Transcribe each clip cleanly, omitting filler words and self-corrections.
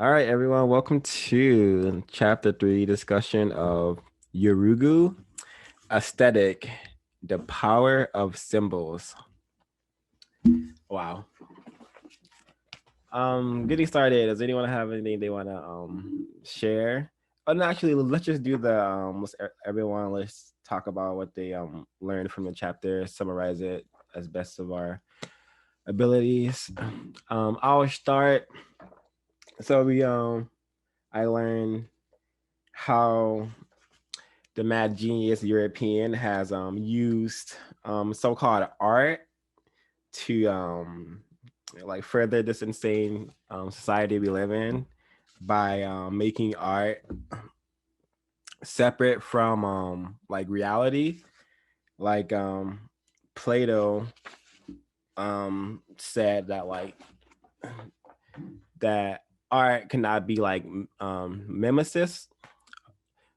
All right, everyone, welcome to chapter 3 discussion of Yurugu aesthetic, the power of symbols. Wow. Getting started. Does anyone have anything they want to share? Oh, no, actually, let's just do the everyone. Let's talk about what they learned from the chapter. Summarize it as best of our abilities. I'll start. So I learned how the mad genius European has used so-called art to like further this insane society we live in by making art separate from like reality. Like Plato said that like that art cannot be like mimesis,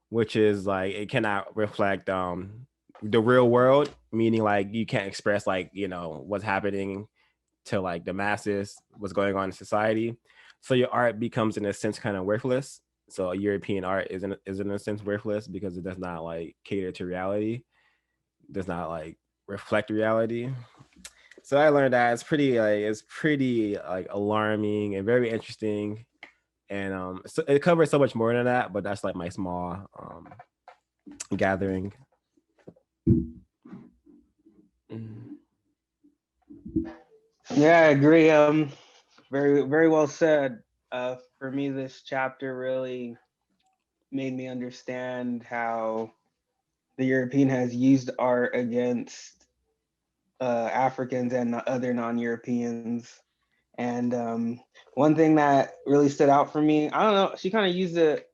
which is like it cannot reflect the real world, meaning like you can't express like what's happening to like the masses, what's going on in society. So your art becomes in a sense kind of worthless. So European art is in a sense worthless because it does not like cater to reality, does not like reflect reality. So I learned that it's pretty like alarming and very interesting. And so it covers so much more than that, but that's like my small gathering. Yeah, I agree. Very, very well said. For me, this chapter really made me understand how the European has used art against Africans and other non-Europeans. And one thing that really stood out for me, I don't know, she kind of used it.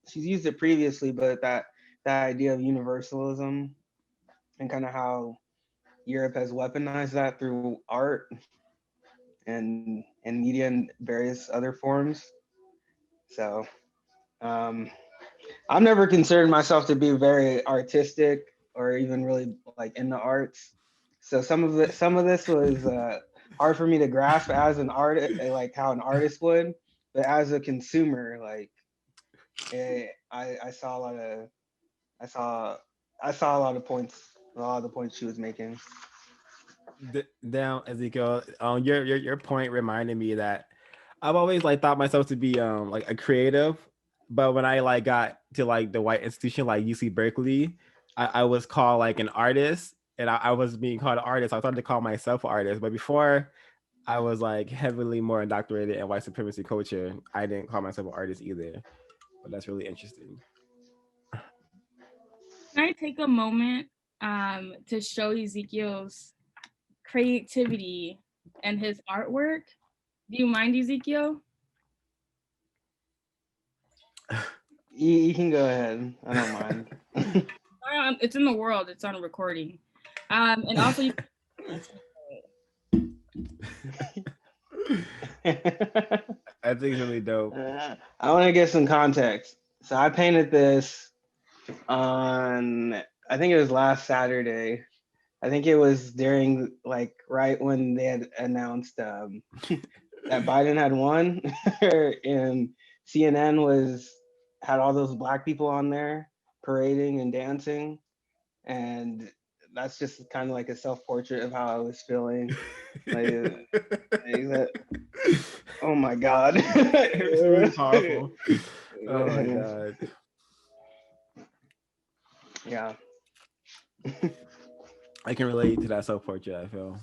She's used it previously, but that idea of universalism and kind of how Europe has weaponized that through art and media and various other forms. So I've never considered myself to be very artistic or even really like in the arts. So some of this was hard for me to grasp as an artist, like how an artist would, but as a consumer, like I saw a lot of I saw I saw a lot of the points she was making. Down, Ezekiel, your point reminded me that I've always like thought myself to be like a creative, but when I like got to like the white institution like UC Berkeley, I was called like an artist, and I was being called an artist. I started to call myself an artist, but before I was like heavily more indoctrinated in white supremacy culture, I didn't call myself an artist either. But that's really interesting. Can I take a moment to show Ezekiel's creativity and his artwork? Do you mind, Ezekiel? You can go ahead. I don't mind. It's in the world. It's on a recording. And also, I think it's really dope. I want to get some context. So I painted this on, I think it was last Saturday. I think it was during like right when they had announced that Biden had won, and CNN was had all those black people on there parading and dancing, and that's just kind of like a self portrait of how I was feeling. Like oh my god, it's really powerful. Oh my god. Yeah. I can relate to that self portrait, I feel.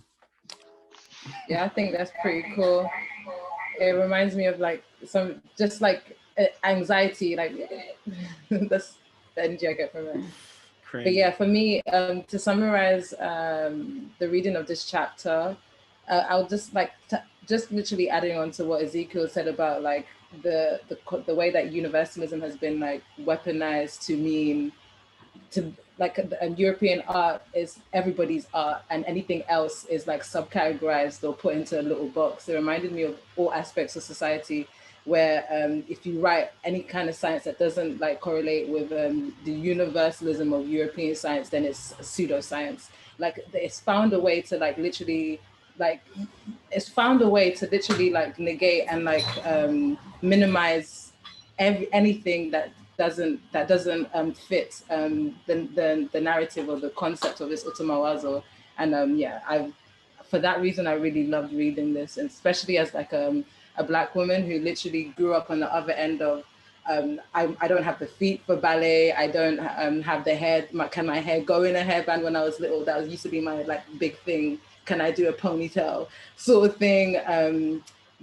Yeah, I think that's pretty cool. It reminds me of like some just like anxiety, like that's the energy I get from it. Cringe. But yeah, for me, to summarize the reading of this chapter, I'll just like just literally adding on to what Ezekiel said about like the way that universalism has been like weaponized to mean to like a European art is everybody's art, and anything else is like subcategorized or put into a little box. It reminded me of all aspects of society where if you write any kind of science that doesn't like correlate with the universalism of European science, then it's pseudoscience. Like it's found a way to like literally like it's found a way to literally like negate and like minimize anything that doesn't fit the narrative or the concept of this Utamawazo. And for that reason, I really loved reading this, and especially as like a Black woman who literally grew up on the other end of I don't have the feet for ballet. I don't have the hair. Can my hair go in a hairband? When I was little, that used to be my like big thing. Can I do a ponytail sort of thing?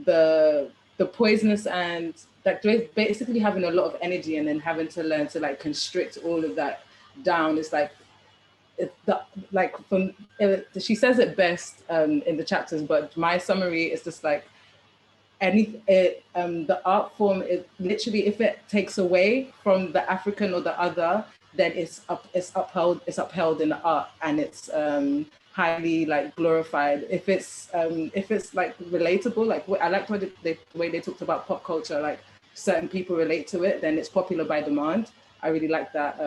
The poisonous and like basically having a lot of energy and then having to learn to like constrict all of that down. It's like she says it best in the chapters, but my summary is just like the art form is literally, if it takes away from the African or the other, then it's upheld in the art, and it's highly like glorified. If it's like relatable, like I liked the way they talked about pop culture, like certain people relate to it, then it's popular by demand. I really like that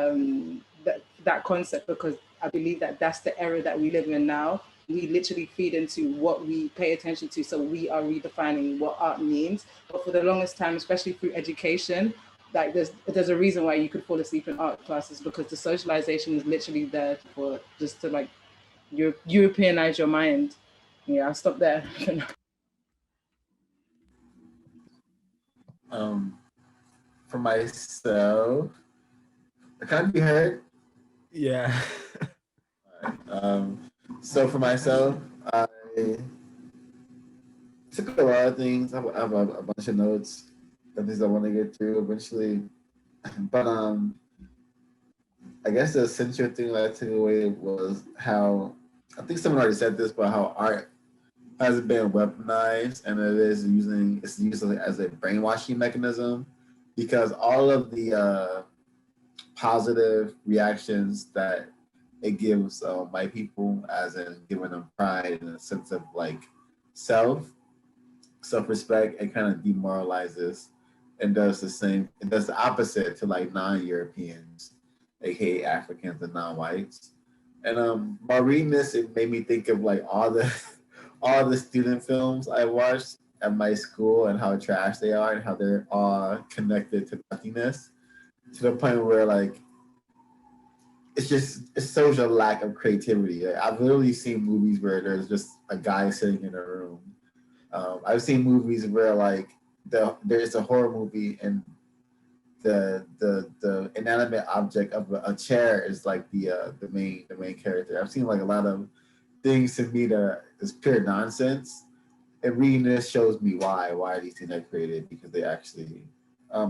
that concept, because I believe that that's the era that we live in now. We literally feed into what we pay attention to, so we are redefining what art means. But for the longest time, especially through education, like there's a reason why you could fall asleep in art classes, because the socialization is literally there for just to like Europeanize your mind. Yeah, I'll stop there. For myself, can I be heard? Yeah. So for myself, I took a lot of things. I have a bunch of notes, the things I want to get through eventually. But I guess the essential thing that I took away was how, I think someone already said this, but how art has been weaponized, and it's used as a brainwashing mechanism, because all of the positive reactions that it gives white people, as in giving them pride and a sense of like self-respect, it kind of demoralizes and does the same. It does the opposite to like non-Europeans, aka Africans and non-whites. And by reading this, it made me think of like all the student films I watched at my school and how trash they are and how they're all connected to nothingness, to the point where like it shows a lack of creativity. Like, I've literally seen movies where there's just a guy sitting in a room. I've seen movies where like there's a horror movie and the inanimate object of a chair is like the main character. I've seen like a lot of things to me that is pure nonsense. And reading this shows me why these things are created, because they actually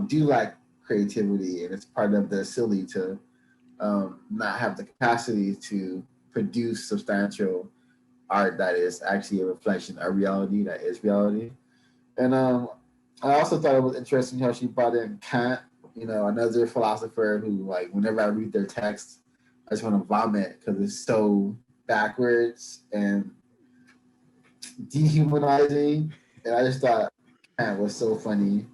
do lack creativity, and it's part of their silly to not have the capacity to produce substantial art that is actually a reflection of reality, that is reality. And I also thought it was interesting how she brought in Kant, another philosopher who, like, whenever I read their text, I just want to vomit because it's so backwards and dehumanizing. And I just thought Kant was so funny.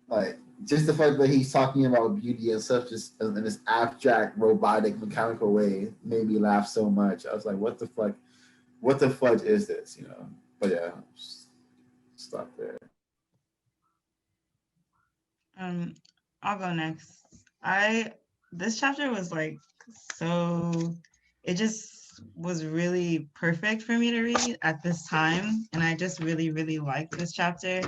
Like, just the fact that he's talking about beauty and stuff just in this abstract, robotic, mechanical way made me laugh so much. I was like, what the fuck? What the fudge is this? But yeah, just stop there. I'll go next. This chapter was like it just was really perfect for me to read at this time, and I just really, really liked this chapter,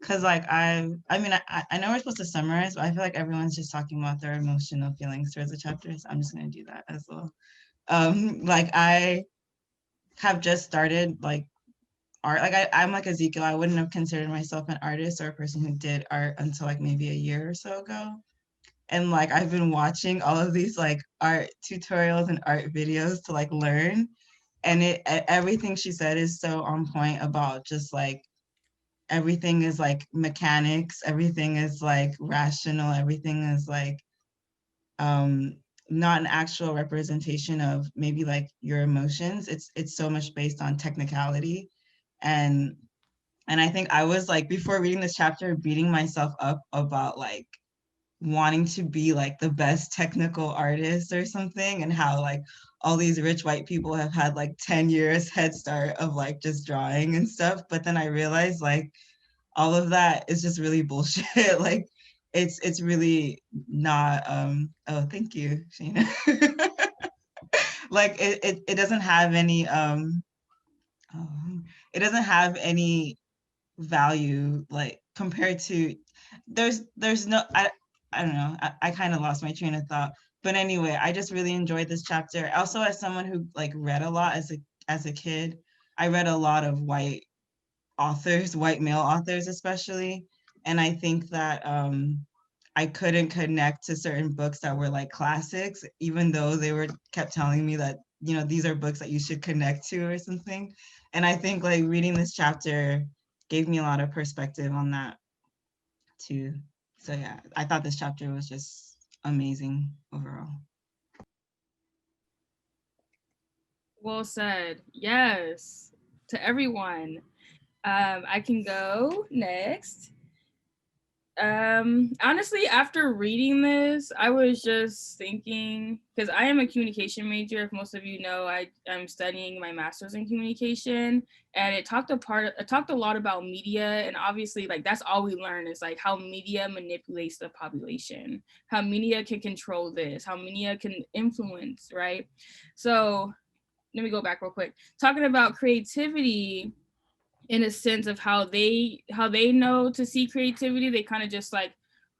because like I know we're supposed to summarize, but I feel like everyone's just talking about their emotional feelings towards the chapter, so I'm just gonna do that as well. Like I have just started like art. Like I'm like Ezekiel. I wouldn't have considered myself an artist or a person who did art until like maybe a year or so ago. And like I've been watching all of these like art tutorials and art videos to like learn. And everything she said is so on point about just like everything is like mechanics, everything is like rational, everything is like not an actual representation of maybe like your emotions. It's so much based on technicality. And I think I was like, before reading this chapter, beating myself up about like wanting to be like the best technical artist or something, and how like all these rich white people have had like 10 years head start of like just drawing and stuff. But then I realized like all of that is just really bullshit. Like it's really not oh, thank you, Sheena. Like it doesn't have any it doesn't have any value like compared to there's no I don't know, I kind of lost my train of thought, but anyway, I just really enjoyed this chapter. Also, as someone who like read a lot as a kid, I read a lot of white authors, white male authors especially, and I think that I couldn't connect to certain books that were like classics, even though they were kept telling me that, you know, these are books that you should connect to or something. And I think like reading this chapter gave me a lot of perspective on that too. So yeah, I thought this chapter was just amazing overall. Well said. Yes, to everyone. I can go next. Honestly, after reading this, I was just thinking, because I am a communication major. If most of you know, I'm studying my master's in communication, and it talked a lot about media, and obviously like that's all we learn is like how media manipulates the population, how media can control this, how media can influence, right? So let me go back real quick. Talking about creativity, in a sense of how they know to see creativity, they kind of just like,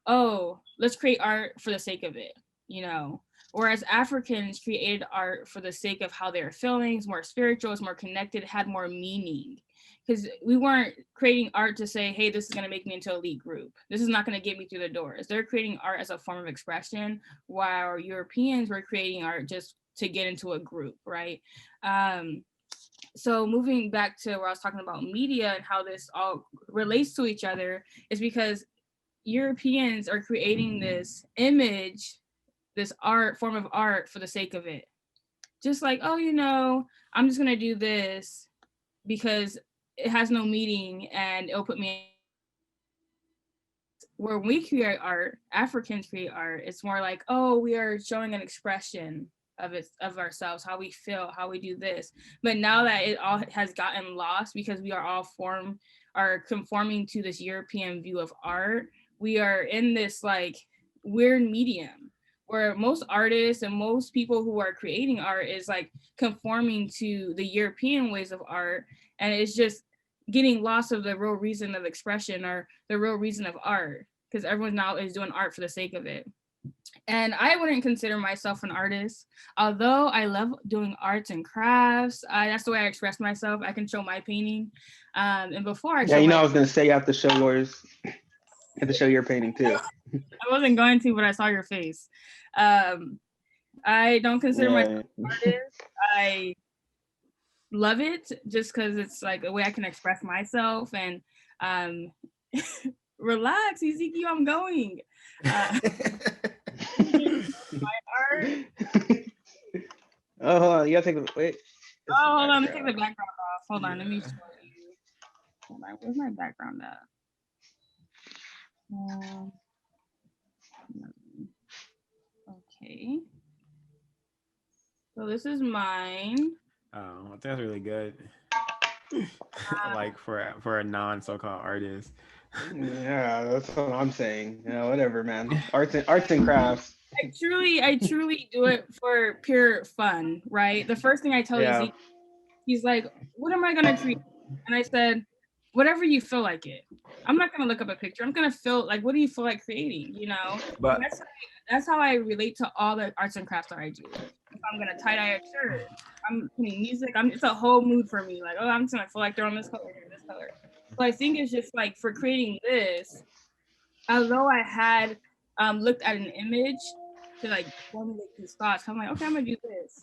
oh, let's create art for the sake of it, you know. Whereas Africans created art for the sake of how they're feeling, it's more spiritual, it's more connected, had more meaning. Because we weren't creating art to say, hey, this is going to make me into an elite group. This is not going to get me through the doors. They're creating art as a form of expression, while Europeans were creating art just to get into a group, right? So moving back to where I was talking about media and how this all relates to each other is because Europeans are creating this image, this form of art for the sake of it. Just like, oh, you know, I'm just gonna do this because it has no meaning and it'll put me. Where we create art, Africans create art, it's more like, oh, we are showing an expression of ourselves, how we feel, how we do this. But now that it all has gotten lost because we are all conforming to this European view of art, we are in this like weird medium where most artists and most people who are creating art is like conforming to the European ways of art, and it's just getting lost of the real reason of expression or the real reason of art, because everyone now is doing art for the sake of it. And I wouldn't consider myself an artist, although I love doing arts and crafts. That's the way I express myself. I can show my painting. And before I I was gonna say you have to show yours. You have to show your painting too. I wasn't going to, but I saw your face. I don't consider myself an artist. I love it just because it's like a way I can express myself and relax, Ezekiel, I'm going. My art. Oh, hold on. You gotta take the wait. Oh, hold on. Let me take the background off. Hold on. Let me show you. Hold on. Where's my background at? Okay. So this is mine. Oh, that's really good. Like for a non so-called artist. Yeah, that's what I'm saying. Yeah, whatever, man. Arts and crafts. I truly do it for pure fun, right? The first thing I tell Ezekiel, he's like, what am I gonna create? And I said, whatever you feel like it. I'm not gonna look up a picture. I'm gonna feel like, what do you feel like creating? You know, But that's how I relate to all the arts and crafts that I do. If I'm gonna tie dye a shirt, I'm putting music. It's a whole mood for me. Like, oh, I'm just gonna feel like throwing this color here, this color. So I think it's just like for creating this. Although I had looked at an image to like formulate these thoughts, I'm like, okay, I'm gonna do this.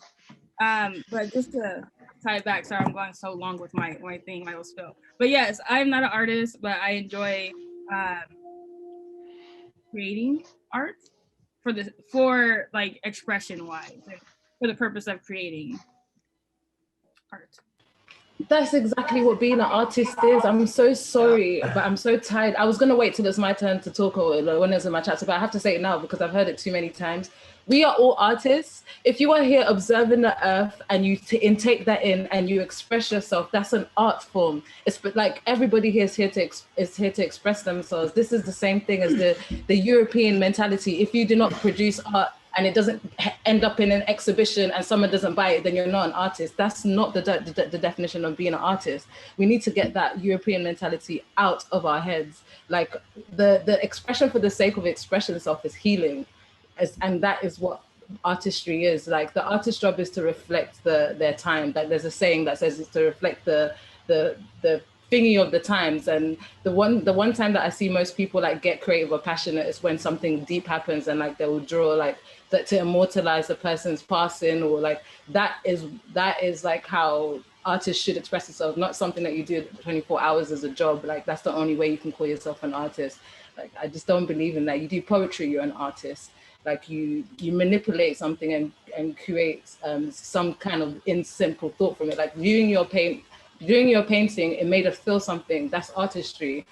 But just to tie it back, sorry, I'm going so long with my thing, my little spill. But yes, I'm not an artist, but I enjoy creating art for like expression wise, and for the purpose of creating art. That's exactly what being an artist is. I'm so sorry, but I'm so tired. I was going to wait till it's my turn to talk or when it's in my chapter, but I have to say it now because I've heard it too many times. We are all artists. If you are here observing the earth and you intake that in and you express yourself, that's an art form. It's like everybody here is here to express themselves. This is the same thing as the European mentality. If you do not produce art, and it doesn't end up in an exhibition and someone doesn't buy it, then you're not an artist. That's not the definition of being an artist. We need to get that European mentality out of our heads. Like the expression for the sake of expression itself is healing. And that is what artistry is. Like the artist's job is to reflect their time. Like there's a saying that says it's to reflect the thingy of the times. And the one time that I see most people like get creative or passionate is when something deep happens and like they will draw like that to immortalize the person's passing, or like that is like how artists should express themselves, not something that you do 24 hours as a job. Like that's the only way you can call yourself an artist. Like I just don't believe in that. You do poetry, you're an artist. Like you manipulate something and create some kind of in simple thought from it. Like viewing your painting, it made us feel something. That's artistry.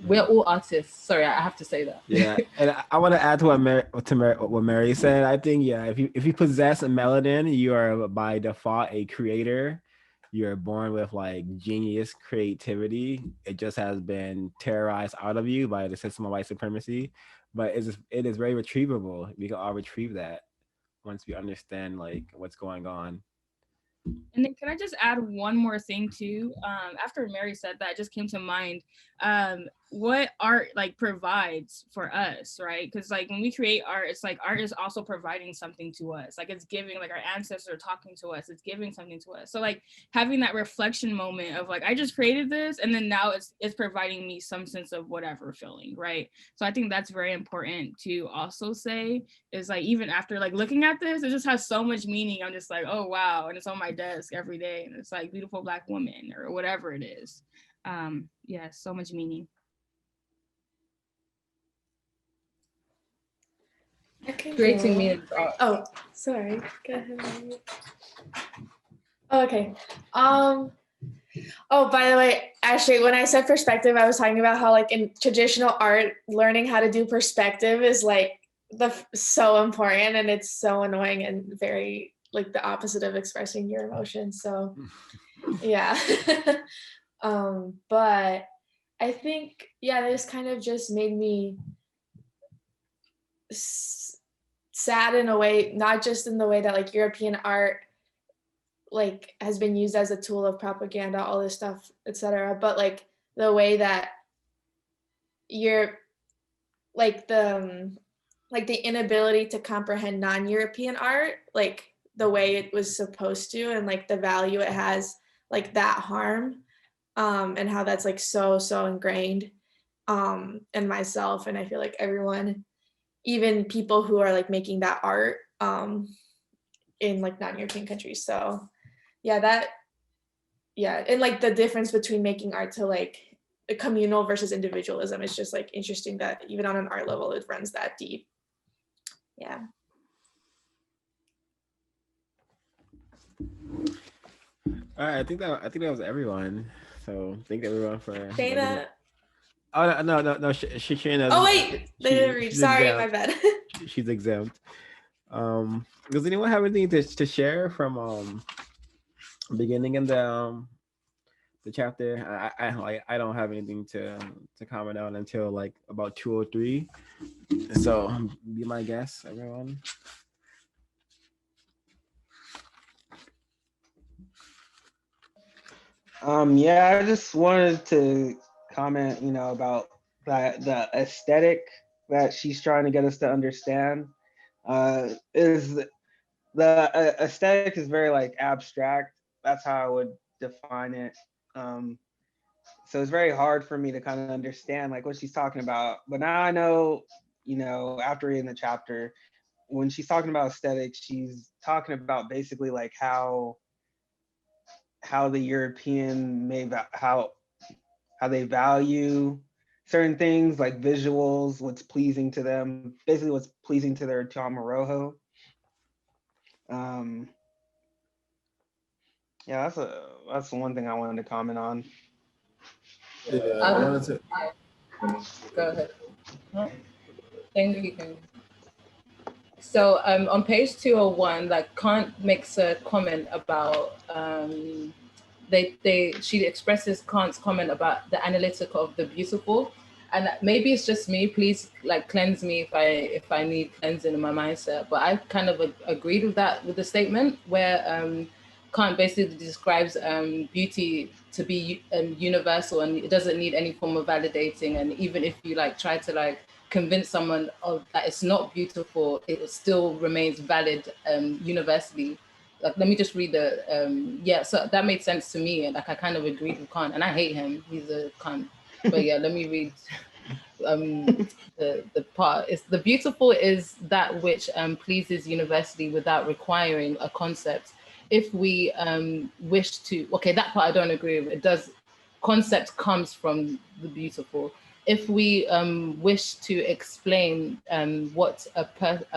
We're all artists. Sorry, I have to say that. Yeah, and I want to add to what Mary said. I think if you possess a melanin, you are by default a creator. You're born with like genius creativity. It just has been terrorized out of you by the system of white supremacy. But it is very retrievable. We can all retrieve that once we understand like what's going on. And then can I just add one more thing too? After Mary said that, it just came to mind what art like provides for us, right? Because like when we create art, it's like art is also providing something to us. Like it's giving, like our ancestors are talking to us, it's giving something to us. So like having that reflection moment of like, I just created this and then now it's providing me some sense of whatever feeling, right? So I think that's very important to also say, is like even after like looking at this, it just has so much meaning. I'm just like, oh wow, and it's on my desk every day and it's like beautiful Black woman or whatever it is. Yeah, so much meaning. Creating meaning. Oh, sorry. Go ahead. Oh, okay. Oh, by the way, actually, when I said perspective, I was talking about how like in traditional art, learning how to do perspective is like so important, and it's so annoying and very like the opposite of expressing your emotions. So yeah. But I think, yeah, this kind of just made me sad in a way, not just in the way that like European art like has been used as a tool of propaganda, all this stuff, etc., but like the way that you're like the inability to comprehend non-European art, like the way it was supposed to, and like the value it has, like that harm, and how that's like so ingrained in myself, and I feel like everyone, even people who are like making that art in like non-European countries. So yeah, and like the difference between making art to like a communal versus individualism is just like interesting that even on an art level it runs that deep. Yeah. All right, I think that was everyone. So thank everyone for Dana. Oh no, Shana. Oh wait, they didn't read. Sorry, exempt. My bad. She's exempt. Does anyone have anything to share from beginning in the chapter? I don't have anything to comment on until like about 203. So be my guest, everyone. Yeah, I just wanted to comment, about the aesthetic that she's trying to get us to understand. Is the aesthetic is very like abstract. That's how I would define it. So it's very hard for me to kind of understand like what she's talking about. But now I know, after reading the chapter, when she's talking about aesthetic, she's talking about basically like how the European how they value certain things like visuals, what's pleasing to them, basically what's pleasing to their Tama Rojo. Yeah, that's the one thing I wanted to comment on. Yeah, I wanted to. Go ahead. No? Then you can. So on page 201, like Kant makes a comment about she expresses Kant's comment about the analytic of the beautiful, and maybe it's just me. Please like cleanse me if I need cleansing in my mindset. But I kind of agreed with the statement where Kant basically describes beauty to be universal, and it doesn't need any form of validating. And even if you like try to like convince someone of that it's not beautiful, it still remains valid universally. Like, let me just read so that made sense to me, and like I kind of agreed with Kant, and I hate him, he's a cunt. But yeah, let me read the part. It's the beautiful is that which pleases universally without requiring a concept. If we wish to, okay, that part I don't agree with. It does, concept comes from the beautiful. If we wish to explain what a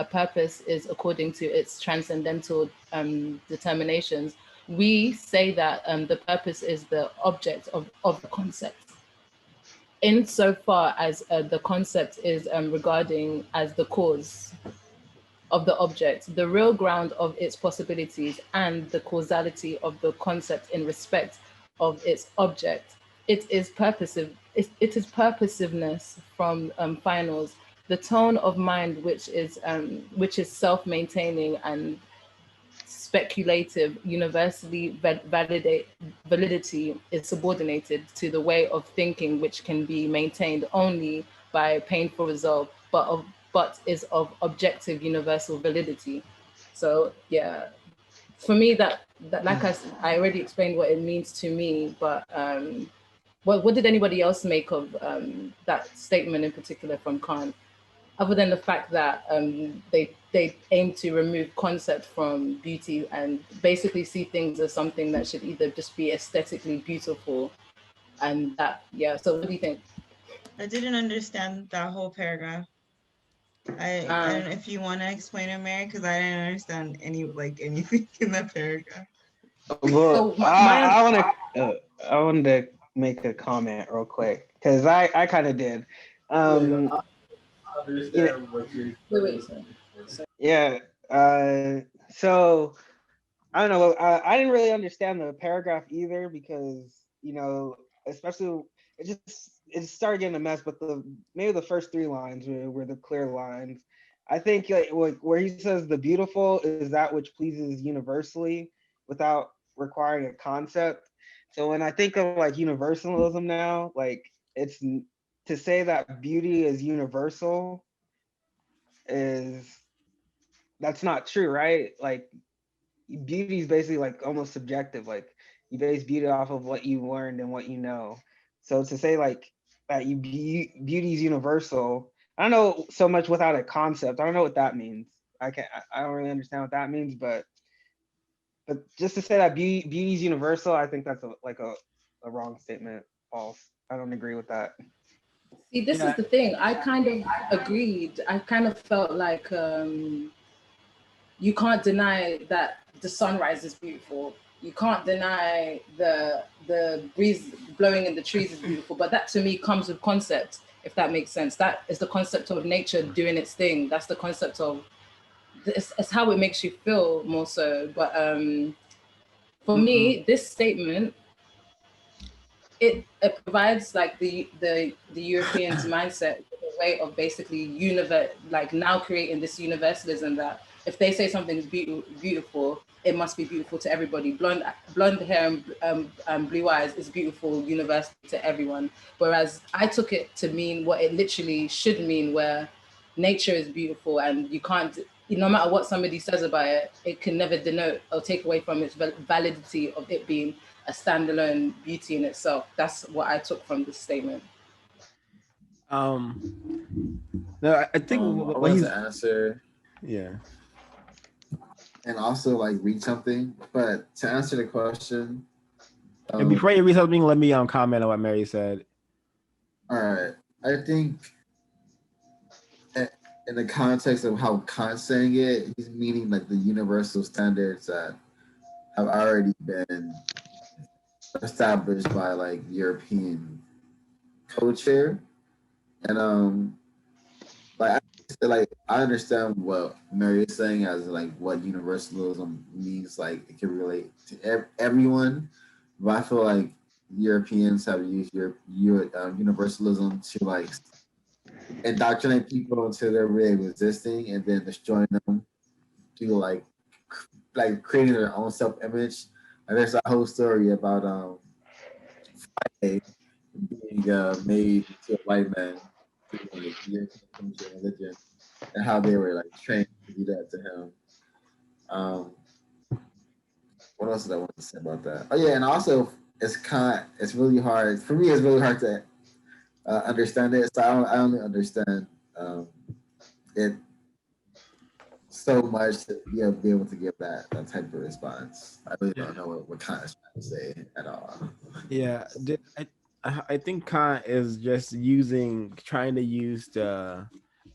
purpose is according to its transcendental determinations, we say that the purpose is the object of the concept. Insofar as the concept is regarding as the cause of the object, the real ground of its possibilities, and the causality of the concept in respect of its object. It is purposive. It is purposiveness from finals, the tone of mind which is self-maintaining and speculative, universally validity is subordinated to the way of thinking which can be maintained only by painful resolve, but is of objective universal validity. So yeah, for me that like I already explained what it means to me, but what did anybody else make of that statement in particular from Kant? Other than the fact that they aim to remove concept from beauty and basically see things as something that should either just be aesthetically beautiful, and that, yeah. So what do you think? I didn't understand that whole paragraph. I don't know if you want to explain it, Mary, because I didn't understand anything in that paragraph. Well, So I wanted to make a comment real quick because I kind of did. I understand what you're. Yeah. So I don't know. I didn't really understand the paragraph either because especially it started getting a mess. But maybe the first three lines were the clear lines. I think like where he says the beautiful is that which pleases universally without requiring a concept. So when I think of like universalism now, like it's to say that beauty is universal is that's not true, right? Like beauty is basically like almost subjective. Like you base beauty off of what you learned and what you know. So to say like that beauty is universal, I don't know so much without a concept. I don't know what that means. I don't really understand what that means, but just to say that beauty is universal, I think that's a wrong statement. False. I don't agree with that. See, this is the thing. I kind of agreed. I kind of felt like you can't deny that the sunrise is beautiful. You can't deny the breeze blowing in the trees is beautiful. But that to me comes with concept, if that makes sense. That is the concept of nature doing its thing. That's the concept of it's how it makes you feel more so. But for me, this statement, it provides like the Europeans' mindset, a way of basically like now creating this universalism that if they say something is beautiful, it must be beautiful to everybody. Blonde hair and blue eyes is beautiful universally to everyone. Whereas I took it to mean what it literally should mean, where nature is beautiful and you can't, no matter what somebody says about it, it can never denote or take away from its validity of it being a standalone beauty in itself. That's what I took from this statement. No, I think I what want he's to answer. Yeah. And also like read something, but to answer the question. And before you read something, let me comment on what Mary said. All right, I think in the context of how Kant's saying it, he's meaning like the universal standards that have already been established by like European culture, and I understand what Mary is saying as like what universalism means. Like it can relate to everyone, but I feel like Europeans have used universalism to like indoctrinate people into their way of existing, and then destroying them to like creating their own self image. And there's a whole story about Friday being made to a white man through like European culture and religion, and how they were like trained to do that to him. Um, what else did I want to say about that? Oh yeah, and also it's really hard for me. It's really hard to understand it. So I only understand it so much to be able to give that type of response. I really don't know what Kant is trying to say at all. Yeah, I think Kant is just trying to use the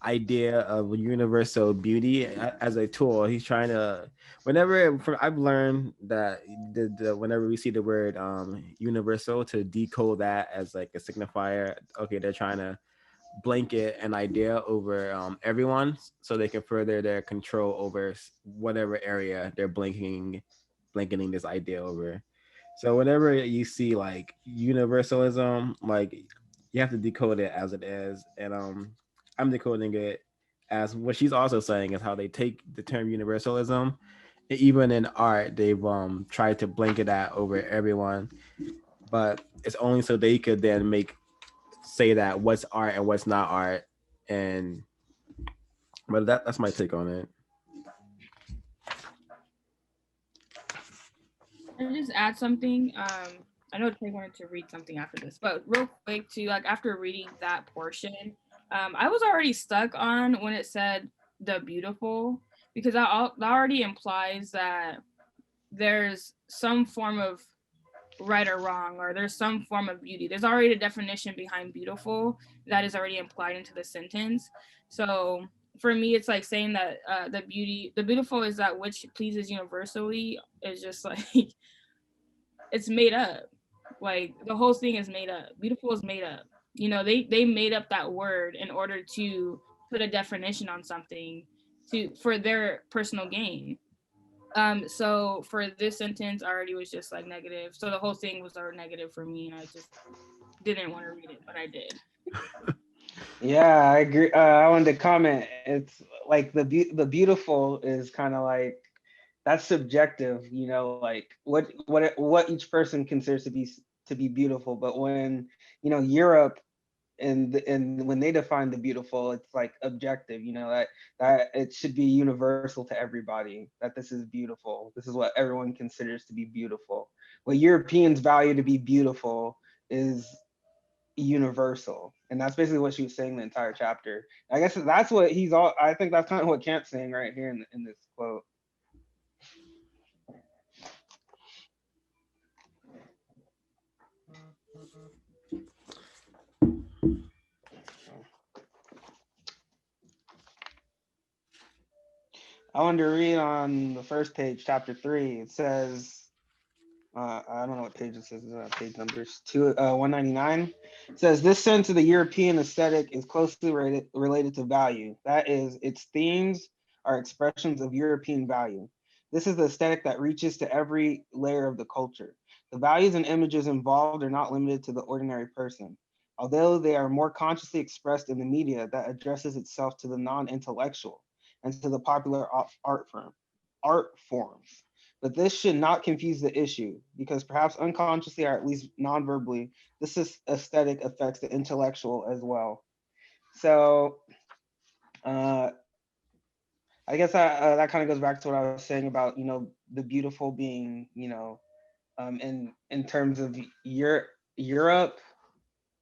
idea of universal beauty as a tool. He's trying to, I've learned that whenever we see the word universal, to decode that as like a signifier. Okay, they're trying to blanket an idea over everyone so they can further their control over whatever area they're blanketing this idea over. So whenever you see like universalism, like you have to decode it as it is. And I'm decoding it as what she's also saying is how they take the term universalism, and even in art they've tried to blanket that over everyone, but it's only so they could then say that what's art and what's not art. And but that's my take on it. I just add something. I know Trey wanted to read something after this, but real quick too, like after reading that portion, I was already stuck on when it said the beautiful, because that already implies that there's some form of right or wrong, or there's some form of beauty. There's already a definition behind beautiful that is already implied into the sentence. So for me, it's like saying that the beautiful is that which pleases universally is just like it's made up. Like the whole thing is made up. Beautiful is made up. They made up that word in order to put a definition on something for their personal gain. So for this sentence, I already was just like negative. So the whole thing was already negative for me, and I just didn't want to read it, but I did. Yeah, I agree. I wanted to comment. It's like the beautiful is kind of like that's subjective, like what each person considers to be beautiful. But when Europe and when they define the beautiful, it's like objective, that it should be universal to everybody, that this is beautiful. This is what everyone considers to be beautiful. What Europeans value to be beautiful is universal. And that's basically what she was saying the entire chapter. I guess that's what I think that's kind of what Kant's saying right here in this quote. I wanted to read on the first page, chapter 3. It says, I don't know what page it says, page numbers, 199. It says, this sense of the European aesthetic is closely related to value. That is, its themes are expressions of European value. This is the aesthetic that reaches to every layer of the culture. The values and images involved are not limited to the ordinary person, although they are more consciously expressed in the media that addresses itself to the non-intellectual and to the popular art forms. But this should not confuse the issue, because perhaps unconsciously or at least non-verbally, this aesthetic affects the intellectual as well. So I guess that kind of goes back to what I was saying about the beautiful being in terms of Europe,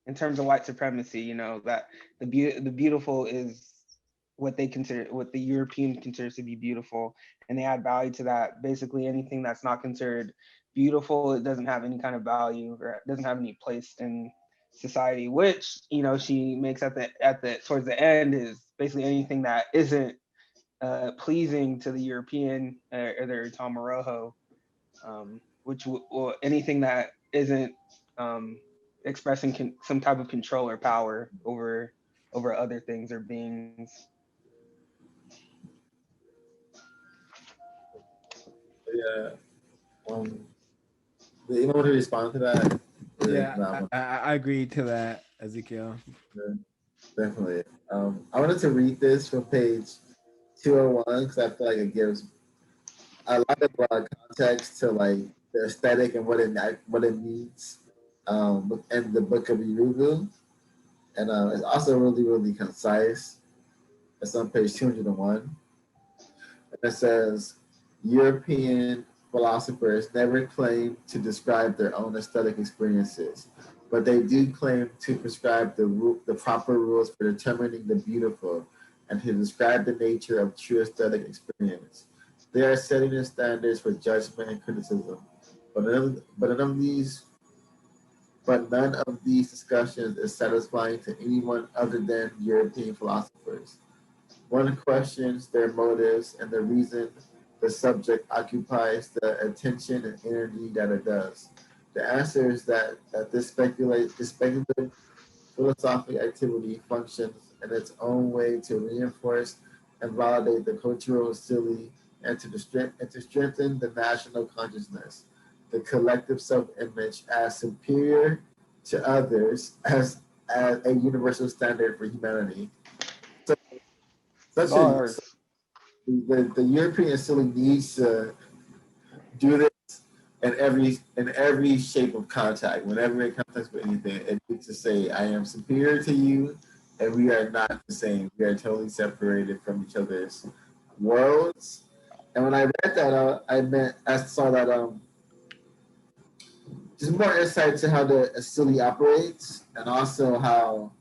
in terms of white supremacy, that the beautiful is what the European considers to be beautiful, and they add value to that. Basically, anything that's not considered beautiful, it doesn't have any kind of value, or it doesn't have any place in society. Which she makes at the towards the end is basically anything that isn't pleasing to the European or their Tom Rojo. or anything that isn't expressing some type of control or power over other things or beings. Yeah. Um, you want to respond to that? Yeah, I agree to that, Ezekiel. Yeah, definitely. I wanted to read this from page 201 because I feel like it gives a lot of context to like the aesthetic and what it means in the book of Yurugu. And it's also really, really concise. It's on page 201. And it says, European philosophers never claim to describe their own aesthetic experiences, but they do claim to prescribe the proper rules for determining the beautiful and to describe the nature of true aesthetic experience. They are setting the standards for judgment and criticism, but none of these discussions is satisfying to anyone other than European philosophers. One questions their motives and the reason the subject occupies the attention and energy that it does. The answer is that this speculative philosophic activity functions in its own way to reinforce and validate the cultural silly and to strengthen the national consciousness, the collective self-image as superior to others as a universal standard for humanity. So, Bars. the European silly needs to do this in every shape of contact. Whenever it contacts with anything, it needs to say, "I am superior to you, and we are not the same. We are totally separated from each other's worlds." And when I read that, I saw that just more insight to how the silly operates, and also how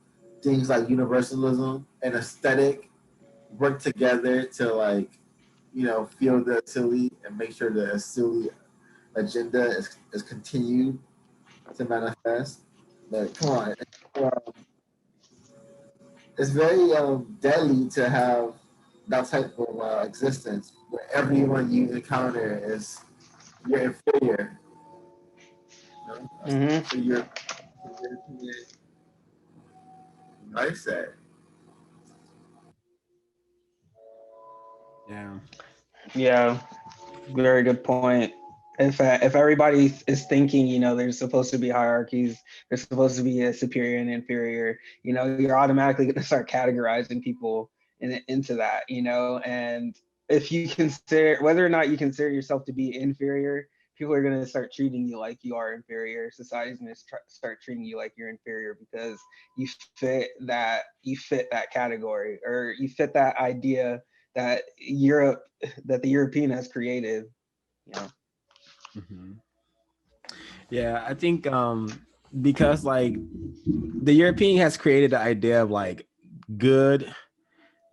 things like universalism and aesthetic work together to like feel the silly and make sure the silly agenda is continued to manifest. But come on, it's very deadly to have that type of existence where everyone you encounter is you're inferior. Mm-hmm. So you're mindset. Yeah. Yeah, very good point. If everybody is thinking, there's supposed to be hierarchies, there's supposed to be a superior and inferior, you're automatically going to start categorizing people into that, and if you consider whether or not you consider yourself to be inferior, people are going to start treating you like you are inferior. Society's going to start treating you like you're inferior because you fit that category, or you fit that idea that that the European has created. Mm-hmm. Yeah, I think because like the European has created the idea of like good,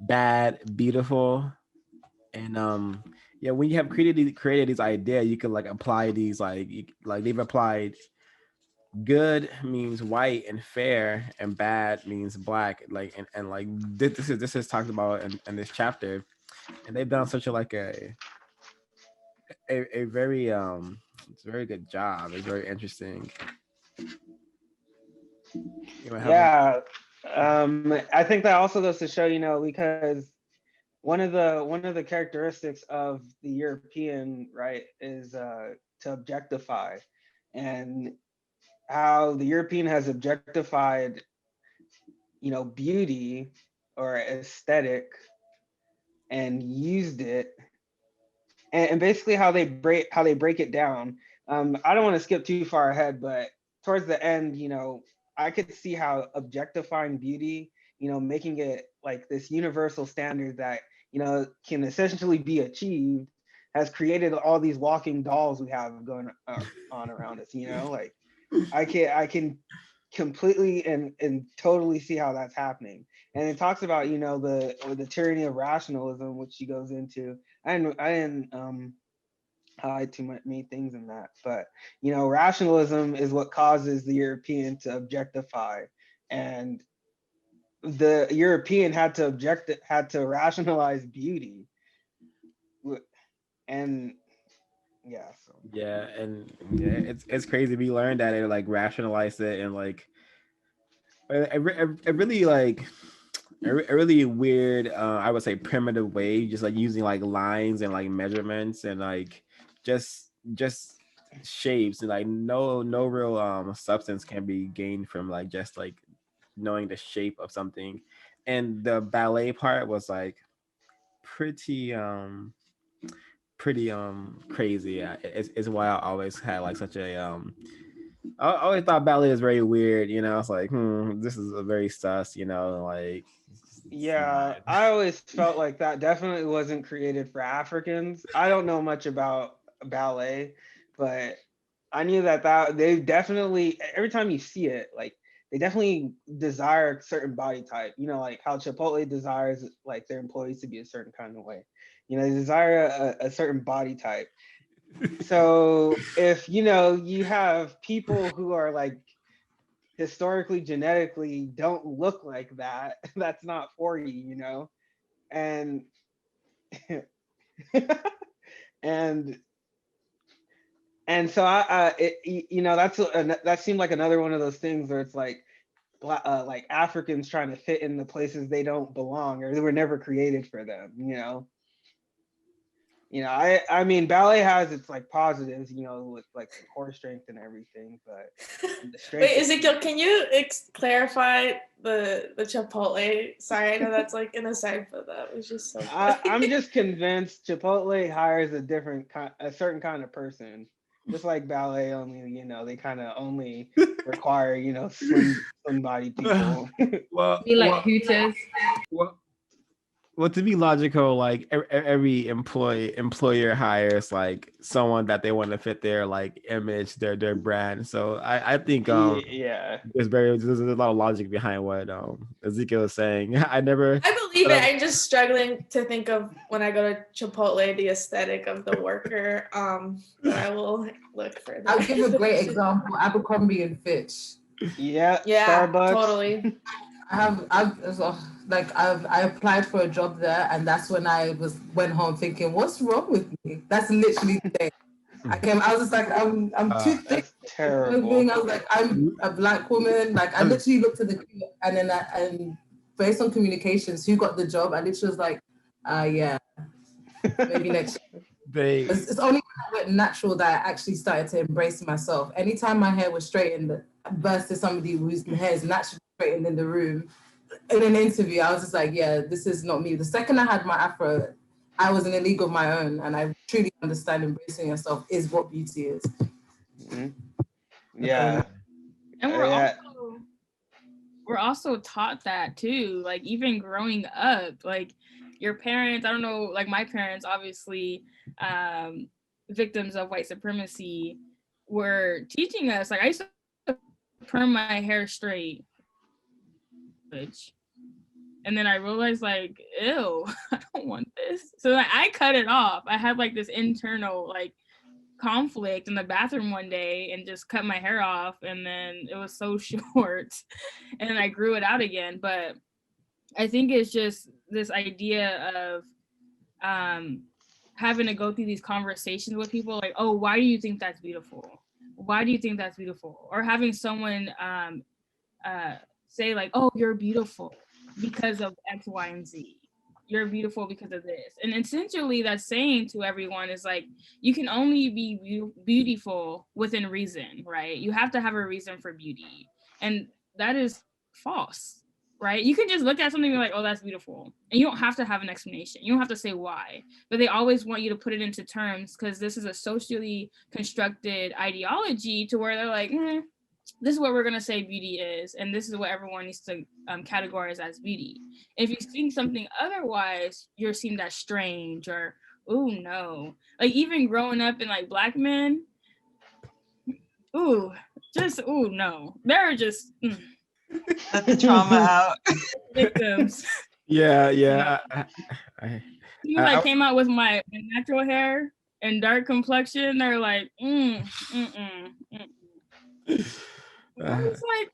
bad, beautiful, and yeah, when you have created these ideas, you can like apply these like they've applied good means white and fair, and bad means black, like and like this is talked about in this chapter, and they've done such a very it's a very good job. It's very interesting. You might have Yeah, I think that also goes to show, because one of the characteristics of the European, right, is to objectify, and how the European has objectified, beauty or aesthetic, and used it, and basically how they break it down. I don't want to skip too far ahead, but towards the end, I could see how objectifying beauty, making it like this universal standard that can essentially be achieved, has created all these walking dolls we have going on around us. Like I can completely and totally see how that's happening. And it talks about the tyranny of rationalism, which she goes into. I didn't highlight too many things in that, but rationalism is what causes the European to objectify, and the European had to rationalize beauty, and yeah, so Yeah, and yeah, it's crazy. We learned that it like rationalized it and like it really like a really weird, I would say primitive way, just like using like lines and like measurements and like just shapes and like no real substance can be gained from like just like knowing the shape of something. And the ballet part was like pretty pretty crazy. Yeah, it's why I always had like such a I always thought ballet is very weird, you know. It's like, this is a very sus, you know, like it's Yeah, not. I always felt like that definitely wasn't created for Africans. I don't know much about ballet, but I knew that they definitely, every time you see it, like they definitely desire a certain body type. You know, like how Chipotle desires like their employees to be a certain kind of way. You know, they desire a certain body type. So if you have people who are like historically genetically don't look like that, that's not for you, and and so that seemed like another one of those things where it's like Africans trying to fit in the places they don't belong or they were never created for them. I mean, ballet has its like positives, with like the core strength and everything, but the strength. Wait, Ezekiel, can you clarify the Chipotle? Sorry, I know that's like an aside, but that was just so funny. I'm just convinced Chipotle hires a certain kind of person, just like ballet. Only they kind of only require slim body people. well, Be like well, Hooters. well, well, to be logical, like every employer hires like someone that they want to fit their like image, their brand. So I think Yeah. there's a lot of logic behind what Ezekiel is saying. I believe it. I'm just struggling to think of when I go to Chipotle the aesthetic of the worker. But I will look further. I'll give a great example: Abercrombie and Fitch. Yeah. Starbucks. Totally. I applied for a job there, and that's when I went home thinking, what's wrong with me? That's literally the day. I was just like, I'm too thick. That's terrible. I was like, I'm a Black woman. Like, I literally looked at the queue, and then and based on communications, who got the job? I literally was like, yeah, maybe next year. It's only when I went natural that I actually started to embrace myself. Anytime my hair was straightened versus somebody whose hair is naturally straightened in the room, in an interview, I was just like, yeah, this is not me. The second I had my afro, I was in a league of my own, and I truly understand embracing yourself is what beauty is. Mm-hmm. Yeah. And we're also taught that too, like even growing up, like your parents, I don't know, like my parents, obviously victims of white supremacy, were teaching us, like I used to perm my hair straight, and then I realized like, ew, I don't want this. So like, I cut it off. I had like this internal like conflict in the bathroom one day and just cut my hair off, and then it was so short and then I grew it out again. But I think it's just this idea of having to go through these conversations with people like, oh, why do you think that's beautiful? Why do you think that's beautiful? Or having someone say like, oh, you're beautiful because of X, Y, and Z. You're beautiful because of this. And essentially that's saying to everyone is like, you can only be beautiful within reason, right? You have to have a reason for beauty. And that is false, right? You can just look at something and be like, oh, that's beautiful. And you don't have to have an explanation. You don't have to say why. But they always want you to put it into terms because this is a socially constructed ideology to where they're like, this is what we're going to say beauty is, and this is what everyone needs to categorize as beauty. If you think something otherwise, you're seen as strange or, ooh, no. Like even growing up in like Black men, no. They're just let the trauma out. Victims. Yeah. I came out with my natural hair and dark complexion, they're like, It's like,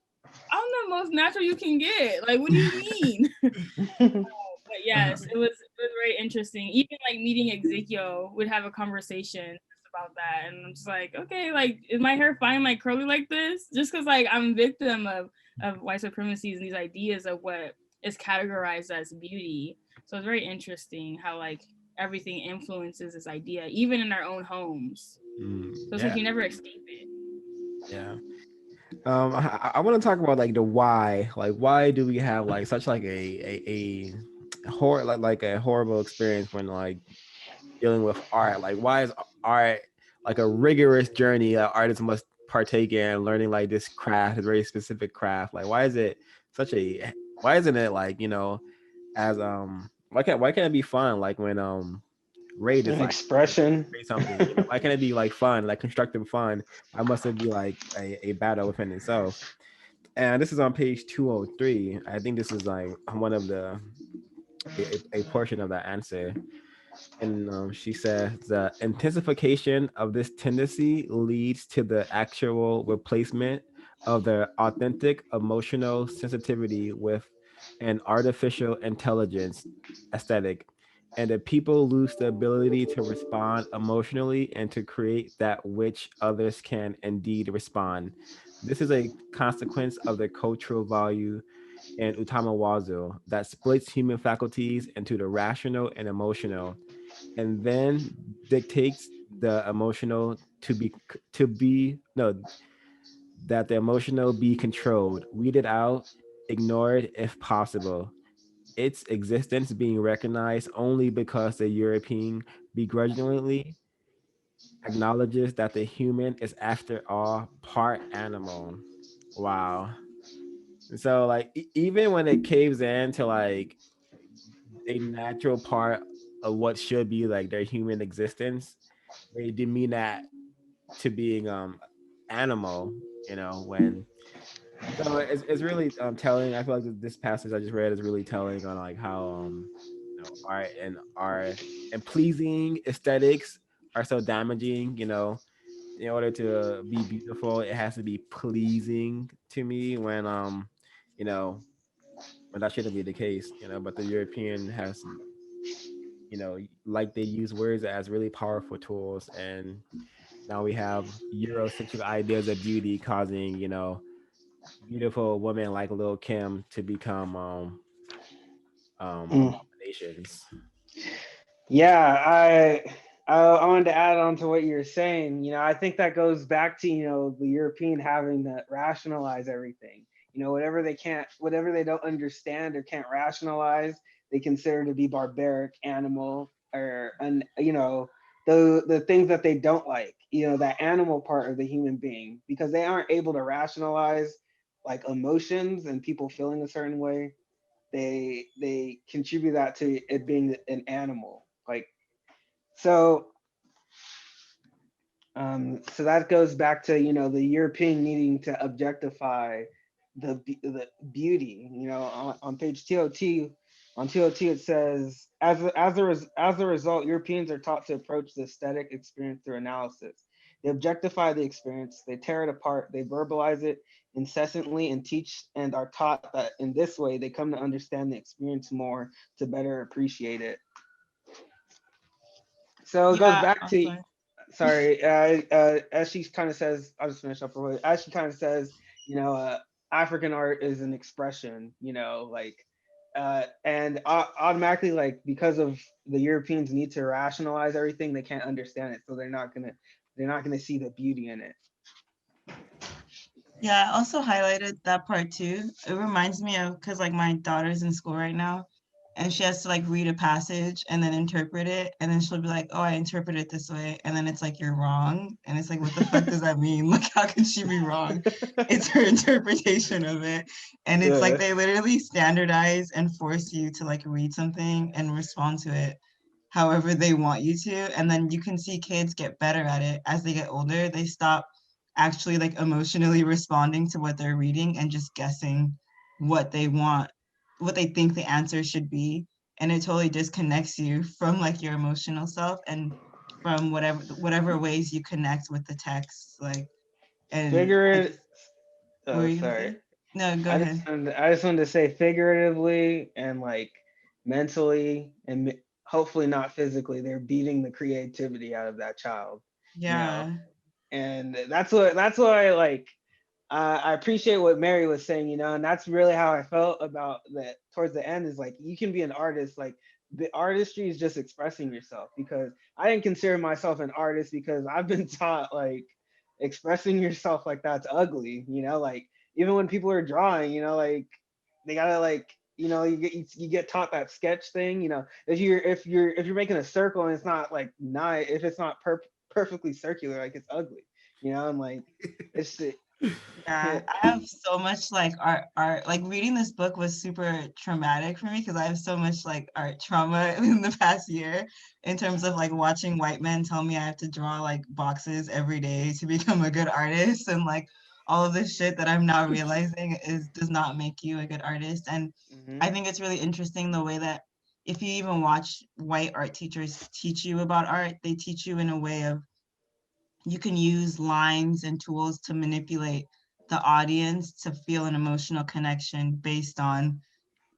I'm the most natural you can get. Like, what do you mean? But yes, it was very interesting. Even like meeting Ezekiel, we'd have a conversation about that, and I'm just like, okay, like, is my hair fine, like curly like this? Just because like I'm a victim of white supremacy and these ideas of what is categorized as beauty. So it's very interesting how like everything influences this idea, even in our own homes. So it's like you never escape it. Yeah. I want to talk about like the why. Like, why do we have like such like a like a horrible experience when like dealing with art? Like, why is art like a rigorous journey that artists must partake in, learning like this craft, a very specific craft? Like, why is it such a? Why isn't it like, you know, as why can't it be fun? Like when Ray An decides expression. to say something, you know, why can't it be like fun, like constructive fun? Why must it be like a battle within itself? And this is on page 203. I think this is like one of the a portion of that answer. And she says the intensification of this tendency leads to the actual replacement of the authentic emotional sensitivity with an artificial intelligence aesthetic. And the people lose the ability to respond emotionally and to create that which others can indeed respond. This is a consequence of the cultural value in Utamawazu that splits human faculties into the rational and emotional, and then dictates the emotional to be no that the emotional be controlled, weeded out, ignored if possible. Its existence being recognized only because the European begrudgingly acknowledges that the human is after all part animal. Wow. And so like even when it caves in to like a natural part of what should be like their human existence, they demean that to being animal, you know, when so it's really telling. I feel like this passage I just read is really telling on like how you know art and pleasing aesthetics are so damaging, you know. In order to be beautiful, it has to be pleasing to me when you know, when that shouldn't be the case, you know, but the European has, you know, like they use words as really powerful tools, and now we have Eurocentric ideas of beauty causing, you know, beautiful women like Lil Kim to become Mm. abominations. Yeah, I wanted to add on to what you're saying. You know, I think that goes back to, you know, the European having to rationalize everything. You know, whatever they don't understand or can't rationalize, they consider to be barbaric, animal, or you know, the things that they don't like. You know, that animal part of the human being, because they aren't able to rationalize like emotions and people feeling a certain way. They contribute that to it being an animal. Like, so so that goes back to, you know, the European needing to objectify the beauty. You know, on page 202, on 202 it says, as a result, Europeans are taught to approach the aesthetic experience through analysis. They objectify the experience, they tear it apart, they verbalize it incessantly, and teach and are taught that in this way they come to understand the experience more, to better appreciate it. So it goes Yeah, back I'm to, sorry. sorry, as she kind of says, I'll just finish up real quick. As she kind of says, you know, African art is an expression, you know, like, and automatically, like, because of the Europeans need to rationalize everything, they can't understand it, so they're not gonna see the beauty in it. Yeah, I also highlighted that part too. It reminds me of, because like my daughter's in school right now and she has to like read a passage and then interpret it. And then she'll be like, oh, I interpret it this way. And then it's like, you're wrong. And it's like, what the fuck does that mean? Like, how can she be wrong? It's her interpretation of it. And it's like, Yeah. they literally standardize and force you to like read something and respond to it however they want you to. And then you can see kids get better at it as they get older. They stop actually like emotionally responding to what they're reading and just guessing what they want, what they think the answer should be. And it totally disconnects you from like your emotional self and from whatever ways you connect with the text. Like, and Figure I it. just, what were you gonna Sorry. say? No, go ahead. I just wanted to say figuratively and like mentally and hopefully not physically, they're beating the creativity out of that child. Yeah. And that's what I like. I appreciate what Mary was saying, and that's really how I felt about that towards the end, is like, you can be an artist, like the artistry is just expressing yourself, because I didn't consider myself an artist because I've been taught like expressing yourself like that's ugly, like even when people are drawing, like they gotta like, you get taught that sketch thing, if you're making a circle and it's not like nice, if it's not perfectly circular, like it's ugly, and like it's Yeah, I have so much like art. Like reading this book was super traumatic for me because I have so much like art trauma in the past year in terms of like watching white men tell me I have to draw like boxes every day to become a good artist, and like all of this shit that I'm now realizing does not make you a good artist. And I think it's really interesting the way that if you even watch white art teachers teach you about art, they teach you in a way of you can use lines and tools to manipulate the audience to feel an emotional connection based on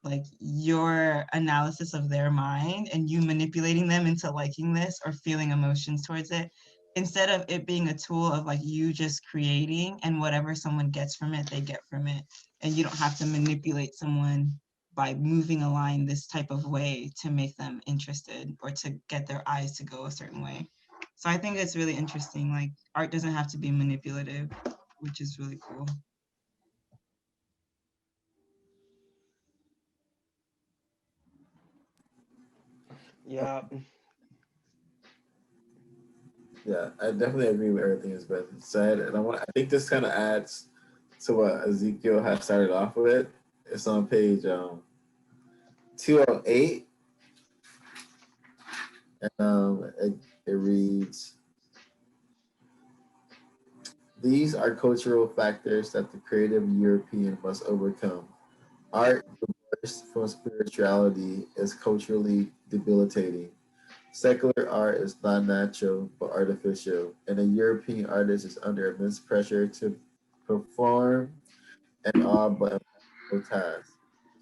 like your analysis of their mind and you manipulating them into liking this or feeling emotions towards it, instead of it being a tool of like you just creating and whatever someone gets from it, they get from it. And you don't have to manipulate someone by moving a line this type of way to make them interested or to get their eyes to go a certain way. So I think it's really interesting. Like art doesn't have to be manipulative, which is really cool. yeah. Yeah, I definitely agree with everything that's been said, and I think this kind of adds to what Ezekiel has started off with. It's on page 208, and it reads, "These are cultural factors that the creative European must overcome. Art, divorced from spirituality, is culturally debilitating. Secular art is not natural but artificial, and a European artist is under immense pressure to perform an all but impossible task.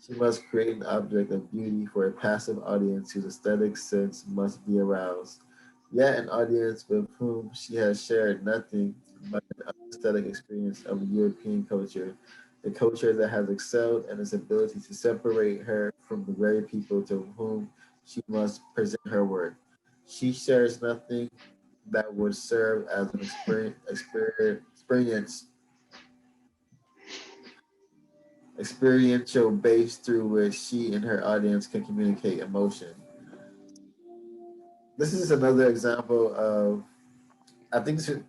She must create an object of beauty for a passive audience whose aesthetic sense must be aroused, yet an audience with whom she has shared nothing but an aesthetic experience of European culture, the culture that has excelled in its ability to separate her from the very people to whom she must present her work. She shares nothing that would serve as an experiential base through which she and her audience can communicate emotion." This is another example of, I think it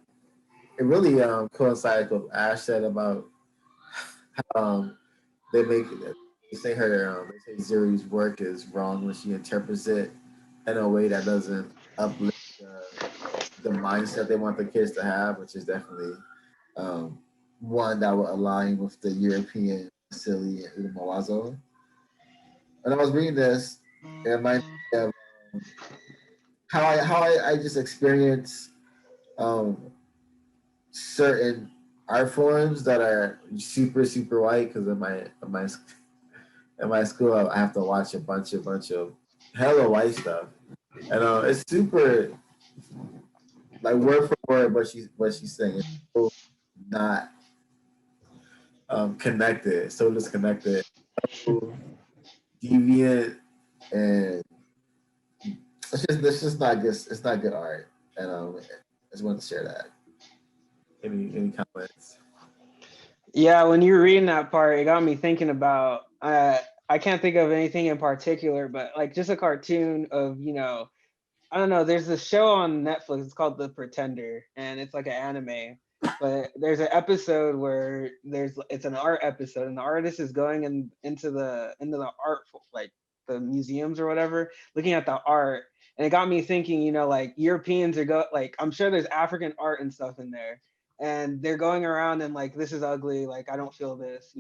really coincides with Ash said about um, they say they say Zuri's work is wrong when she interprets it in a way that doesn't uplift the mindset they want the kids to have, which is definitely um, one that will align with the European silly and Mawazo. When I was reading this, it reminded me of how I just experience um, certain art forms that are super white, because in my school I have to watch a bunch of hella white stuff, and it's super like word for word what she's saying. It's so not connected, so disconnected, so deviant, and it's just not good. It's not good art, and I just wanted to share that. Any comments? Yeah, when you were reading that part, it got me thinking about I can't think of anything in particular, but like just a cartoon of, I don't know, there's this show on Netflix, it's called The Pretender, and it's like an anime. But there's an episode where it's an art episode, and the artist is going into the art, like the museums or whatever, looking at the art. And it got me thinking, like Europeans like, I'm sure there's African art and stuff in there, and they're going around and like, this is ugly, like I don't feel this,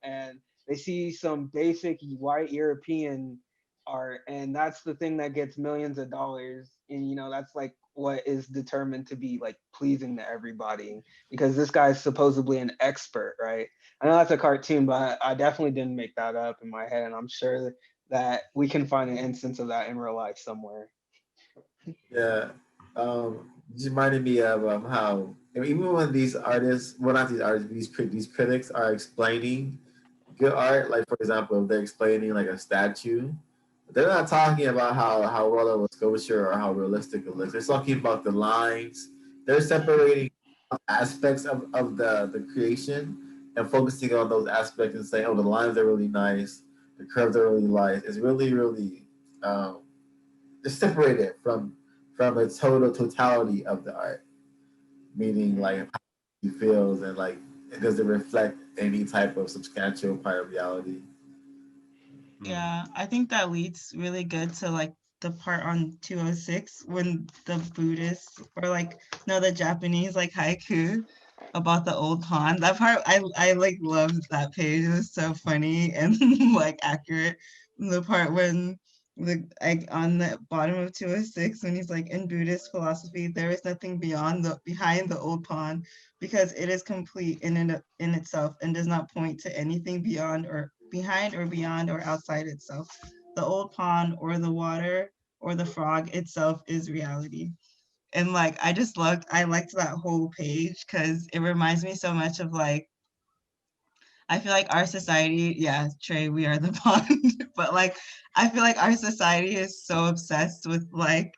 and they see some basic white European art, and that's the thing that gets millions of dollars, and that's like what is determined to be like pleasing to everybody, because this guy's supposedly an expert, right? I know that's a cartoon, but I definitely didn't make that up in my head, and I'm sure that we can find an instance of that in real life somewhere. Yeah. just reminded me of how even when these artists, well, not these artists, these critics are explaining good art, like for example, if they're explaining like a statue, they're not talking about how well of a sculpture or how realistic it looks. They're talking about the lines. They're separating aspects of the creation and focusing on those aspects and saying, oh, the lines are really nice, the curves are really nice. It's really, really just separate it from the totality of the art, meaning like how he feels and like it doesn't reflect any type of substantial part of reality. Yeah, I think that leads really good to like the part on 206 when the Buddhists or like no the Japanese like haiku about the old pond. That part I like loved that page. It was so funny and like accurate. The part when the like on the bottom of 206 when he's like in Buddhist philosophy there is nothing behind the old pond because it is complete in itself and does not point to anything beyond or behind or beyond or outside itself. The old pond or the water or the frog itself is reality. And like I liked that whole page because it reminds me so much of like I feel like our society, yeah, Trey, we are the pond, but like I feel like our society is so obsessed with like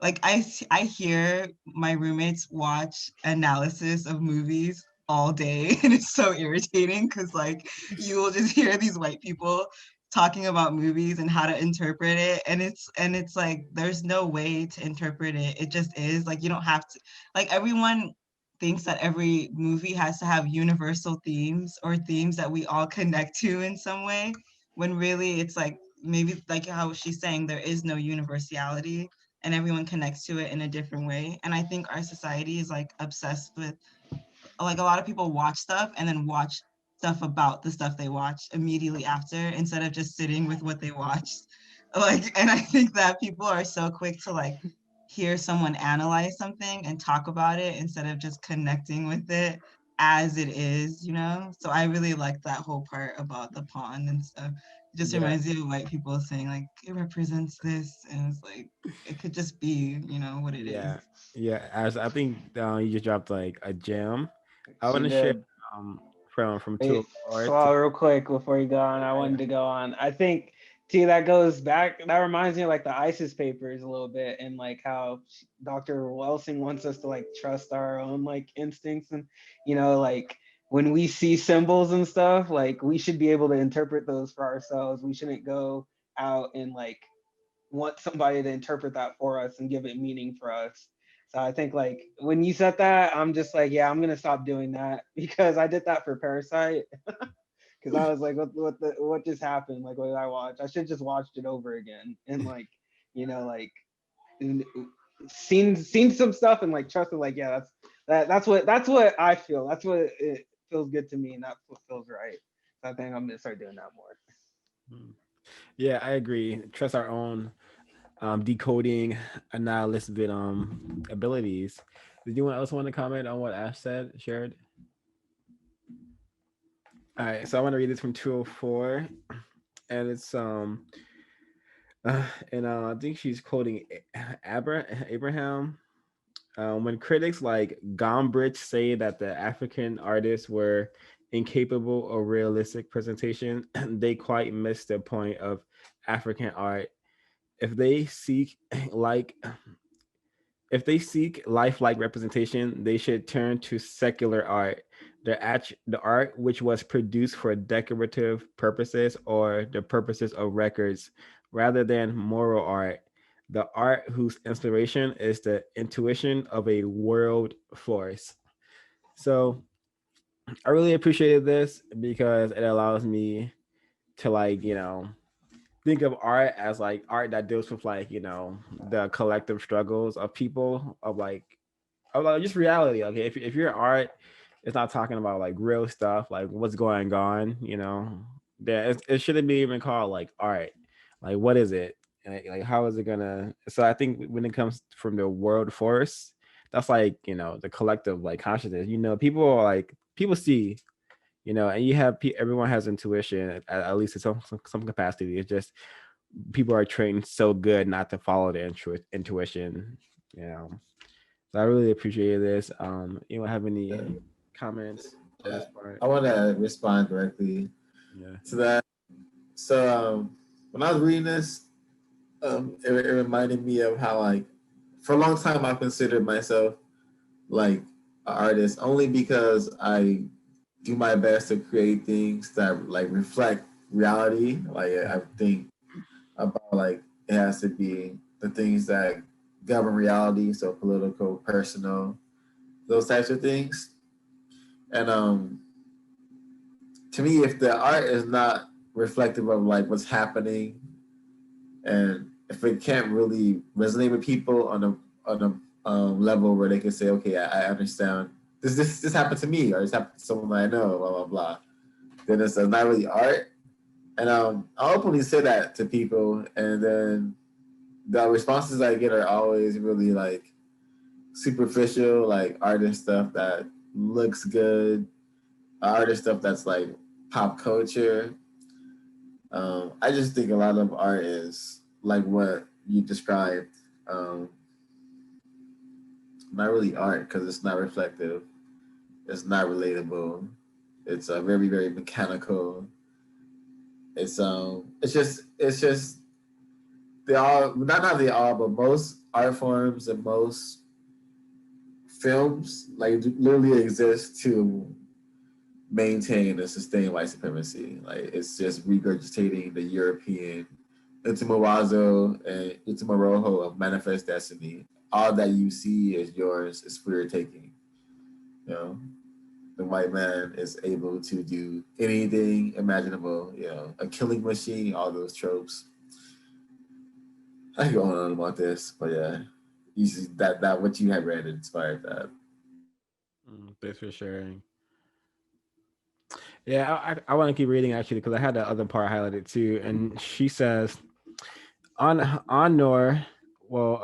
I hear my roommates watch analysis of movies all day and it's so irritating because like you will just hear these white people talking about movies and how to interpret it and it's like there's no way to interpret it. It just is like you don't have to like everyone thinks that every movie has to have universal themes or themes that we all connect to in some way when really it's like maybe like how she's saying there is no universality and everyone connects to it in a different way. And I think our society is like obsessed with like a lot of people watch stuff and then watch stuff about the stuff they watched immediately after instead of just sitting with what they watched. Like, and I think that people are so quick to like hear someone analyze something and talk about it instead of just connecting with it as it is, you know? So I really like that whole part about the pond and stuff. It just Yeah, reminds me of white people saying like it represents this and it's like it could just be, you know, what it is. yeah, yeah. As I think you just dropped like a gem. I She want to share did. um from two Wait, of four to so real quick before you go on, I wanted to go on. I think too that goes back. That reminds me of like the ISIS papers a little bit, and like how Dr. Welsing wants us to like trust our own like instincts, and like when we see symbols and stuff, like we should be able to interpret those for ourselves. We shouldn't go out and like want somebody to interpret that for us and give it meaning for us. So I think like when you said that, I'm just like, yeah, I'm gonna stop doing that because I did that for Parasite. Because I was like, what just happened? Like, what did I watch? I should just watched it over again and like, like seen some stuff and like trusted like, yeah, that's what I feel. That's what it feels good to me, and that's what feels right. So I think I'm gonna start doing that more. Hmm. Yeah, I agree. Trust our own decoding analyst bit abilities. Did anyone else want to comment on what Ash said, shared? All right, so I want to read this from 204, and it's and I think she's quoting Abraham. When critics like Gombrich say that the African artists were incapable of realistic presentation, they quite miss the point of African art. If they seek like if they seek lifelike representation, they should turn to secular art, the art which was produced for decorative purposes or the purposes of records, rather than moral art, the art whose inspiration is the intuition of a world force. So I really appreciated this because it allows me to like, think of art as like art that deals with like, the collective struggles of people of like just reality. Okay. If your art is not talking about like real stuff, like what's going on, then it shouldn't be even called like art. Like, what is it? Like how is it gonna? So I think when it comes from the world force, that's like, the collective like consciousness. People are like, people see, and you have everyone has intuition at least in some capacity. It's just people are trained so good not to follow their intuition, you know. So I really appreciate this. You don't have any comments on this part? I want to respond directly Yeah. to that. So when I was reading this, it reminded me of how like for a long time I considered myself like an artist only because I do my best to create things that like reflect reality. Like I think about like it has to be the things that govern reality, so political, personal, those types of things. And to me, if the art is not reflective of like what's happening, and if it can't really resonate with people on a level where they can say, okay, I understand this happened to me, or this happened to someone I know, blah blah blah, then it's not really art. And I openly say that to people, and then the responses I get are always really like superficial, like artist stuff that looks good, artist stuff that's like pop culture. I just think a lot of art is like what you described. Um, Not really art because it's not reflective. It's not relatable. It's very very mechanical. It's just they all not they all, but most art forms and most films like literally exist to maintain and sustain white supremacy. Like it's just regurgitating the European Ultimawazo and Ultimarojo of manifest destiny. All that you see is yours, is for your taking. You know, the white man is able to do anything imaginable. You know, a killing machine, all those tropes. I can go on about this, but yeah, you see that what you had read inspired that. Thanks for sharing. Yeah, I want to keep reading actually because I had the other part highlighted too. And she says, on Nor, well,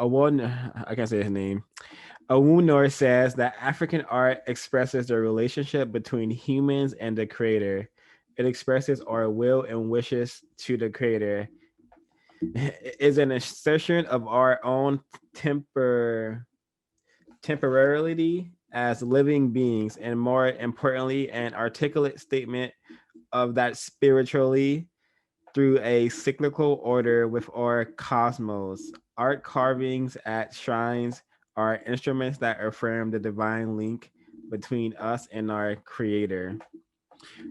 I can't say his name. Awunor says that African art expresses the relationship between humans and the creator. It expresses our will and wishes to the creator. It is an assertion of our own temporality as living beings, and more importantly, an articulate statement of that spiritually through a cyclical order with our cosmos. Art carvings at shrines are instruments that affirm the divine link between us and our creator.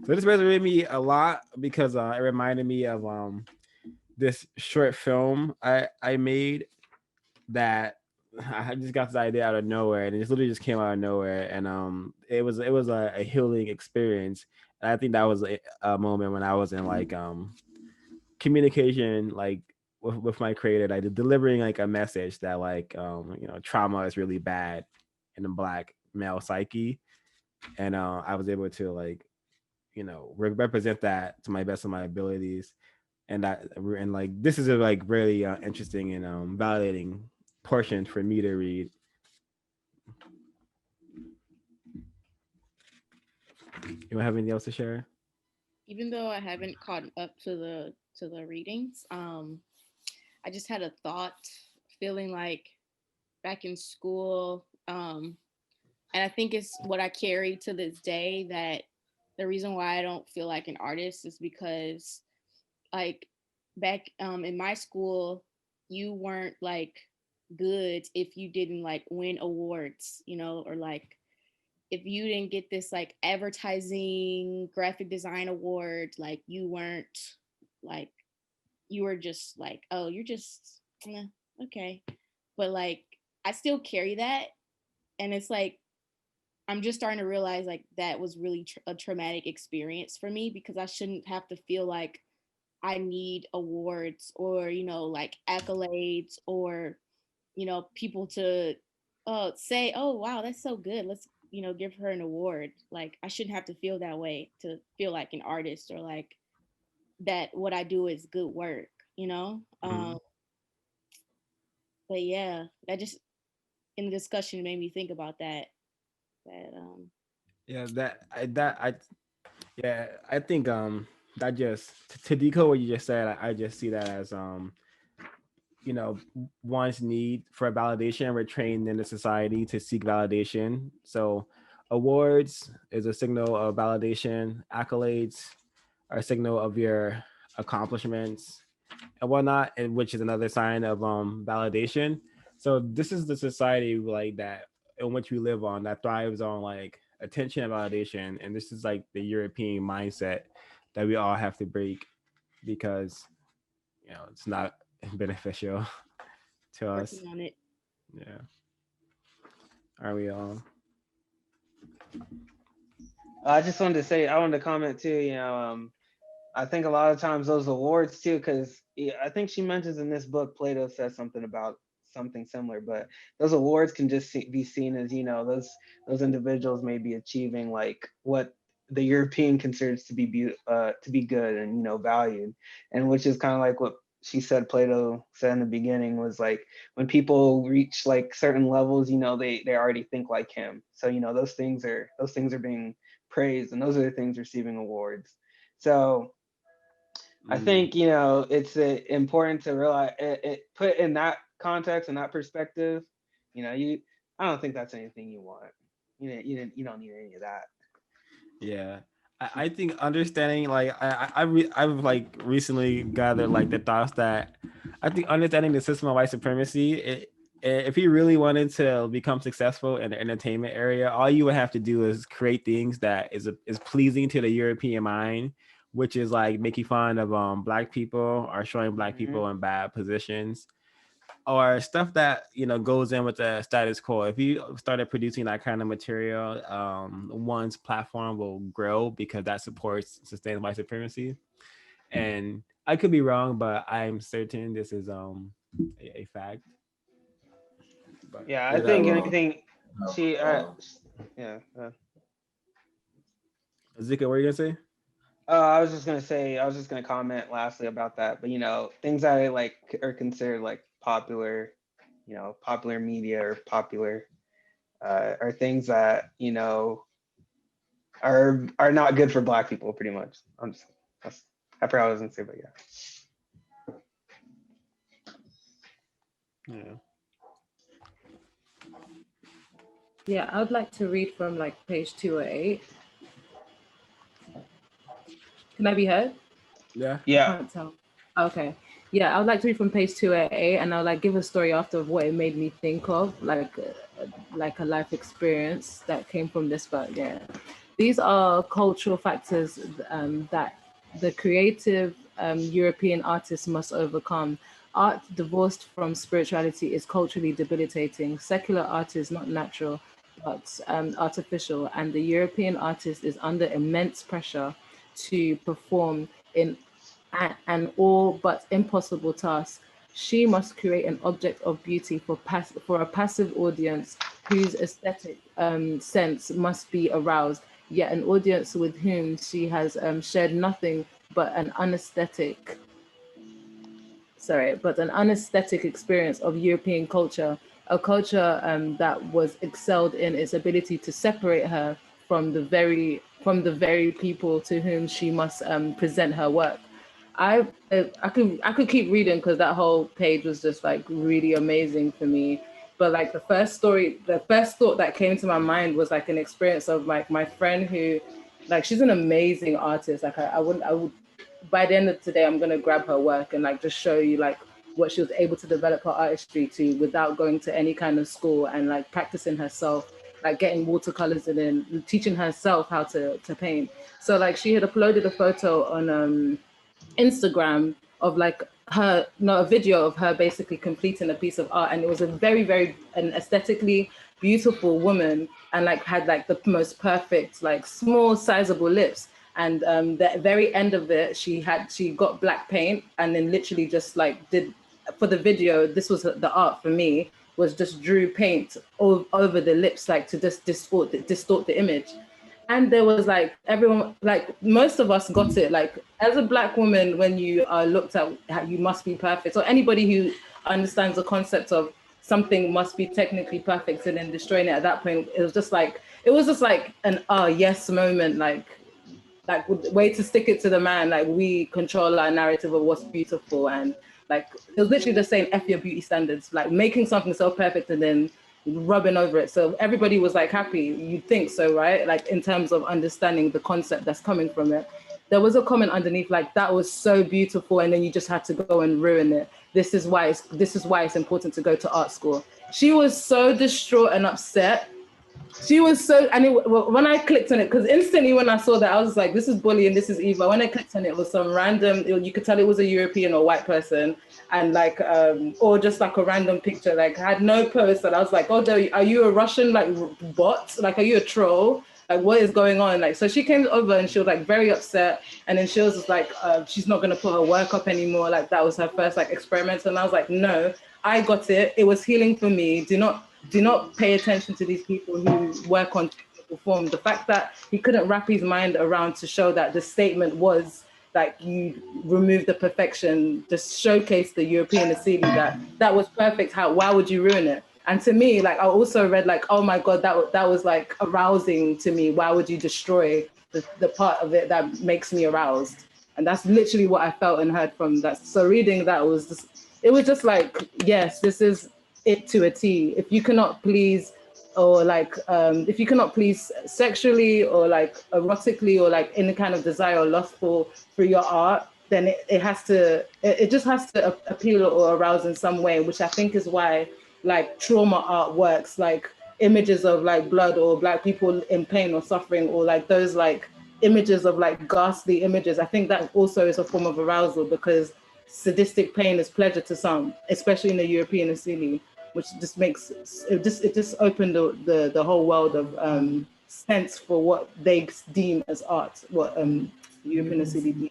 So this resonated with me a lot because it reminded me of this short film I made that I just got this idea out of nowhere, and it just literally just came out of nowhere, and it was a healing experience. And I think that was a moment when I was in like communication, like with my creator, like delivering like a message that like trauma is really bad in the black male psyche, and I was able to like represent that to my best of my abilities, and like this is a like really interesting and validating portion for me to read. You don't have anything else to share? Even though I haven't caught up to the readings, I just had a thought, feeling like back in school, and I think it's what I carry to this day, that the reason why I don't feel like an artist is because like back in my school, you weren't like good if you didn't like win awards, or like if you didn't get this like advertising graphic design award, like you weren't like, you were just like, oh, you're just okay. But like I still carry that, and it's like I'm just starting to realize like that was really a traumatic experience for me, because I shouldn't have to feel like I need awards or like accolades, or people to say, oh wow, that's so good, let's give her an award. Like I shouldn't have to feel that way to feel like an artist, or like that what I do is good work, Mhm. but yeah, that just in the discussion made me think about that Yeah, yeah, I think that just to decode what you just said, I just see that as one's need for validation. We're trained in the society to seek validation. So awards is a signal of validation. Accolades are a signal of your accomplishments and whatnot, and which is another sign of validation. So this is the society like that in which we live on, that thrives on like attention and validation. And this is like the European mindset that we all have to break, because it's not beneficial to us. Working on it. Yeah. Are we all? I just wanted to say, I wanted to comment too, I think a lot of times those awards too, because I think she mentions in this book, Plato says something about something similar, but those awards can just be seen as, those individuals may be achieving like what the European considers to be good and, valued. And which is kind of like what she said, Plato said in the beginning, was like, when people reach like certain levels, they already think like him. So, those things are being praised, and those are the things receiving awards. So I think, it's important to realize it put in that context and that perspective. I don't think that's anything you want. You don't need any of that. Yeah. I think understanding, like I've like recently gathered like the thoughts that I think understanding the system of white supremacy, if you really wanted to become successful in the entertainment area, all you would have to do is create things that is pleasing to the European mind, which is like making fun of Black people or showing Black people in bad positions, or stuff that goes in with the status quo. If you started producing that kind of material, one's platform will grow because that supports sustained white supremacy. And I could be wrong, but I'm certain this is a fact. But yeah, I think anything she Zika, what are you gonna say? I was just gonna comment lastly about that, but things that I like are considered like popular, popular media or popular are things that are not good for Black people, pretty much. I probably wasn't say, but Yeah. Yeah, I would like to read from like page 208. Can I be heard? Yeah. I can't tell. Okay. Yeah, I would like to read from page 208, and I'll like give a story after of what it made me think of, like a life experience that came from this book. Yeah. These are cultural factors that the creative European artists must overcome. Art divorced from spirituality is culturally debilitating. Secular art is not natural, but artificial, and the European artist is under immense pressure to perform in an all but impossible task. She must create an object of beauty for a passive audience whose aesthetic sense must be aroused, yet an audience with whom she has shared nothing but an unaesthetic experience of European culture, a culture that was excelled in its ability to separate her from the very people to whom she must present her work. I could keep reading because that whole page was just like really amazing for me. But like the first thought that came to my mind was like an experience of like my friend who, like, she's an amazing artist. Like I would by the end of today, I'm gonna grab her work and like just show you like what she was able to develop her artistry to without going to any kind of school, and like practicing herself, like getting watercolors in and teaching herself how to paint. So like she had uploaded a photo on Instagram of like a video of her basically completing a piece of art, and it was a very, very an aesthetically beautiful woman, and like had like the most perfect like small sizable lips. And the very end of it, she got black paint and then literally just like did for the video. This was the art for me, was just drew paint over the lips, like to just distort the image. And there was like everyone, like most of us got it. Like as a Black woman, when you are looked at, you must be perfect. Or anybody who understands the concept of something must be technically perfect and then destroying it at that point, it was just like an yes moment, like way to stick it to the man. Like we control our narrative of what's beautiful, and Like it was literally just saying F your beauty standards, like making something so perfect and then rubbing over it. So everybody was like happy. You'd think so, right? Like in terms of understanding the concept that's coming from it. There was a comment underneath like that was so beautiful, and then you just had to go and ruin it. This is why it's important to go to art school. She was so distraught and upset. She was so, and when I clicked on it, because instantly when I saw that, I was like, this is bullying, this is evil. When I clicked on it, it was some random, you could tell it was a European or white person, and like, or just like a random picture, like had no post. And I was like, oh, are you a Russian like bot? Like, are you a troll? Like, what is going on? Like, so she came over and she was like very upset. And then she was just like, she's not going to put her work up anymore. Like that was her first like experiment. And I was like, no, I got it. It was healing for me. Do not pay attention to these people who work on technical form. The fact that he couldn't wrap his mind around to show that the statement was like you remove the perfection, just showcase the European asili that was perfect. Why would you ruin it? And to me, like I also read like, oh my God, that was like arousing to me. Why would you destroy the part of it that makes me aroused? And that's literally what I felt and heard from that. So reading that it was just like, yes, this is it to a T. If you cannot please, or like, if you cannot please sexually or like erotically or like any kind of desire or lustful through your art, then it just has to appeal or arouse in some way, which I think is why like trauma art works, like images of like blood or Black people in pain or suffering, or like those like images of like ghastly images. I think that also is a form of arousal, because sadistic pain is pleasure to some, especially in the European asili, which just makes it just opened the whole world of sense for what they deem as art, what European asili deem.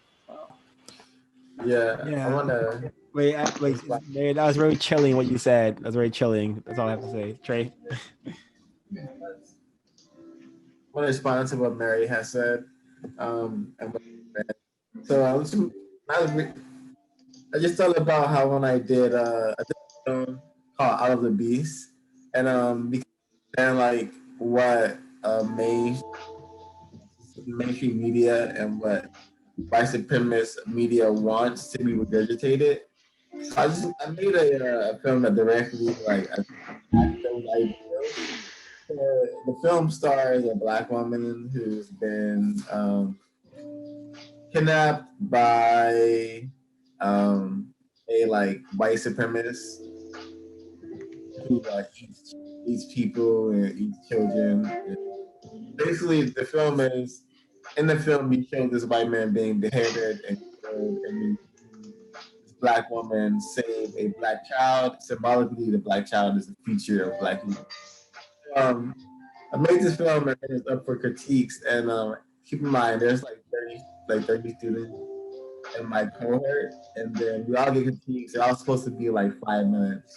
Yeah. I wanna wait, man, that was very chilling what you said. That's very chilling. That's all I have to say. Trey. I want to respond to what Mary has said. So I just thought about how when I did a film called Out of the Beast, and like what mainstream media and what white supremacist media wants to be regurgitated. So I made a film that directly like attacked those ideals. The film stars a Black woman who's been kidnapped by a like white supremacist who eats people and eats children. Basically, in the film we show this white man being beheaded and killed, and this Black woman saved a Black child. Symbolically, the Black child is a feature of Black people. I made this film and it's up for critiques, and keep in mind there's like 30 students in my cohort, and then we all get critiques. They're all supposed to be like 5 minutes.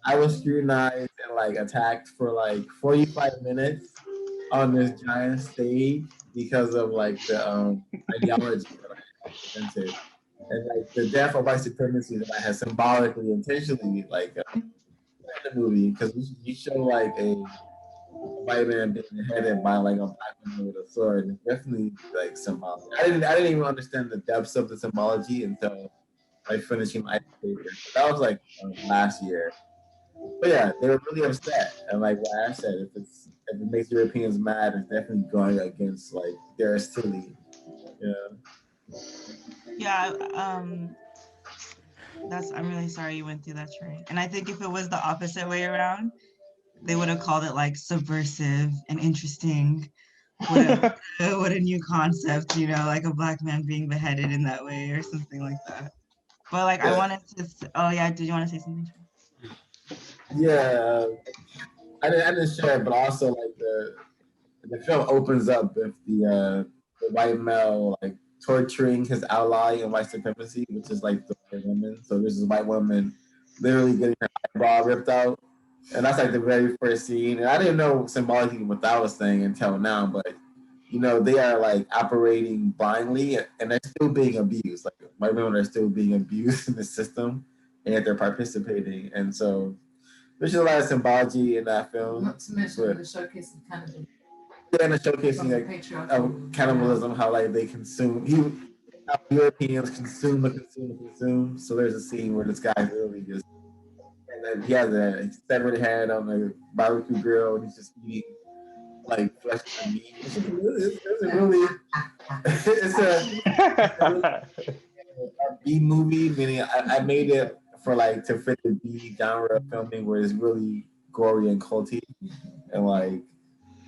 I was scrutinized and like attacked for like 45 minutes on this giant stage because of like the ideology that I presented, and like the death of white supremacy that I had symbolically, intentionally like in the movie, because we show like a white man being beheaded by like a Black woman with a sword. It's definitely like symbolic. I didn't even understand the depths of the symbology until like finishing my paper. That was like last year. But yeah, they were really upset, and like what I said, if it makes Europeans mad, it's definitely going against like their silly. Yeah. I'm really sorry you went through that, Trey. And I think if it was the opposite way around, they would have called it like subversive and interesting. What a new concept, like a Black man being beheaded in that way or something like that. But like, I wanted to. Oh yeah, did you want to say something? Yeah, I didn't share it, but also like the film opens up with the white male like torturing his ally in white supremacy, which is like the white woman. So there's this white woman literally getting her eyebrow ripped out, and that's like the very first scene. And I didn't know symbolically what that was saying until now, but they are like operating blindly, and they're still being abused. Like white women are still being abused in the system, and yet they're participating. And so there's a lot of symbology in that film. Not to mention the showcase of cannibalism. Yeah, and the showcasing of cannibalism, how like they consume. how Europeans consume. So there's a scene where this guy literally just, and then he has a severed head on the barbecue grill, and he's just eating like flesh and meat. It's a really, it's a B movie. Meaning, I made it for like to fit the B genre of filming, where it's really gory and culty, and like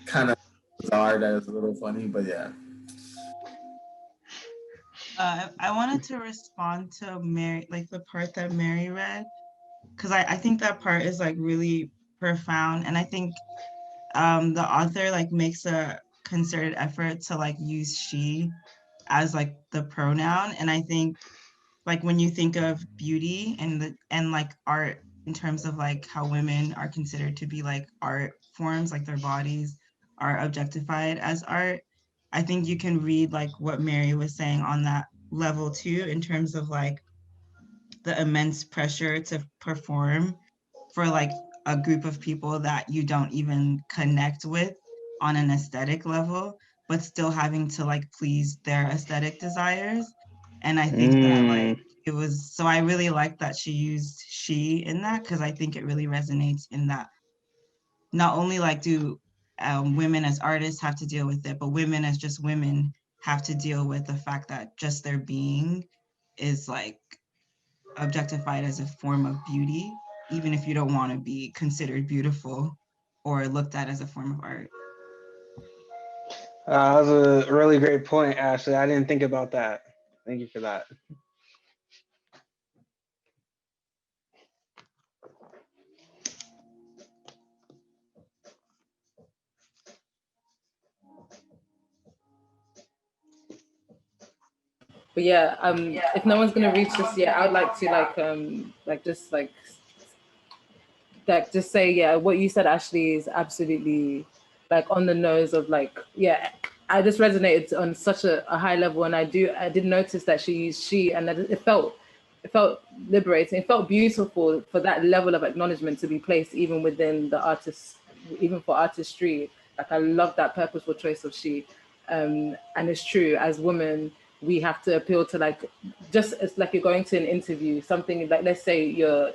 kind of bizarre. That is a little funny, but yeah. I wanted to respond to Mary, like the part that Mary read, because I think that part is like really profound, and I think the author like makes a concerted effort to like use she as like the pronoun, and I think like when you think of beauty and like art in terms of like how women are considered to be like art forms, like their bodies are objectified as art, I think you can read like what Mary was saying on that level too, in terms of like the immense pressure to perform for like a group of people that you don't even connect with on an aesthetic level, but still having to like please their aesthetic desires. And I think that like it was, so I really like that she used she in that, because I think it really resonates in that not only like do women as artists have to deal with it, but women as just women have to deal with the fact that just their being is like objectified as a form of beauty, even if you don't want to be considered beautiful or looked at as a form of art. That was a really great point, Ashley. I didn't think about that. Thank you for that. But yeah, if no one's gonna reach this yet, I would like to just say, yeah, what you said, Ashley, is absolutely like on the nose of like, yeah, I just resonated on such a high level, and I did notice that she used she, and that it felt liberating. It felt beautiful for that level of acknowledgement to be placed even within the artist, even for artistry. Like I love that purposeful choice of she, and it's true. As women, we have to appeal to like, just as like you're going to an interview, something like, let's say you're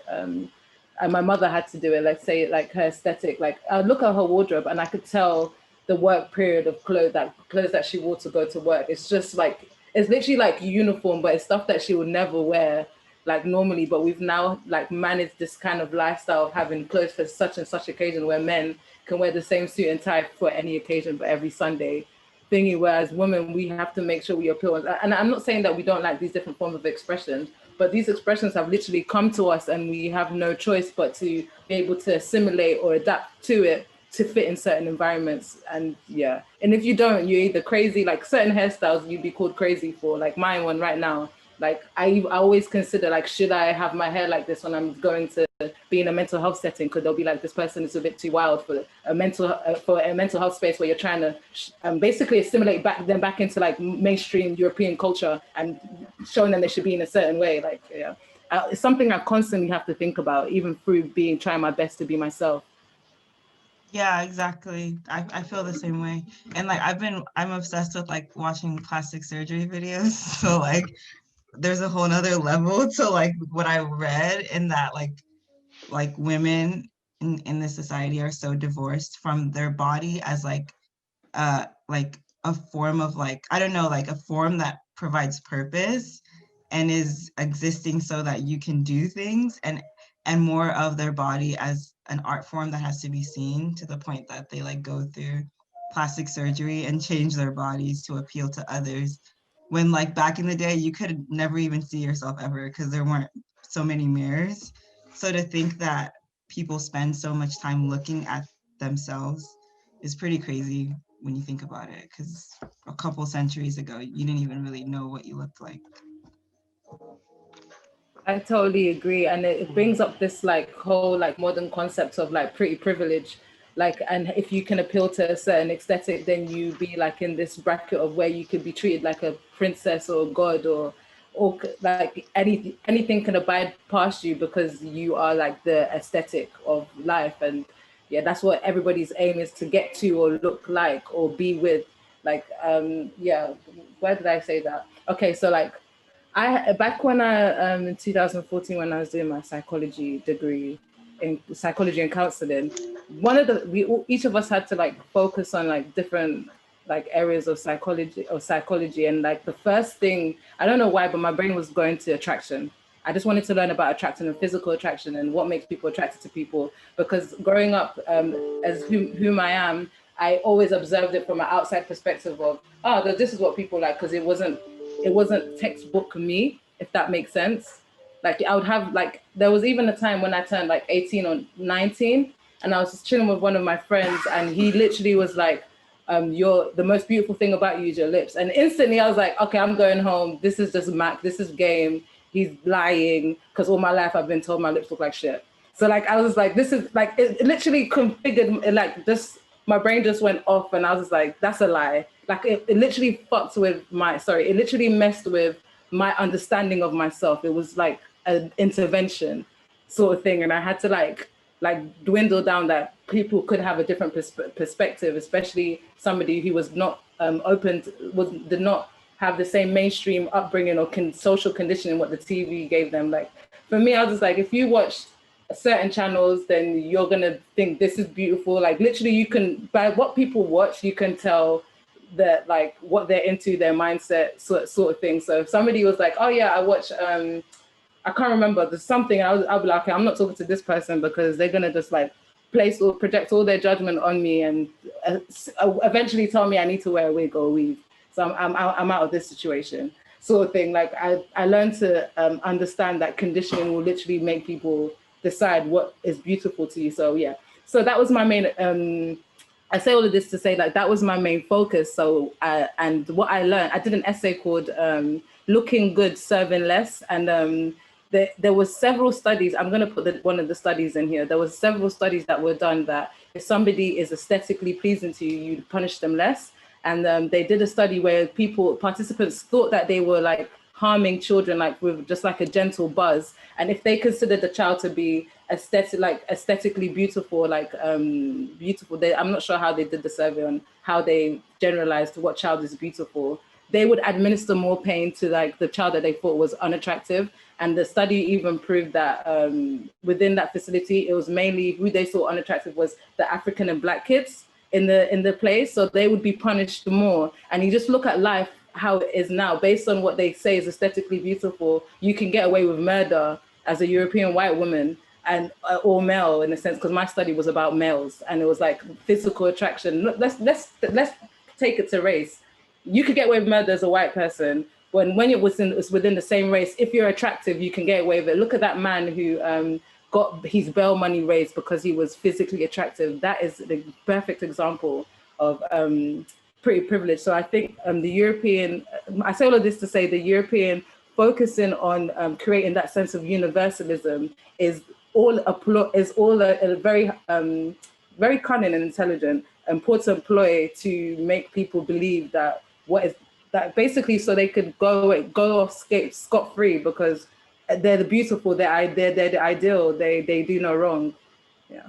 and my mother had to do it, let's say like her aesthetic, like I'd look at her wardrobe and I could tell the work period of clothes that she wore to go to work. It's just like, it's literally like uniform, but it's stuff that she would never wear like normally. But we've now like managed this kind of lifestyle of having clothes for such and such occasion, where men can wear the same suit and tie for any occasion, but every Sunday thingy, whereas women, we have to make sure we appeal. And I'm not saying that we don't like these different forms of expression, but these expressions have literally come to us and we have no choice but to be able to assimilate or adapt to it to fit in certain environments. And yeah, and if you don't, you're either crazy, like certain hairstyles you'd be called crazy for, like my one right now. Like I always consider, like, should I have my hair like this when I'm going to be in a mental health setting? Because they'll be like, this person is a bit too wild for a mental health space where you're trying to basically assimilate back into like mainstream European culture and showing them they should be in a certain way. Like, yeah, it's something I constantly have to think about, even through trying my best to be myself. Yeah, exactly. I feel the same way. And like I'm obsessed with like watching plastic surgery videos. So like there's a whole nother level to like what I read, in that like women in this society are so divorced from their body as like a form of like, I don't know, like a form that provides purpose and is existing so that you can do things, and more of their body as an art form that has to be seen, to the point that they like go through plastic surgery and change their bodies to appeal to others, when like back in the day you could never even see yourself ever because there weren't so many mirrors. So to think that people spend so much time looking at themselves is pretty crazy when you think about it, because a couple centuries ago you didn't even really know what you looked like. I totally agree, and it brings up this like whole like modern concept of like pretty privilege, like, and if you can appeal to a certain aesthetic, then you be like in this bracket of where you could be treated like a princess or a god, or like anything can abide past you because you are like the aesthetic of life. And yeah, that's what everybody's aim is, to get to or look like or be with. Like yeah, where did I say that? okay, so like back when I in 2014 when I was doing my psychology degree in psychology and counseling, each of us had to like focus on like different like areas of psychology, and like the first thing, I don't know why, but my brain was going to attraction. I just wanted to learn about attraction and physical attraction and what makes people attracted to people, because growing up as whom I am, I always observed it from an outside perspective of, oh, this is what people like, because it wasn't textbook me, if that makes sense. Like I would have like, there was even a time when I turned like 18 or 19, and I was just chilling with one of my friends, and he literally was like, the most beautiful thing about you is your lips. And instantly I was like, okay, I'm going home. This is just Mac, this is game. He's lying, because all my life I've been told my lips look like shit. So like, I was like, this is like, it literally configured, like just, my brain just went off, and I was just like, that's a lie. Like it literally fucked with it literally messed with my understanding of myself. It was like an intervention sort of thing. And I had to like dwindle down that people could have a different perspective, especially somebody who was not did not have the same mainstream upbringing or social conditioning what the TV gave them. Like for me, I was just like, if you watch certain channels, then you're gonna think this is beautiful. Like literally, you can, by what people watch, you can tell that like what they're into, their mindset, sort of thing. So if somebody was like, oh yeah, I watch I can't remember, there's something, I'll be like, okay, I'm not talking to this person, because they're gonna just like place or project all their judgment on me, and eventually tell me I need to wear a wig or a weave. So I'm out of this situation, sort of thing. Like I learned to understand that conditioning will literally make people decide what is beautiful to you. So yeah, so that was my main. I say all of this to say like that was my main focus. So and what I learned, I did an essay called "Looking Good, Serving Less," and there was several studies. I'm going to put one of the studies in here. There was several studies that were done that if somebody is aesthetically pleasing to you, you punish them less. And they did a study where participants thought that they were like harming children, like with just like a gentle buzz. And if they considered the child to be aesthetically beautiful, like beautiful, I'm not sure how they did the survey on how they generalized what child is beautiful. They would administer more pain to like the child that they thought was unattractive. And the study even proved that within that facility, it was mainly who they saw unattractive was the African and Black kids in the place. So they would be punished more. And you just look at life, how it is now, based on what they say is aesthetically beautiful, you can get away with murder as a European white woman and or male in a sense, because my study was about males and it was like physical attraction. Let's take it to race. You could get away with murder as a white person when it was within the same race. If you're attractive, you can get away with it. Look at that man who got his bail money raised because he was physically attractive. That is the perfect example of pretty privilege. So I think the European, I say all of this to say the European focusing on creating that sense of universalism is all a very very cunning and intelligent important ploy to make people believe that that basically so they could go off scot-free because they're the beautiful, they're the ideal, they do no wrong. Yeah.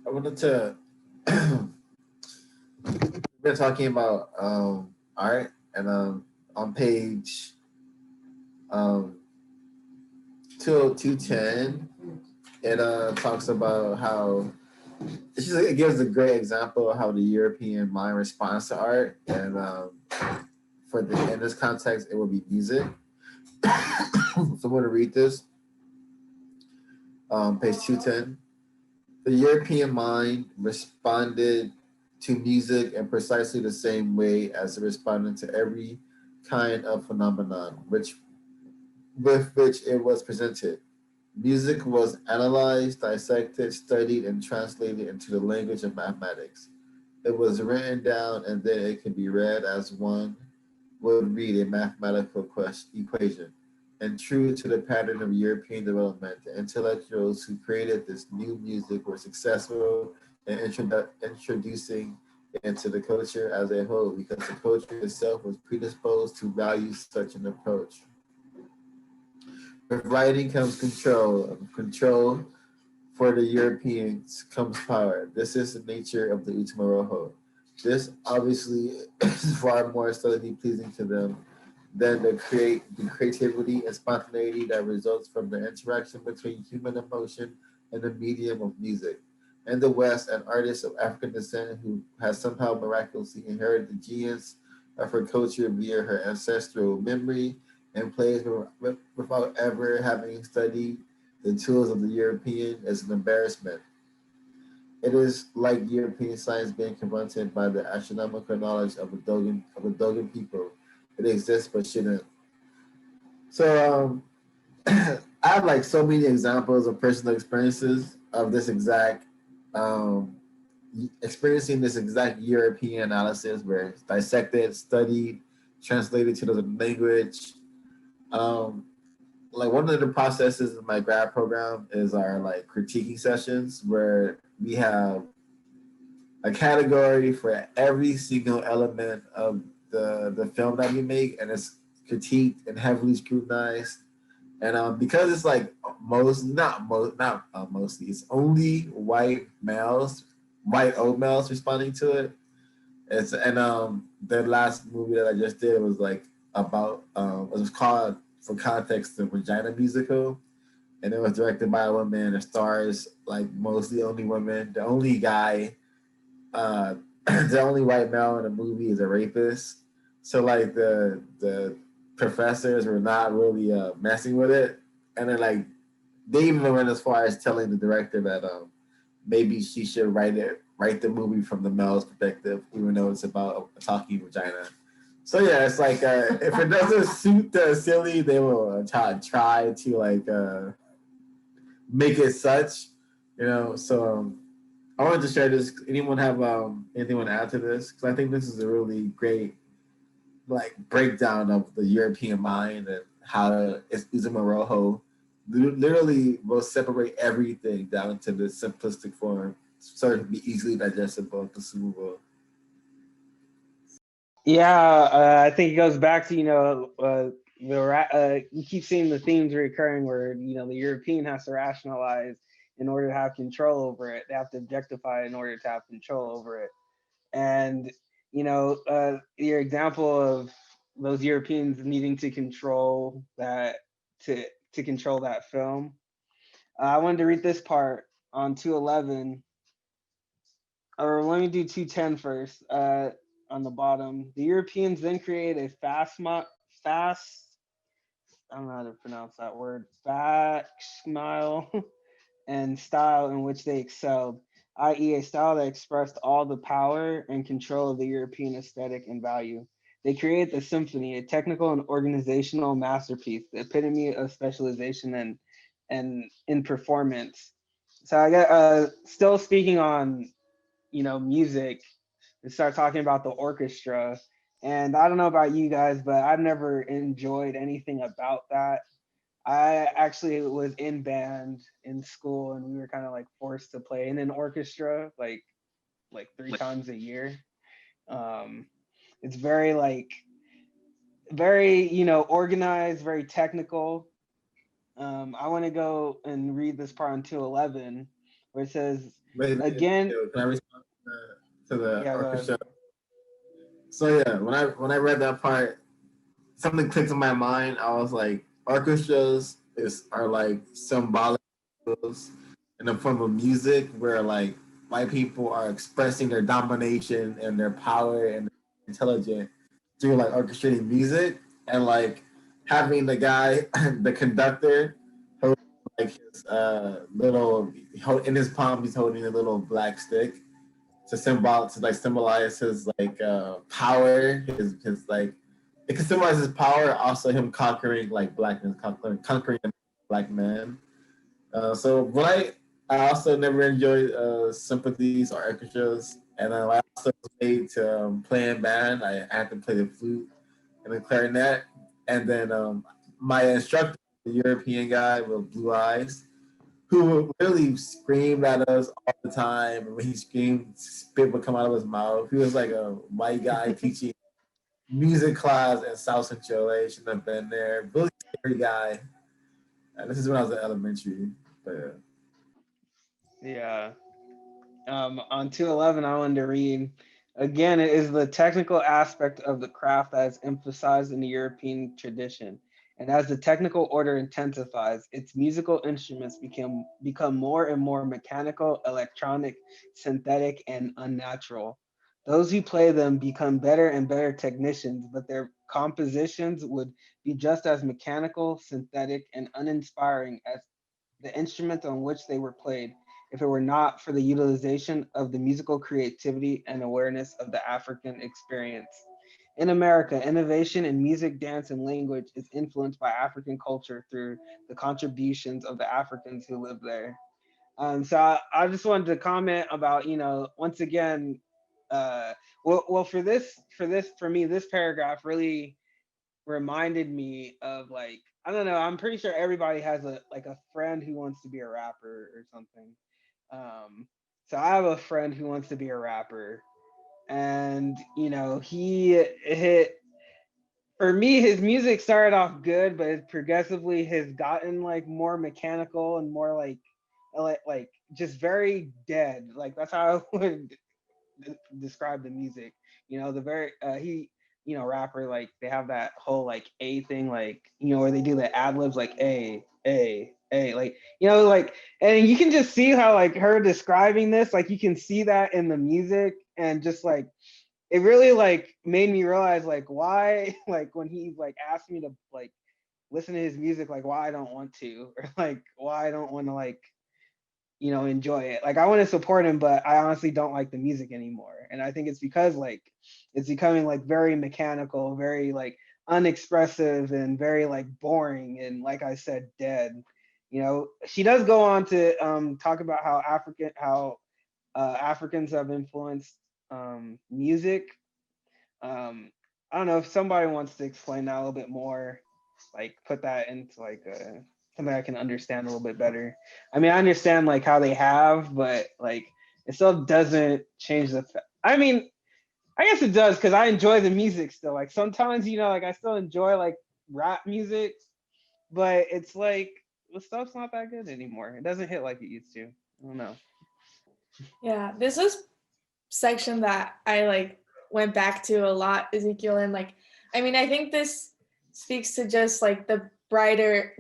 I wanted to we're talking about art, and on page 210, it talks about how it gives a great example of how the European mind responds to art, and in this context, it would be music. So I'm going to read this. Page 210. The European mind responded to music in precisely the same way as it responded to every kind of phenomenon with which it was presented. Music was analyzed, dissected, studied, and translated into the language of mathematics. It was written down, and then it could be read as one would read a mathematical equation. And true to the pattern of European development, the intellectuals who created this new music were successful in introducing it into the culture as a whole, because the culture itself was predisposed to value such an approach. With writing comes control. Control for the Europeans comes power. This is the nature of the Ultima Rojo. This obviously is far more aesthetically pleasing to them than the creativity and spontaneity that results from the interaction between human emotion and the medium of music. In the West, an artist of African descent who has somehow miraculously inherited the genius of her culture via her ancestral memory and plays without ever having studied the tools of the European is an embarrassment. It is like European science being confronted by the astronomical knowledge of the Dogon people. It exists but shouldn't. So I have like so many examples of personal experiences of this exact um, experiencing this exact European analysis where it's dissected, studied, translated to the language. Um, like one of the processes in my grad program is our like critiquing sessions where we have a category for every single element of the film that we make, and it's critiqued and heavily scrutinized. And because it's like mostly, it's only white males, white old males responding to it. It's and the last movie that I just did was like about it was called, for context, the Vagina Musical, and it was directed by a woman. It stars like mostly only women. The only guy, uh, the only white male in the movie is a rapist. So like the professors were not really messing with it, and then like they even went as far as telling the director that maybe she should write the movie from the male's perspective, even though it's about a talking vagina. So yeah, it's like if it doesn't suit the silly, they will try to like make it such, you know. So I wanted to share this. Anyone have anything want to add to this? Because I think this is a really great like breakdown of the European mind and how Uzuma Rojo literally will separate everything down to the simplistic form so it can be easily digestible and consumable. Yeah, I think it goes back to, you keep seeing the themes recurring where, the European has to rationalize in order to have control over it. They have to objectify in order to have control over it. And, your example of those Europeans needing to control that, to control that film. I wanted to read this part on 211, or let me do 210 first. On the bottom, the Europeans then create a fast, I don't know how to pronounce that word, smile and style in which they excelled, i.e., a style that expressed all the power and control of the European aesthetic and value. They created the symphony, a technical and organizational masterpiece, the epitome of specialization and in performance. So I got still speaking on music, and start talking about the orchestra. And I don't know about you guys, but I've never enjoyed anything about that. I actually was in band in school, and we were kind of like forced to play in an orchestra like 3 times a year. Um, it's very organized, very technical. I want to go and read this part on 211 where it says again. Can I respond to the Yeah, orchestra? So yeah, when I read that part, something clicked in my mind. I was like, orchestras are like symbolic in the form of music, where like white people are expressing their domination and their power and intelligence through like orchestrating music, and like having the guy, the conductor, hold like his little in his palm, he's holding a little black stick to symbolize his like power, his like it can symbolize his power, also him conquering like blackness, conquering black man. So when I also never enjoyed symphonies or orchestras, and I also was made to play in band. I had to play the flute and the clarinet, and then my instructor, the European guy with blue eyes, who would really scream at us all the time. And when he screamed, spit would come out of his mouth. He was like a white guy teaching music class in South Central LA. Shouldn't have been there. Really scary guy. And this is when I was in elementary. But Yeah. On 211, I wanted to read Again, it is the technical aspect of the craft that is emphasized in the European tradition. And as the technical order intensifies, its musical instruments become more and more mechanical, electronic, synthetic, and unnatural. Those who play them become better and better technicians, but their compositions would be just as mechanical, synthetic, and uninspiring as the instruments on which they were played if it were not for the utilization of the musical creativity and awareness of the African experience. In America, innovation in music, dance, and language is influenced by African culture through the contributions of the Africans who live there. So I just wanted to comment about, once again, well, for me, this paragraph really reminded me of, like, I don't know, I'm pretty sure everybody has a friend who wants to be a rapper or something. Um, so I have a friend who wants to be a rapper, and he hit for me, his music started off good, but it progressively has gotten like more mechanical and more like just very dead. Like that's how I would describe the music. The very he rapper, like they have that whole like A thing, like where they do the ad libs, like a, like like, and you can just see how like her describing this, like you can see that in the music, and just like it really like made me realize like why like when he like asked me to like listen to his music, like why I don't want to, or like why I don't want to like enjoy it. Like I want to support him, but I honestly don't like the music anymore. And I think it's because like it's becoming like very mechanical, very like unexpressive, and very like boring, and like I said, dead. She does go on to talk about how Africans have influenced music. I don't know if somebody wants to explain that a little bit more, like put that into like something I can understand a little bit better. I mean, I understand like how they have, but like it still doesn't change the I mean, I guess it does, because I enjoy the music still. Like sometimes, like I still enjoy like rap music, but it's like the stuff's not that good anymore. It doesn't hit like it used to. I don't know. Yeah, this was section that I like went back to a lot, Ezekiel, and like I mean I think this speaks to just like the wider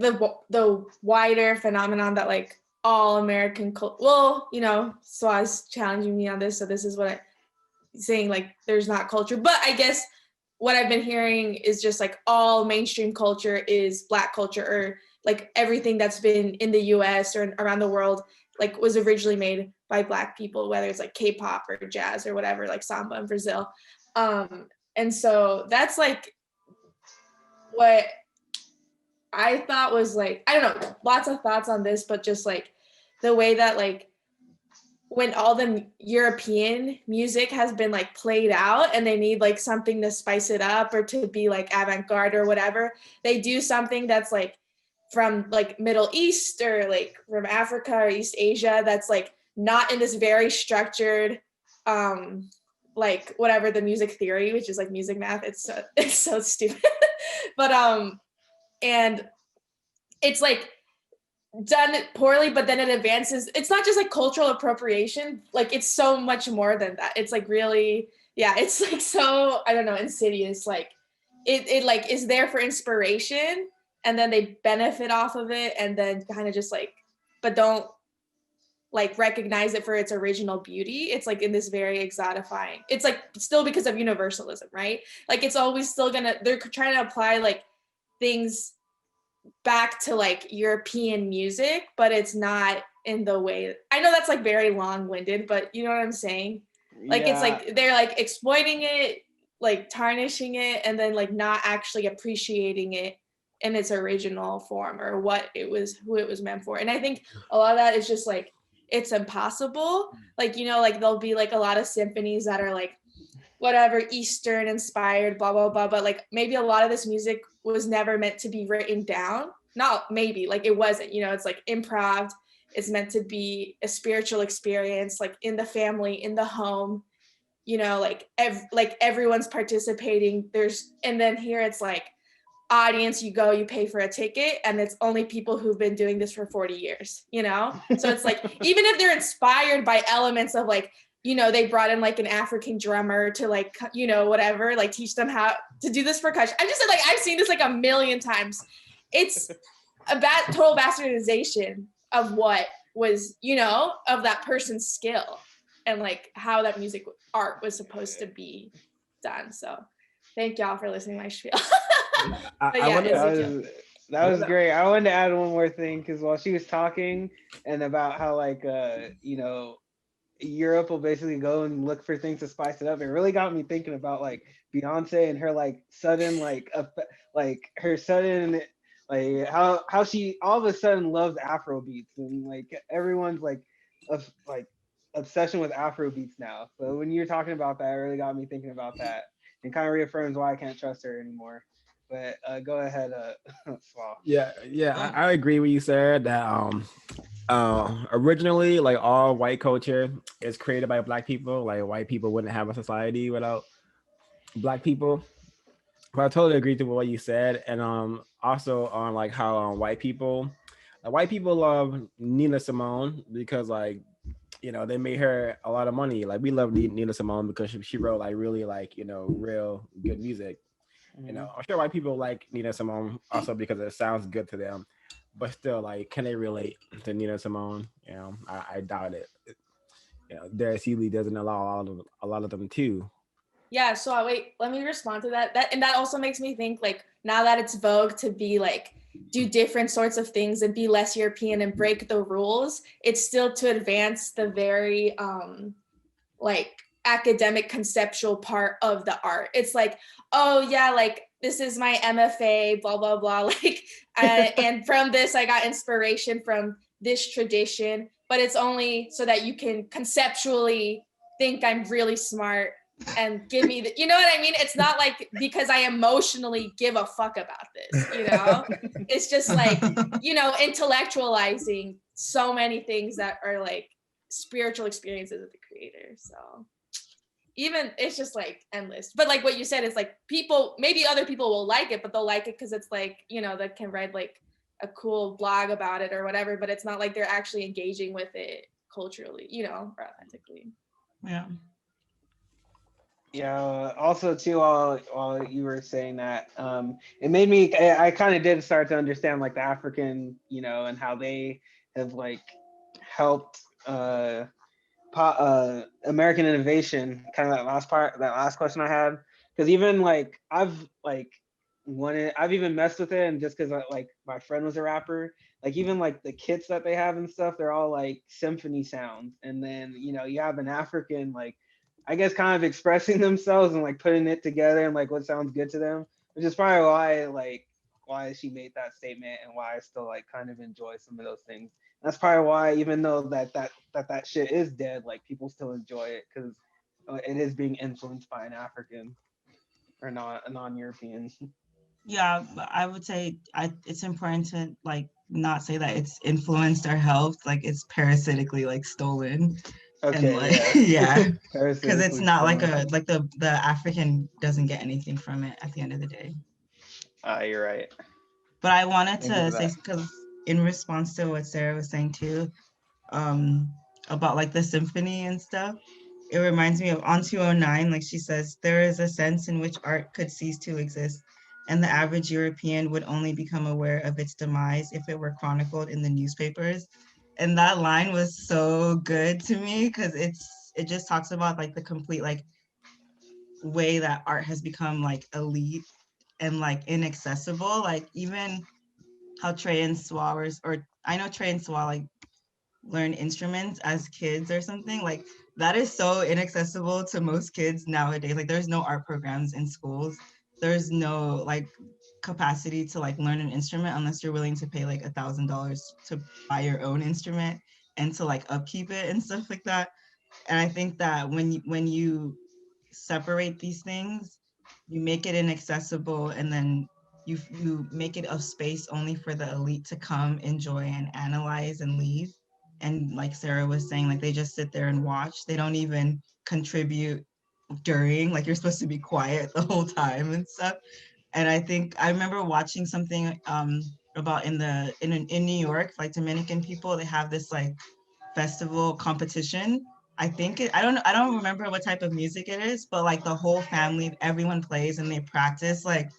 phenomenon that like all American Swaz challenging me on this, so this is what I'm saying, like there's not culture, but I guess what I've been hearing is just like all mainstream culture is Black culture, or like everything that's been in the US or around the world like was originally made by Black people, whether it's like K-pop or jazz or whatever, like samba in Brazil. And so that's like what I thought was like, I don't know, lots of thoughts on this, but just like the way that like when all the European music has been like played out and they need like something to spice it up or to be like avant-garde or whatever, they do something that's like from like Middle East or like from Africa or East Asia that's like not in this very structured like whatever the music theory, which is like music math. It's so stupid. But and it's like done poorly, but then it advances. It's not just like cultural appropriation, like it's so much more than that. It's like really, yeah, it's like so, I don't know, insidious. Like it like is there for inspiration, and then they benefit off of it, and then kind of just like, but don't like recognize it for its original beauty. It's like in this very exotifying, it's like still because of universalism, right? Like it's always still they're trying to apply like things back to like European music, but it's not in the way, I know that's like very long-winded, but you know what I'm saying? Like It's like they're like exploiting it, like tarnishing it, and then like not actually appreciating it in its original form or who it was meant for. And I think a lot of that is just like it's impossible. Like like there'll be like a lot of symphonies that are like whatever Eastern inspired, blah, blah, blah. But like maybe a lot of this music was never meant to be written down. Not maybe, like it wasn't, it's like improv. It's meant to be a spiritual experience, like in the family, in the home, like everyone's participating. And then here it's like audience, you go, you pay for a ticket, and it's only people who've been doing this for 40 years, So it's like, even if they're inspired by elements of like you know, they brought in like an African drummer to like, you know, whatever, like teach them how to do this percussion. I'm just like, I've seen this like a million times. It's a total bastardization of what was, you know, of that person's skill and like how that music art was supposed to be done. So thank y'all for listening to my spiel. That was great. I wanted to add one more thing, because while she was talking and about how like you know, Europe will basically go and look for things to spice it up, it really got me thinking about like Beyonce and her like sudden like her sudden like how she all of a sudden loves Afro beats, and like everyone's like obsession with Afro beats now. So when you're talking about that, it really got me thinking about that, and kind of reaffirms why I can't trust her anymore. But go ahead, Swal. Yeah, I agree with you, Sarah, that originally like all white culture is created by Black people. Like white people wouldn't have a society without Black people. But I totally agree to what you said, and also on like how white people love Nina Simone because like, you know, they made her a lot of money. Like we love Nina Simone because she wrote like really like, you know, real good music. You know, I'm sure white people like Nina Simone also because it sounds good to them, but still, like, can they relate to Nina Simone? You know, I doubt it. You know, Darius Healy doesn't allow a lot of them too. Yeah, so wait, let me respond to that. That also makes me think like now that it's vogue to be like do different sorts of things and be less European and break the rules, it's still to advance the very like academic conceptual part of the art. It's like, oh yeah, like this is my MFA, blah blah blah, like and from this I got inspiration from this tradition, but it's only so that you can conceptually think I'm really smart and give me the, you know what I mean? It's not like because I emotionally give a fuck about this, you know? It's just like, you know, intellectualizing so many things that are like spiritual experiences of the creator. So even it's just like endless. But like what you said, it's like people, maybe other people will like it, but they'll like it because it's like, you know, that can write like a cool blog about it or whatever, but it's not like they're actually engaging with it culturally, you know, or authentically. Yeah. Yeah, also too, while you were saying that, it made me, I kind of did start to understand like the African, you know, and how they have like helped American innovation, kind of that last question I had, because even like I've even messed with it, and just because like my friend was a rapper, like even like the kits that they have and stuff, they're all like symphony sounds, and then you know you have an African like, I guess, kind of expressing themselves and like putting it together and like what sounds good to them, which is probably why she made that statement and why I still like kind of enjoy some of those things. That's probably why, even though that shit is dead, like people still enjoy it because it is being influenced by an African or not a non-European. Yeah, but I would say it's important to like not say that it's influenced or helped, like it's parasitically like stolen. Okay, and like yeah, because it's not like the African doesn't get anything from it at the end of the day. You're right. But I wanted to say, because in response to what Sarah was saying too, about like the symphony and stuff, it reminds me of On 209. Like she says, there is a sense in which art could cease to exist, and the average European would only become aware of its demise if it were chronicled in the newspapers. And that line was so good to me because it just talks about like the complete like way that art has become like elite and like inaccessible. Like even how Trey and Swa or I know Trey and Swa like learn instruments as kids or something. Like that is so inaccessible to most kids nowadays. Like there's no art programs in schools. There's no like capacity to like learn an instrument unless you're willing to pay like $1,000 to buy your own instrument and to like upkeep it and stuff like that. And I think that when you separate these things, you make it inaccessible, and then you make it a space only for the elite to come, enjoy, and analyze and leave. And like Sarah was saying, like they just sit there and watch. They don't even contribute during, like you're supposed to be quiet the whole time and stuff. And I think I remember watching something about in New York, like Dominican people, they have this like festival competition. I don't remember what type of music it is, but like the whole family, everyone plays and they practice like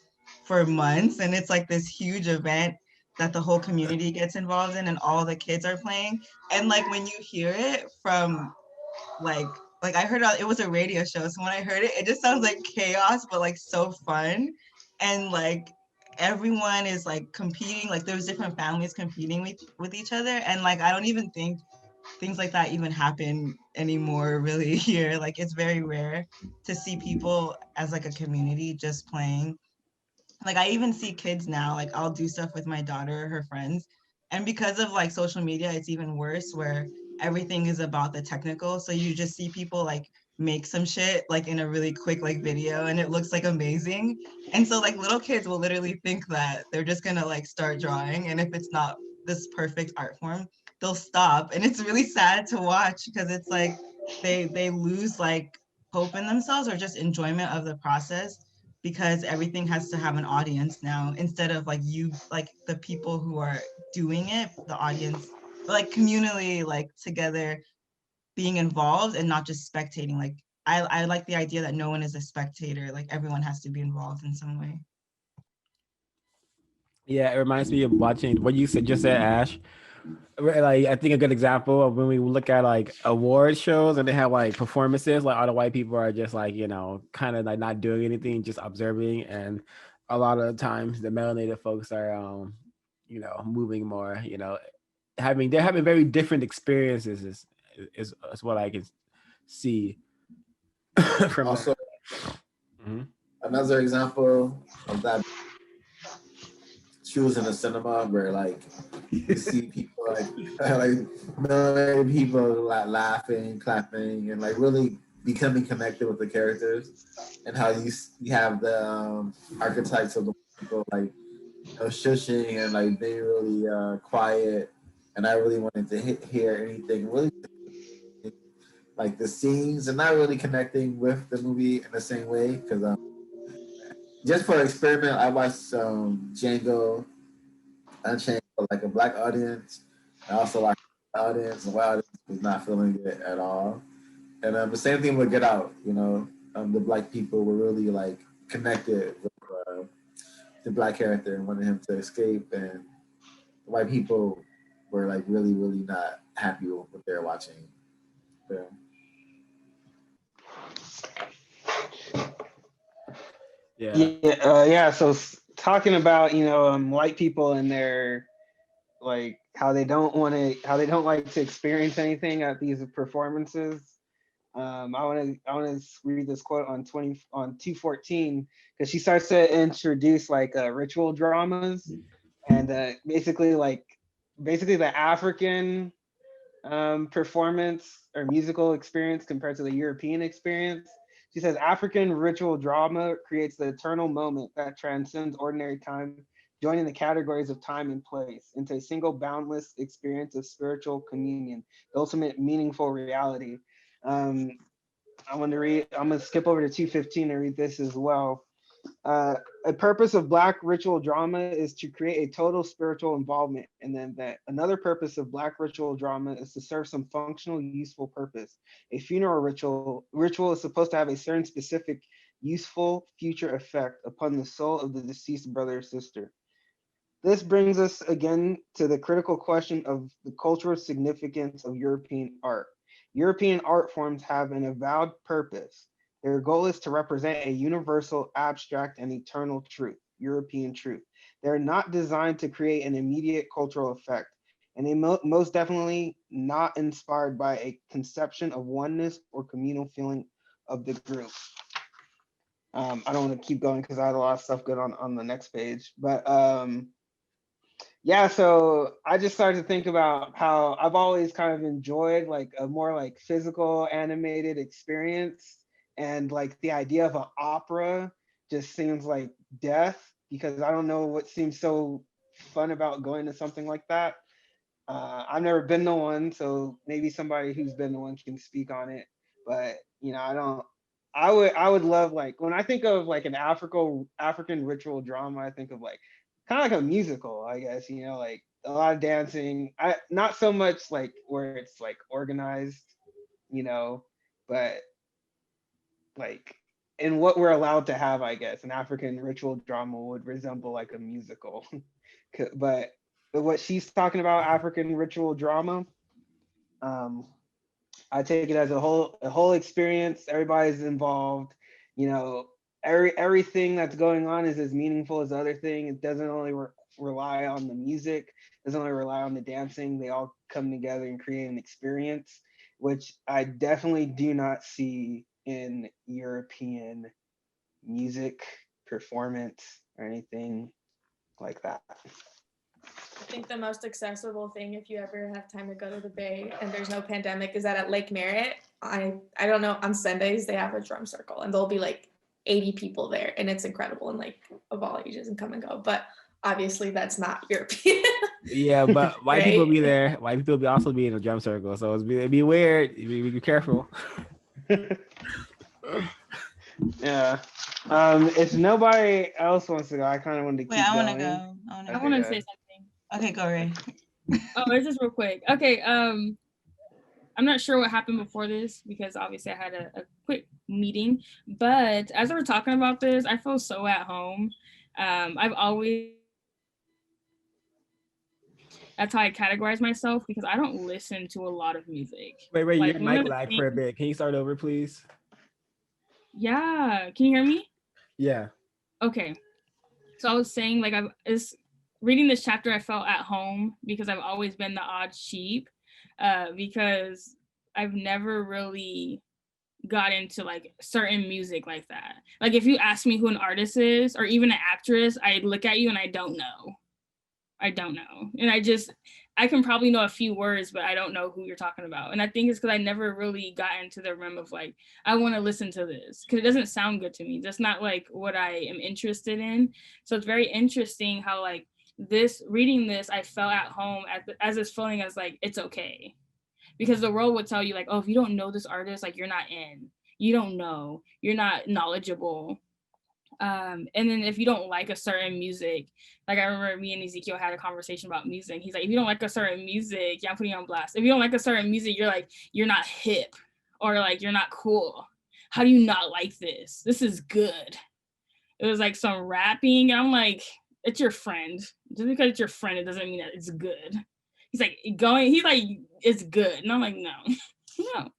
for months, and it's like this huge event that the whole community gets involved in and all the kids are playing. And like when you hear it from like I heard it was a radio show, so when I heard it, it just sounds like chaos, but like so fun. And like everyone is like competing, like there's different families competing with each other, and like I don't even think things like that even happen anymore really here. Like it's very rare to see people as like a community just playing. Like I even see kids now, like I'll do stuff with my daughter, her friends, and because of like social media, it's even worse where everything is about the technical. So you just see people like make some shit like in a really quick like video and it looks like amazing. And so like little kids will literally think that they're just gonna like start drawing, and if it's not this perfect art form, they'll stop. And it's really sad to watch because it's like they lose like hope in themselves or just enjoyment of the process because everything has to have an audience now instead of like you, like the people who are doing it, the audience, like communally, like together being involved and not just spectating. Like I like the idea that no one is a spectator, like everyone has to be involved in some way. Yeah, it reminds me of watching what you said just said, Ash. Like I think a good example of when we look at like award shows and they have like performances, like all the white people are just like, you know, kind of like not doing anything, just observing, and a lot of the times the melanated folks are you know, moving more, you know, they're having very different experiences is what I can see from Also, that. Mhm. another example of that, she was in a cinema where like you see people like like million people like laughing, clapping, and like really becoming connected with the characters, and how you have the archetypes of the people like, you know, shushing and like being really quiet, and I really wanted to hear anything really like the scenes and not really connecting with the movie in the same way because just for experiment, I watched Django Unchained for like a black audience. I also like the audience. The white audience was not feeling it at all. And the same thing with Get Out. You know, the black people were really like connected with the black character and wanted him to escape, and the white people were like really, really not happy with what they were watching. Yeah. Yeah. Yeah. So talking about, you know, white people and their like how they don't like to experience anything at these performances. I want to read this quote on 214 because she starts to introduce like ritual dramas and basically the African performance or musical experience compared to the European experience. She says African ritual drama creates the eternal moment that transcends ordinary time, joining the categories of time and place into a single boundless experience of spiritual communion, the ultimate meaningful reality. Um, I'm going to skip over to 215 and read this as well. A purpose of Black ritual drama is to create a total spiritual involvement, and then that another purpose of Black ritual drama is to serve some functional, useful purpose. A funeral ritual is supposed to have a certain specific, useful future effect upon the soul of the deceased brother or sister. This brings us again to the critical question of the cultural significance of European art. European art forms have an avowed purpose. Their goal is to represent a universal, abstract, and eternal truth, European truth. They're not designed to create an immediate cultural effect, and they most definitely not inspired by a conception of oneness or communal feeling of the group. I don't want to keep going because I had a lot of stuff good on the next page, but yeah, so I just started to think about how I've always kind of enjoyed like a more like physical animated experience, and like the idea of an opera just seems like death because I don't know what seems so fun about going to something like that. I've never been to one, so maybe somebody who's been to one can speak on it. But you know, I don't. I would love like when I think of like an African ritual drama, I think of like kind of like a musical, I guess. You know, like a lot of dancing. I not so much like where it's like organized. you know, but like in what we're allowed to have, I guess, an African ritual drama would resemble like a musical. but what she's talking about, African ritual drama, I take it as a whole experience. Everybody's involved. You know, everything that's going on is as meaningful as the other thing. It doesn't only rely on the music. Doesn't only rely on the dancing. They all come together and create an experience, which I definitely do not see in European music performance or anything like that. I think the most accessible thing, if you ever have time to go to the Bay and there's no pandemic, is that at Lake Merritt, I don't know, on Sundays they have a drum circle and there'll be like 80 people there and it's incredible and like of all ages and come and go. But obviously that's not European. Yeah, but white Right? people be there. White people be also be in a drum circle, so it'd be weird. Be careful. Yeah. If nobody else wants to go, I kind of want to keep Wait, I want to going. go. I want to say something. Okay, go, Ray. Oh, it's just real quick. Okay, I'm not sure what happened before this because obviously I had a quick meeting, but as we were talking about this, I feel so at home. I've always, that's how I categorize myself because I don't listen to a lot of music. Wait, Like, your one mic of the lag for a things- bit. Can you start over, please? Yeah, can you hear me? Yeah. Okay, so I was saying like reading this chapter, I felt at home because I've always been the odd sheep, because I've never really got into like certain music like that. Like if you ask me who an artist is or even an actress, I look at you and I don't know. And I can probably know a few words, but I don't know who you're talking about. And I think it's because I never really got into the realm of like, I want to listen to this because it doesn't sound good to me. That's not like what I am interested in. So it's very interesting how like reading this, I felt at home as this feeling as like, it's okay. Because the world would tell you like, oh, if you don't know this artist, like you're not in, you don't know, you're not knowledgeable. And then if you don't like a certain music, like I remember me and Ezekiel had a conversation about music. He's like, if you don't like a certain music, yeah, I'm putting you on blast. If you don't like a certain music, you're like, you're not hip or like, you're not cool. How do you not like this? This is good. It was like some rapping. And I'm like, it's your friend. Just because it's your friend, it doesn't mean that it's good. He's like, it's good. And I'm like, no. No.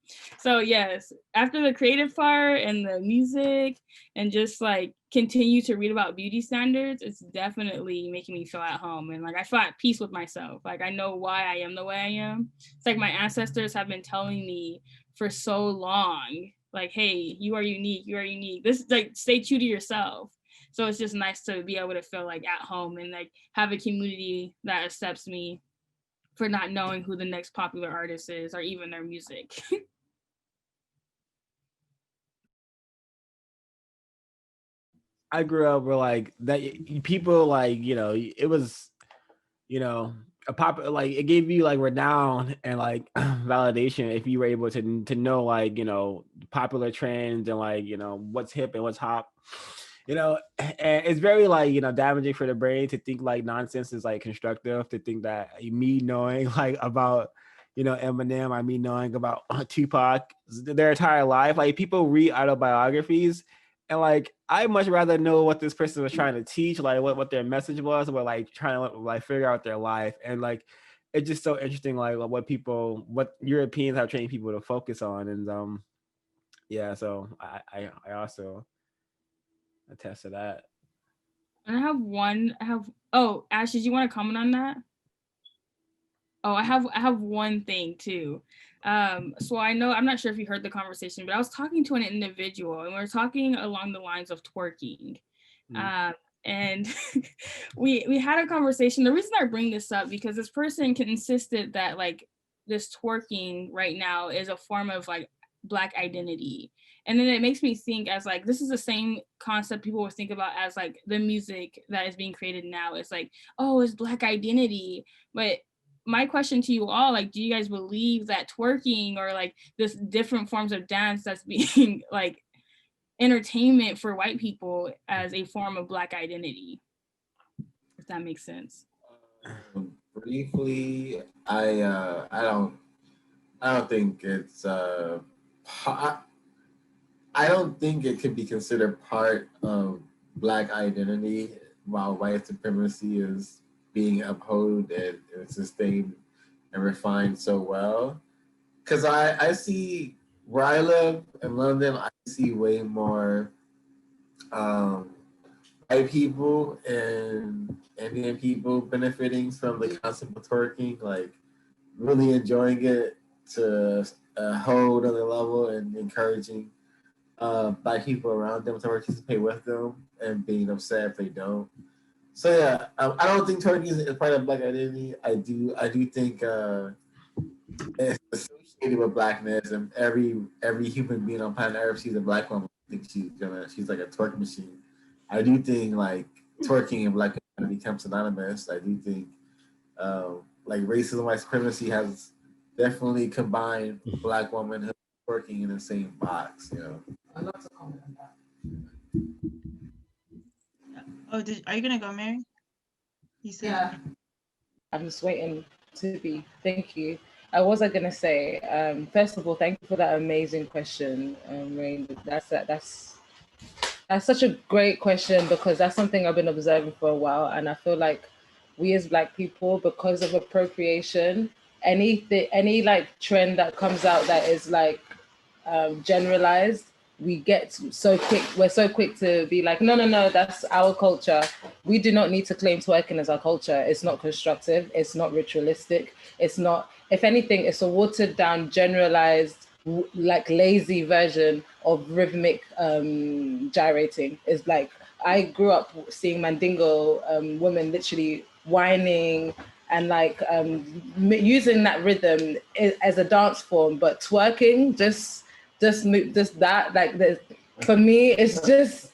So yes, after the creative part and the music and just like continue to read about beauty standards, it's definitely making me feel at home. And like I feel at peace with myself. Like I know why I am the way I am. It's like my ancestors have been telling me for so long, like, hey, you are unique, you are unique. This is like, stay true to yourself. So it's just nice to be able to feel like at home and like have a community that accepts me for not knowing who the next popular artist is or even their music. I grew up where like that people like, it was, a popular, like it gave you like renown and like validation if you were able to know like, popular trends and like, what's hip and what's hot. And it's very like, damaging for the brain to think like nonsense is like constructive, to think that me knowing like about, Eminem, me knowing about Tupac, their entire life, like people read autobiographies and like, I much rather know what this person was trying to teach, like what their message was, or like trying to like figure out their life. And like, it's just so interesting, like what Europeans have trained people to focus on. And yeah, so I also attest to that. And oh, Ash, did you want to comment on that? Oh, I have one thing too. So I know, I'm not sure if you heard the conversation, but I was talking to an individual and we were talking along the lines of twerking. And we had a conversation. The reason I bring this up because this person insisted that like this twerking right now is a form of like Black identity. And then it makes me think as like, this is the same concept people would think about as like the music that is being created now. It's like, oh, it's Black identity. But my question to you all, like, do you guys believe that twerking or like this different forms of dance that's being like entertainment for white people as a form of Black identity? If that makes sense. Briefly, I don't I don't think it's I don't think it could be considered part of Black identity while white supremacy is being upheld and sustained and refined so well. Because I see where I live in London, I see way more um, white people and Indian people benefiting from the concept of twerking, like really enjoying it to a whole other level and encouraging Black people around them to participate with them and being upset if they don't. So yeah, I don't think twerking is part of Black identity. I do think it's associated with Blackness, and every human being on planet Earth sees a Black woman. I think she's like a twerk machine. I do think like twerking and Black identity become synonymous. I do think like racism, white supremacy has definitely combined Black women working in the same box. You know. I'd love to comment on that. Oh, are you gonna go, Mary? You said. Yeah. I'm just waiting to be. Thank you. I was going to say, first of all, thank you for that amazing question, Rain. That's such a great question because that's something I've been observing for a while, and I feel like we as Black people, because of appropriation, any like trend that comes out that is like generalized, we're so quick to be like, no, that's our culture. We do not need to claim twerking as our culture. It's not constructive, it's not ritualistic, it's not, if anything, it's a watered down, generalized, like lazy version of rhythmic gyrating. It's like, I grew up seeing Mandingo women literally whining and like using that rhythm as a dance form, but twerking just that, like, for me it's just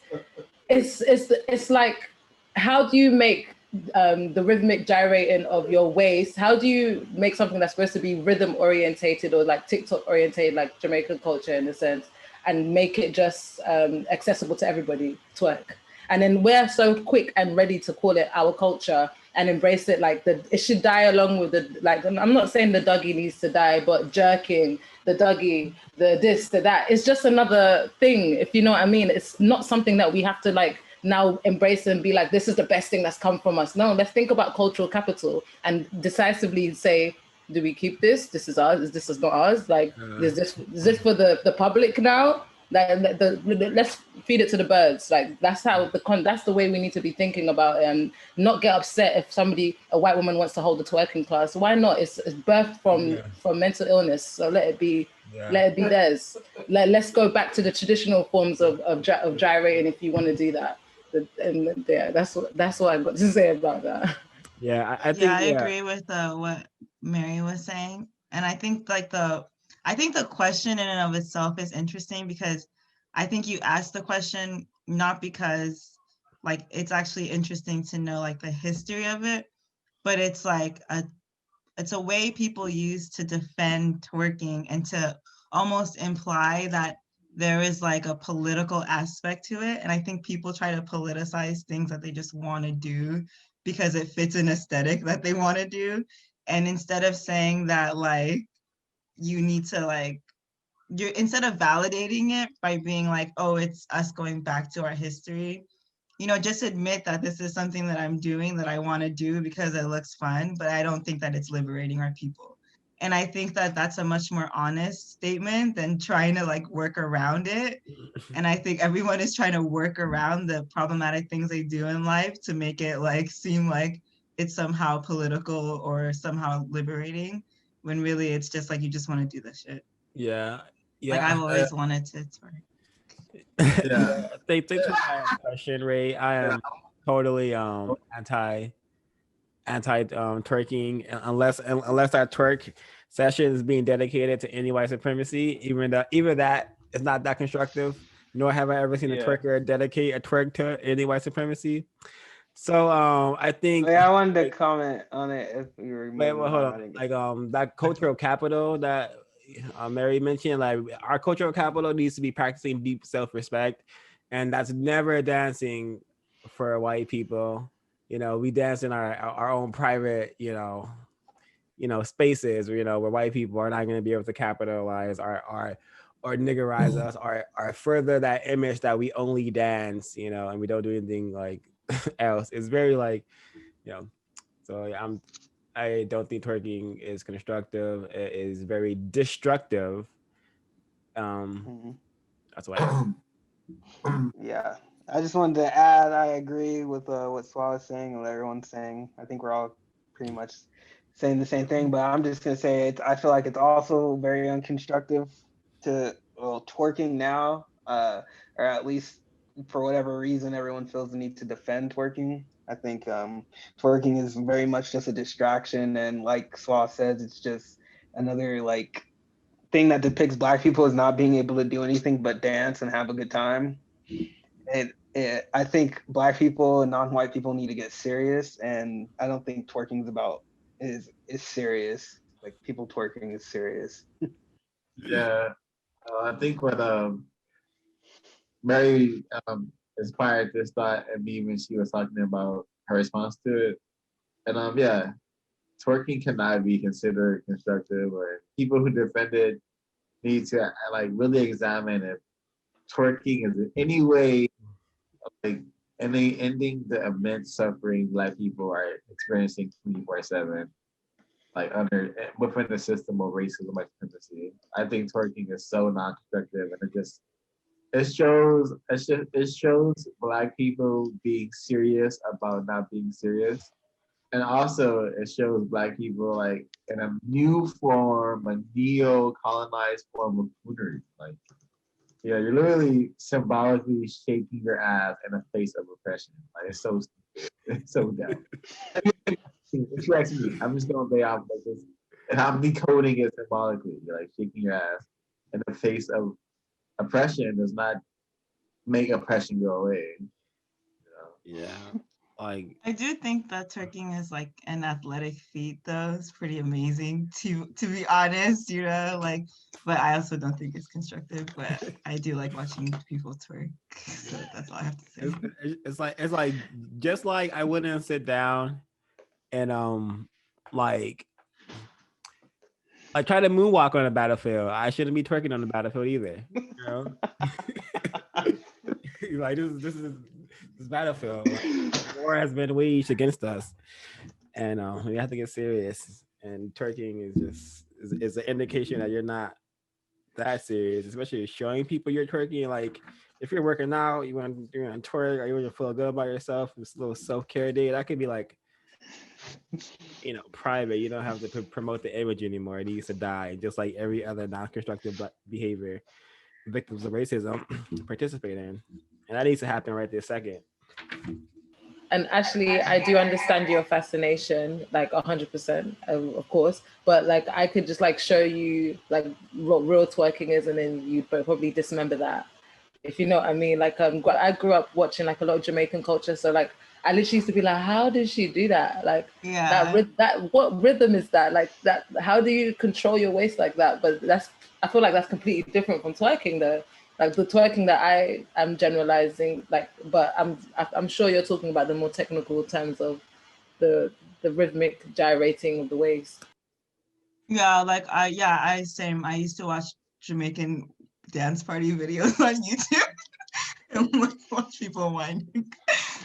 it's like, how do you make the rhythmic gyrating of your waist, how do you make something that's supposed to be rhythm orientated or like TikTok orientated, like Jamaican culture in a sense, and make it just accessible to everybody, twerk? And then we're so quick and ready to call it our culture and embrace it, like it should die along with the, like, I'm not saying the Dougie needs to die, but jerking, the Dougie, the this, the that, it's just another thing, if you know what I mean. It's not something that we have to like now embrace and be like, this is the best thing that's come from us. No, let's think about cultural capital and decisively say, do we keep this? This is ours. This is not ours. Like, is this for the public now? Like, let's feed it to the birds. Like, that's how that's the way we need to be thinking about it, and not get upset if a white woman wants to hold a twerking class. Why not? It's birthed from mental illness. So let it be theirs. Let's go back to the traditional forms of gyrating if you want to do that. And yeah, that's what I've got to say about that. Yeah, I think I agree with what Mary was saying, and I think like the question in and of itself is interesting, because I think you asked the question not because like it's actually interesting to know like the history of it, but it's like it's a way people use to defend twerking and to almost imply that there is like a political aspect to it. And I think people try to politicize things that they just want to do because it fits an aesthetic that they want to do. And instead of saying that like you need to like, instead of validating it by being like, oh, it's us going back to our history, just admit that this is something that I'm doing that I want to do because it looks fun, but I don't think that it's liberating our people. And I think that that's a much more honest statement than trying to like work around it. And I think everyone is trying to work around the problematic things they do in life to make it like seem like it's somehow political or somehow liberating, when really it's just like you just want to do this shit. Yeah. Like I've always wanted to twerk. Yeah. Thanks for that question, Ray. I am totally anti twerking unless that twerk session is being dedicated to any white supremacy. Even that is not that constructive. Nor have I ever seen a twerker dedicate a twerk to any white supremacy. So I think I wanted to comment on it if you were hold on. Like that cultural capital that Mary mentioned, like our cultural capital needs to be practicing deep self-respect, and that's never dancing for white people. We dance in our own private, spaces, where white people are not going to be able to capitalize or niggerize us, or further that image that we only dance, and we don't do anything like else. It's very like, so I don't think twerking is constructive. It is very destructive. That's why. Yeah, I just wanted to add, I agree with what Swal was saying and what everyone's saying. I think we're all pretty much saying the same thing, but I'm just gonna say I feel like it's also very unconstructive to twerking now, or at least for whatever reason everyone feels the need to defend twerking. I think twerking is very much just a distraction, and like Swal says, it's just another like thing that depicts Black people as not being able to do anything but dance and have a good time. I think Black people and non-white people need to get serious, and I don't think twerking is serious. Like people twerking is serious. Yeah, I think what Mary inspired this thought in me when she was talking about her response to it, and yeah, twerking cannot be considered constructive, or people who defend it need to like really examine if twerking is in any way like ending the immense suffering Black people are experiencing 24/7, like under within the system of racism, white supremacy. I think twerking is so non-constructive, and it shows Black people being serious about not being serious, and also it shows Black people like in a new form, a neo-colonized form of coonery. Like, you're literally symbolically shaking your ass in the face of oppression. Like, it's so stupid. It's so dumb. If you ask me, I'm just gonna lay off like this, and I'm decoding it symbolically. You're like shaking your ass in the face of oppression does not make oppression go away. Yeah, like I do think that twerking is like an athletic feat, though. It's pretty amazing to be honest, like. But I also don't think it's constructive. But I do like watching people twerk, so that's all I have to say. it's like just like I wouldn't sit down and like try to moonwalk on a battlefield. I shouldn't be twerking on the battlefield either. Like this is this battlefield. Like, war has been waged against us, and we have to get serious. And twerking is just is an indication that you're not that serious, especially showing people you're twerking. Like if you're working out, you want to twerk, or you want to feel good about yourself. It's a little self-care day. That could be like, private. You don't have to promote the image anymore. It needs to die, just like every other non-constructive behavior victims of racism participate in, and that needs to happen right this second. And actually, I do understand your fascination, like 100%, of course. But like, I could just like show you like what real twerking is, and then you'd probably dismember that, if you know what I mean. Like, I grew up watching like a lot of Jamaican culture, so like, I literally used to be like, how did she do that? Like, Yeah. that what rhythm is that? Like that, how do you control your waist like that? But I feel like that's completely different from twerking, though. Like the twerking that I am generalizing, like, but I'm sure you're talking about the more technical terms of the rhythmic gyrating of the waist. Yeah, like I same. I used to watch Jamaican dance party videos on YouTube and watch people whining.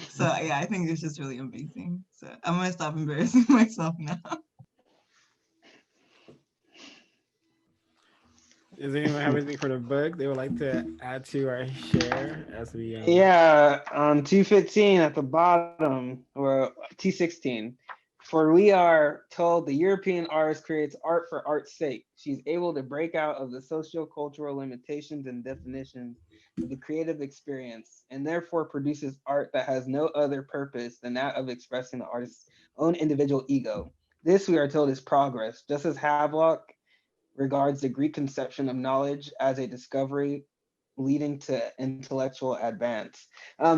So yeah, I think it's just really amazing. So I'm gonna stop embarrassing myself now. Does anyone have anything for the book they would like to add to our share as we? Yeah, on 215 at the bottom, or 216. For we are told the European artist creates art for art's sake. She's able to break out of the socio-cultural limitations and definitions of the creative experience, and therefore produces art that has no other purpose than that of expressing the artist's own individual ego. This, we are told, is progress, just as Havelock regards the Greek conception of knowledge as a discovery leading to intellectual advance.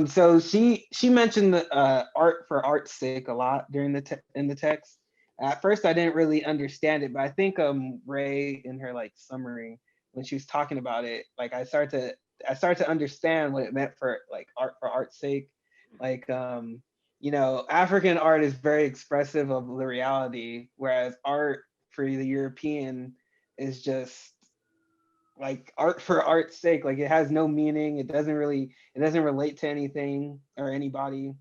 So she mentioned the art for art's sake a lot during in the text. At first, I didn't really understand it, but I think Ray in her like summary when she was talking about it, like I started to understand what it meant for like art for art's sake. Like you know, African art is very expressive of the reality, whereas art for the European is just like art for art's sake. Like it has no meaning. It doesn't relate to anything or anybody.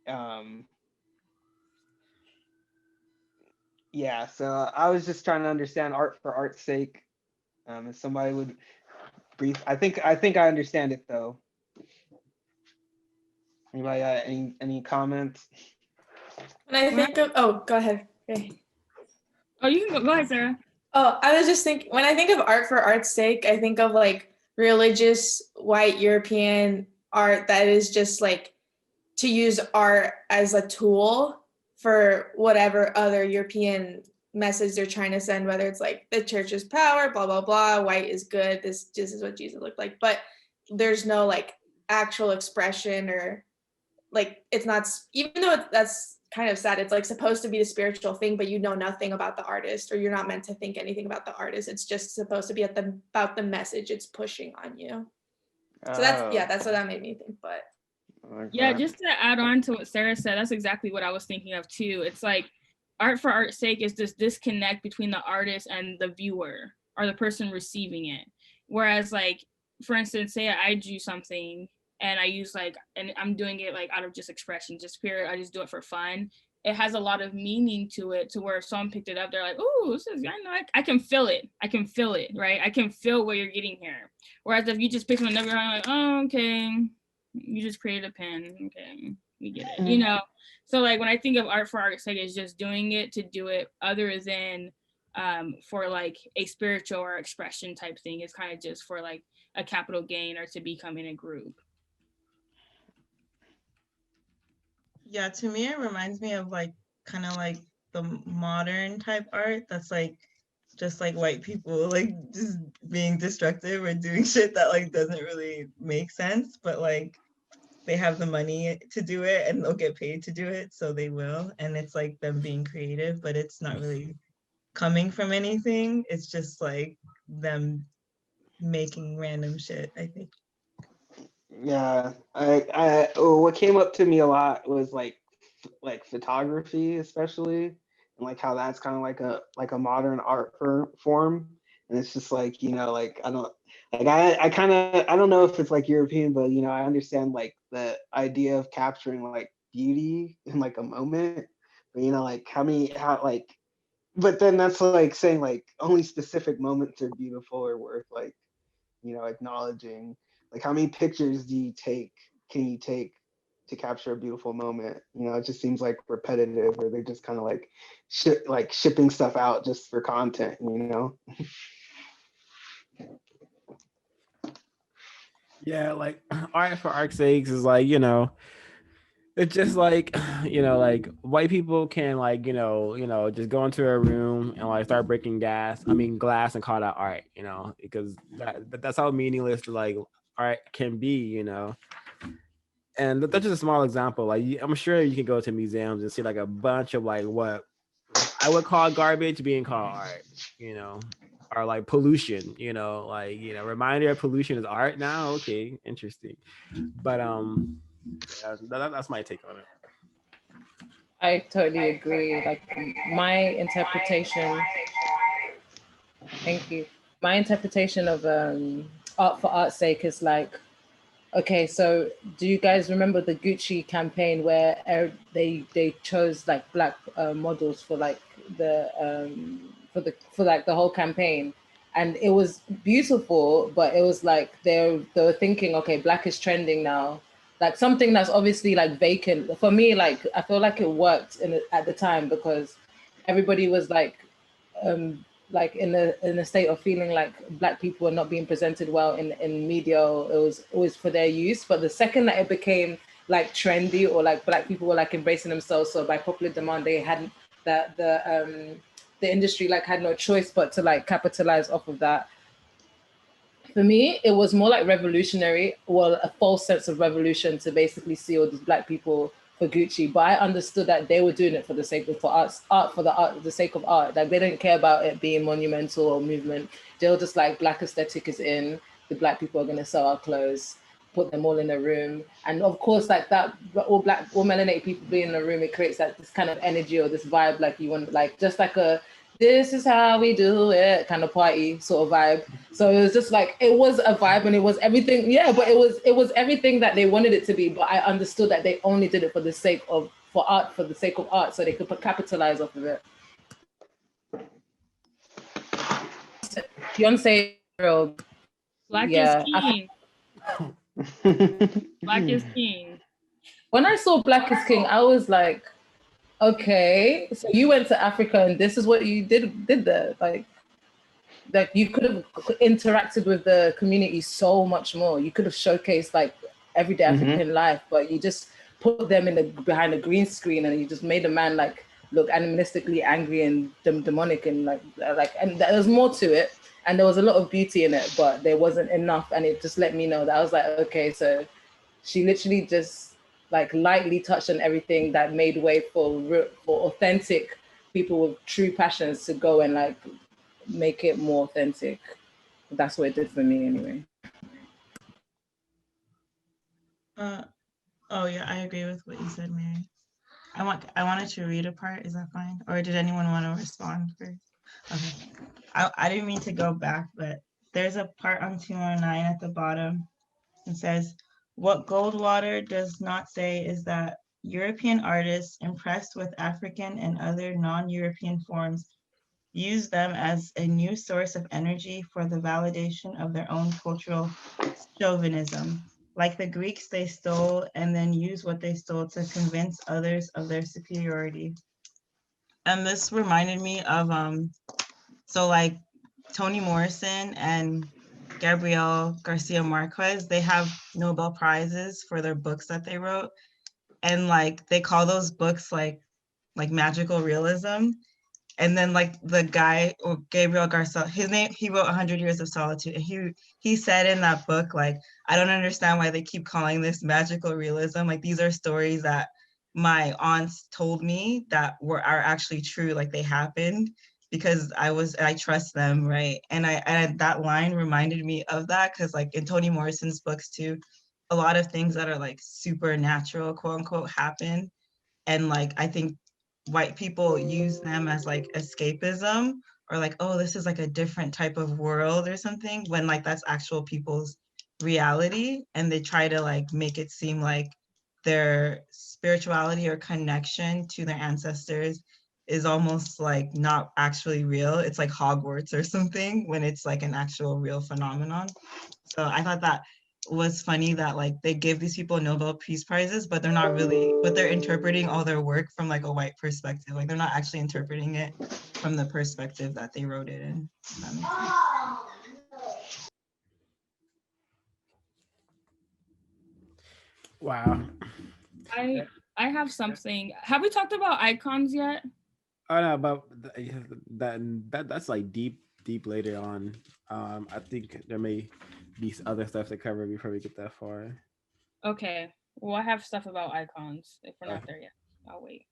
Um, yeah, so I was just trying to understand art for art's sake. If somebody would brief, I think I understand it though. Anybody got any comments? When I think of, oh, go ahead. Okay. Oh, you can go ahead, Sarah. Oh, I was just thinking, when I think of art for art's sake, I think of like religious white European art that is just like to use art as a tool for whatever other European message they're trying to send, whether it's like the church is power, blah, blah, blah, white is good, this is what Jesus looked like. But there's no like actual expression, or like it's not, even though that's kind of sad, it's like supposed to be the spiritual thing, but you know nothing about the artist, or you're not meant to think anything about the artist. It's just supposed to be about the message it's pushing on you. So that's what that made me think. But yeah, just to add on to what Sarah said, that's exactly what I was thinking of too. It's like art for art's sake is this disconnect between the artist and the viewer or the person receiving it. Whereas like, for instance, say I drew something and I use like, and I'm doing it like out of just expression, just pure, I just do it for fun. It has a lot of meaning to it, to where if someone picked it up, they're like, oh, this is, I know, I can feel it. I can feel it, right? I can feel what you're getting here. Whereas if you just pick something up, you're like, oh, okay, you just created a pen, okay, we get it, you know? So like when I think of art for art's sake, it's just doing it to do it, other than for like a spiritual or expression type thing. It's kind of just for like a capital gain or to become in a group. Yeah, to me, it reminds me of like kind of like the modern type art that's like just like white people like just being destructive or doing shit that like doesn't really make sense, but like they have the money to do it and they'll get paid to do it, so they will. And it's like them being creative, but it's not really coming from anything. It's just like them making random shit, I think. Yeah, what came up to me a lot was like photography, especially, and like how that's kind of like a modern art form. And it's just like, you know, like I don't know if it's like European, but you know, I understand like the idea of capturing like beauty in like a moment, but you know, like but then that's like saying like only specific moments are beautiful or worth like, you know, acknowledging. Like how many pictures can you take to capture a beautiful moment? You know, it just seems like repetitive, or they're just kind of like shipping stuff out just for content, you know? Yeah, like art for art's sakes is like, you know, it's just like, you know, like white people can like, just go into a room and like start breaking glass and call that art, you know, because that's how meaningless like art can be, you know. And that's just a small example. Like I'm sure you can go to museums and see like a bunch of like what I would call garbage being called art, you know, or like pollution, you know, like, you know, reminder of pollution is art now. Okay, interesting. But yeah, that's my take on it. I totally agree. Like my interpretation. Thank you. My interpretation of art for art's sake is like, okay, so do you guys remember the Gucci campaign where they chose like black models for like for like the whole campaign, and it was beautiful, but it was like they were thinking, okay, black is trending now, like something that's obviously like vacant. For me, like I feel like it worked at the time because everybody was like in a state of feeling like black people are not being presented well in media. It was always for their use. But the second that it became like trendy, or like black people were like embracing themselves, so by popular demand they hadn't, that the industry like had no choice but to like capitalize off of that. For me, it was more like revolutionary, well, a false sense of revolution to basically see all these black people for Gucci. But I understood that they were doing it for the sake of the sake of art. Like they didn't care about it being monumental or movement. They were just like, black aesthetic is in, the black people are gonna sell our clothes. put them all in a room. And of course, like that, all melanated people being in a room, it creates like this kind of energy or this vibe, like you want, like just like a, this is how we do it kind of party sort of vibe. So it was just like, it was a vibe and it was everything. Yeah, but it was everything that they wanted it to be. But I understood that they only did it for the sake of, for the sake of art, so they could capitalize off of it. Beyonce, Black yeah, is king. Black is king. When I saw Black is King, I was like, okay, so you went to Africa and this is what you did there. Like you could have interacted with the community so much more. You could have showcased like everyday African life, but you just put them behind a green screen and you just made a man like look animalistically angry and demonic and like and there's more to it. And there was a lot of beauty in it, but there wasn't enough. And it just let me know that I was like, okay, so she literally just like lightly touched on everything that made way for authentic people with true passions to go and like make it more authentic. That's what it did for me anyway. Oh yeah, I agree with what you said, Mary. I wanted to read a part. Is that fine? Or did anyone want to respond first? Okay. I didn't mean to go back, but there's a part on 209 at the bottom. It says, what Goldwater does not say is that European artists impressed with African and other non-European forms use them as a new source of energy for the validation of their own cultural chauvinism. Like the Greeks, they stole and then use what they stole to convince others of their superiority. And this reminded me of, so like Toni Morrison and Gabriel Garcia Marquez, they have Nobel Prizes for their books that they wrote. And like, they call those books like magical realism. And then like the guy, or Gabriel Garcia, his name, he wrote 100 Years of Solitude. And he said in that book, like, I don't understand why they keep calling this magical realism. Like, these are stories that my aunts told me that are actually true, like they happened, because I trust them, right? And that line reminded me of that, because like in Toni Morrison's books too, a lot of things that are like supernatural, quote unquote, happen. And like, I think white people use them as like escapism, or like, oh, this is like a different type of world or something, when like that's actual people's reality. And they try to like make it seem like their spirituality or connection to their ancestors is almost like not actually real. It's like Hogwarts or something, when it's like an actual real phenomenon. So I thought that was funny that like they give these people Nobel Peace Prizes, but they're not really, but they're interpreting all their work from like a white perspective. Like they're not actually interpreting it from the perspective that they wrote it in. Wow. I have something. Have we talked about icons yet? Oh no, but that's like deep later on. I think there may be other stuff to cover before we get that far. Okay. Well, I have stuff about icons. If we're not there yet, I'll wait.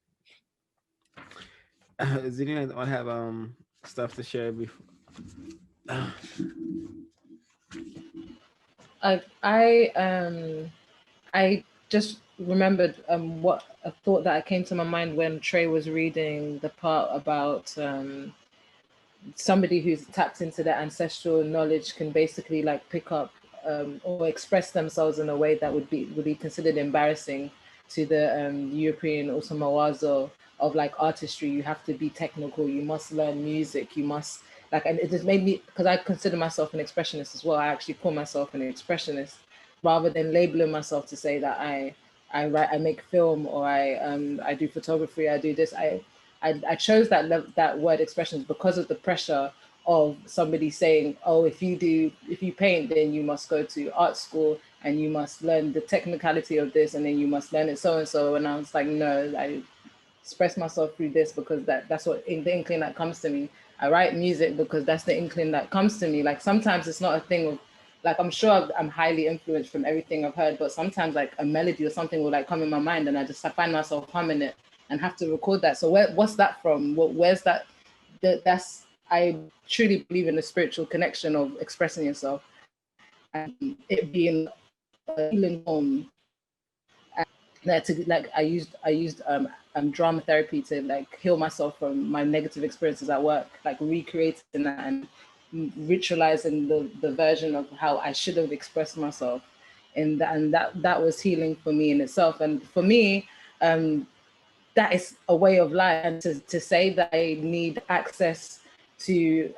Does anyone want to have stuff to share before? I just remembered what a thought that came to my mind when Trey was reading the part about somebody who's tapped into their ancestral knowledge can basically like pick up or express themselves in a way that would be considered embarrassing to the European Usomawazo of like artistry. You have to be technical, you must learn music, you must like, and it just made me, because I consider myself an expressionist as well. I actually call myself an expressionist rather than labeling myself to say that I write, I make film, or I do photography, I do this. I chose that word expressions because of the pressure of somebody saying, oh, if you paint, then you must go to art school and you must learn the technicality of this, and then you must learn it so and so. And I was like, no, I express myself through this because that's what the inkling that comes to me. I write music because that's the inkling that comes to me. Like sometimes it's not a thing of, like, I'm sure I'm highly influenced from everything I've heard, but sometimes like a melody or something will like come in my mind and I find myself humming it and have to record that. So what's that from? Where's that? That's, I truly believe in the spiritual connection of expressing yourself and it being healing home. That to like I used drama therapy to like heal myself from my negative experiences at work, like recreating that and ritualizing the version of how I should have expressed myself, and that was healing for me in itself. And for me, that is a way of life. And to say that I need access to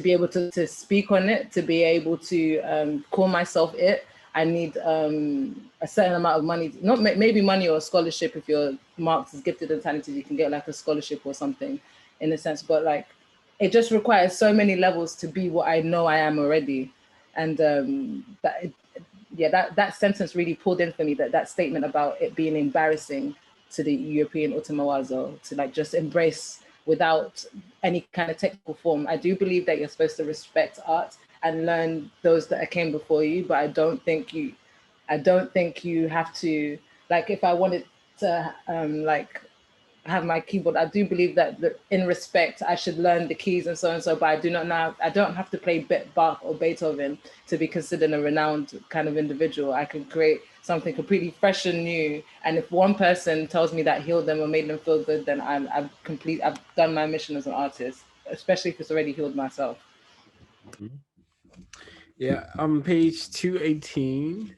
be able to speak on it, to be able to call myself it, I need a certain amount of money, not maybe money or a scholarship. If you're marked as gifted and talented, you can get like a scholarship or something in a sense, but like it just requires so many levels to be what I know I am already. And that sentence really pulled in for me, that statement about it being embarrassing to the European Utamawazo to like just embrace without any kind of technical form. I do believe that you're supposed to respect art and learn those that came before you, but I don't think you have to, like, if I wanted to like have my keyboard, I do believe that in respect I should learn the keys and so and so, but I don't have to play Bach or Beethoven to be considered a renowned kind of individual. I can create something completely fresh and new, and if one person tells me that healed them or made them feel good, then I've done my mission as an artist, especially if it's already healed myself. Yeah, on page 218,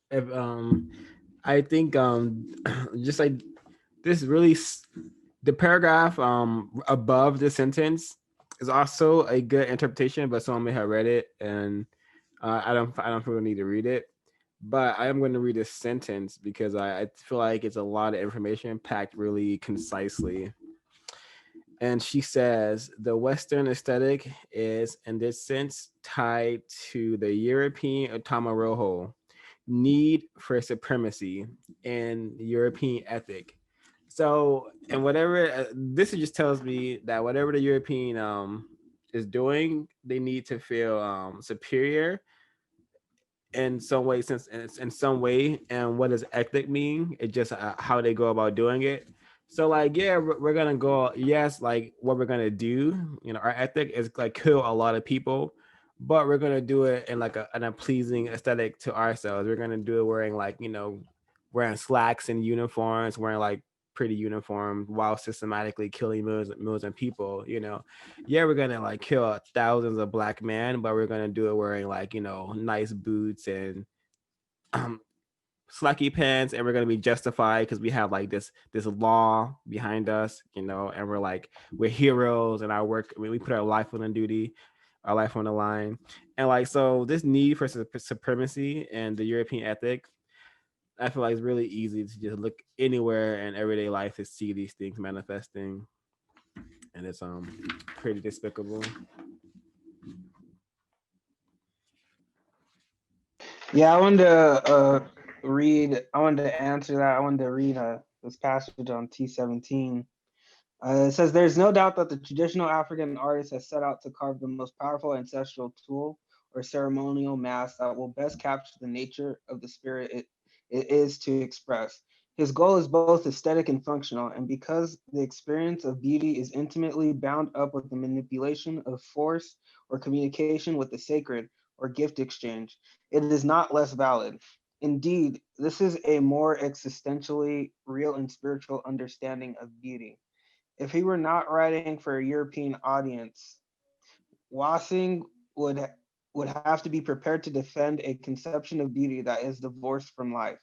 if, I think just like this really the paragraph above the sentence is also a good interpretation, but someone may have read it, and I don't really need to read it, but I am going to read this sentence because I feel like it's a lot of information packed really concisely. And she says, the Western aesthetic is, in this sense, tied to the European Otamaroho need for supremacy and European ethic. So, and whatever, this just tells me that whatever the European is doing, they need to feel superior in some way, since it's in some way. And what does ethic mean? It's just how they go about doing it. So like, yeah, we're gonna go, yes, like what we're gonna do, our ethic is like kill a lot of people, but we're gonna do it in like in a pleasing aesthetic to ourselves. We're gonna do it wearing like, wearing slacks and uniforms, wearing like pretty uniform, while systematically killing millions of people. Yeah, we're gonna like kill thousands of black men, but we're gonna do it wearing like, nice boots and slacky pants, and we're gonna be justified because we have like this law behind us, and we're like, we're heroes, and our work, we put our life on duty, our life on the line. And like, so this need for supremacy and the European ethic, I feel like it's really easy to just look anywhere in everyday life to see these things manifesting, and it's pretty despicable. Yeah, I wanted to answer that. I wanted to read this passage on T17. It says, there's no doubt that the traditional African artist has set out to carve the most powerful ancestral tool or ceremonial mask that will best capture the nature of the spirit it is to express. His goal is both aesthetic and functional, and because the experience of beauty is intimately bound up with the manipulation of force or communication with the sacred or gift exchange, it is not less valid. Indeed, this is a more existentially real and spiritual understanding of beauty. If he were not writing for a European audience, Welsing would have to be prepared to defend a conception of beauty that is divorced from life.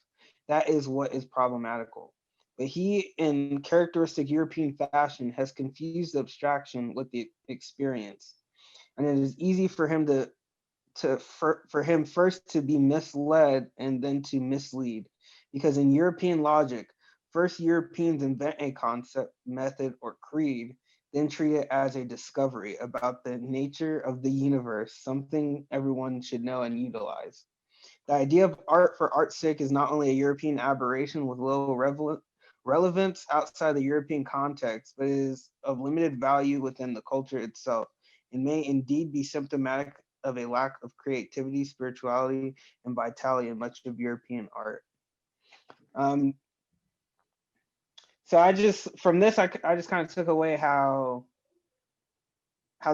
That is what is problematical. But he, in characteristic European fashion, has confused abstraction with the experience. And it is easy for him for him first to be misled and then to mislead. Because in European logic, first Europeans invent a concept, method, or creed, then treat it as a discovery about the nature of the universe, something everyone should know and utilize. The idea of art for art's sake is not only a European aberration with low relevance outside the European context, but is of limited value within the culture itself, and may indeed be symptomatic of a lack of creativity, spirituality, and vitality in much of European art. So I just, from this, I just kind of took away how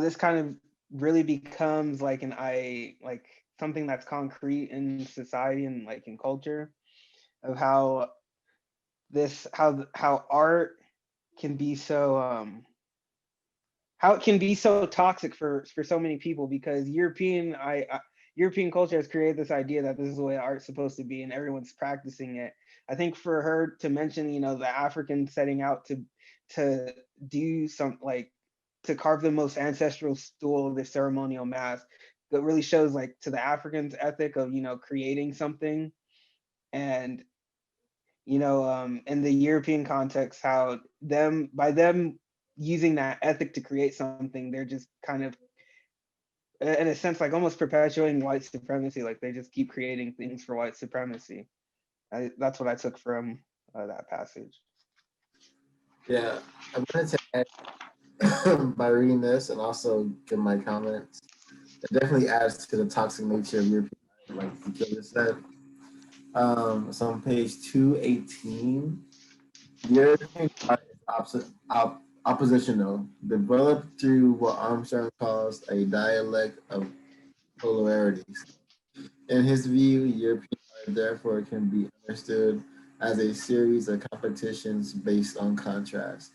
this kind of really becomes like something that's concrete in society and like in culture, of how how art can be so how it can be so toxic for so many people, because European culture has created this idea that this is the way art's supposed to be and everyone's practicing it. I think for her to mention, the African setting out to do some, like, to carve the most ancestral stool of the ceremonial mass, that really shows, like, to the Africans' ethic of, creating something. And in the European context, how by them using that ethic to create something, they're just kind of, in a sense, like almost perpetuating white supremacy. Like, they just keep creating things for white supremacy. That's what I took from that passage. Yeah, I wanted to add by reading this and also give my comments. It definitely adds to the toxic nature of European art, like you just said. So on page 218, European art is oppositional, developed through what Armstrong calls a dialect of polarities. In his view, European art therefore can be understood as a series of competitions based on contrast.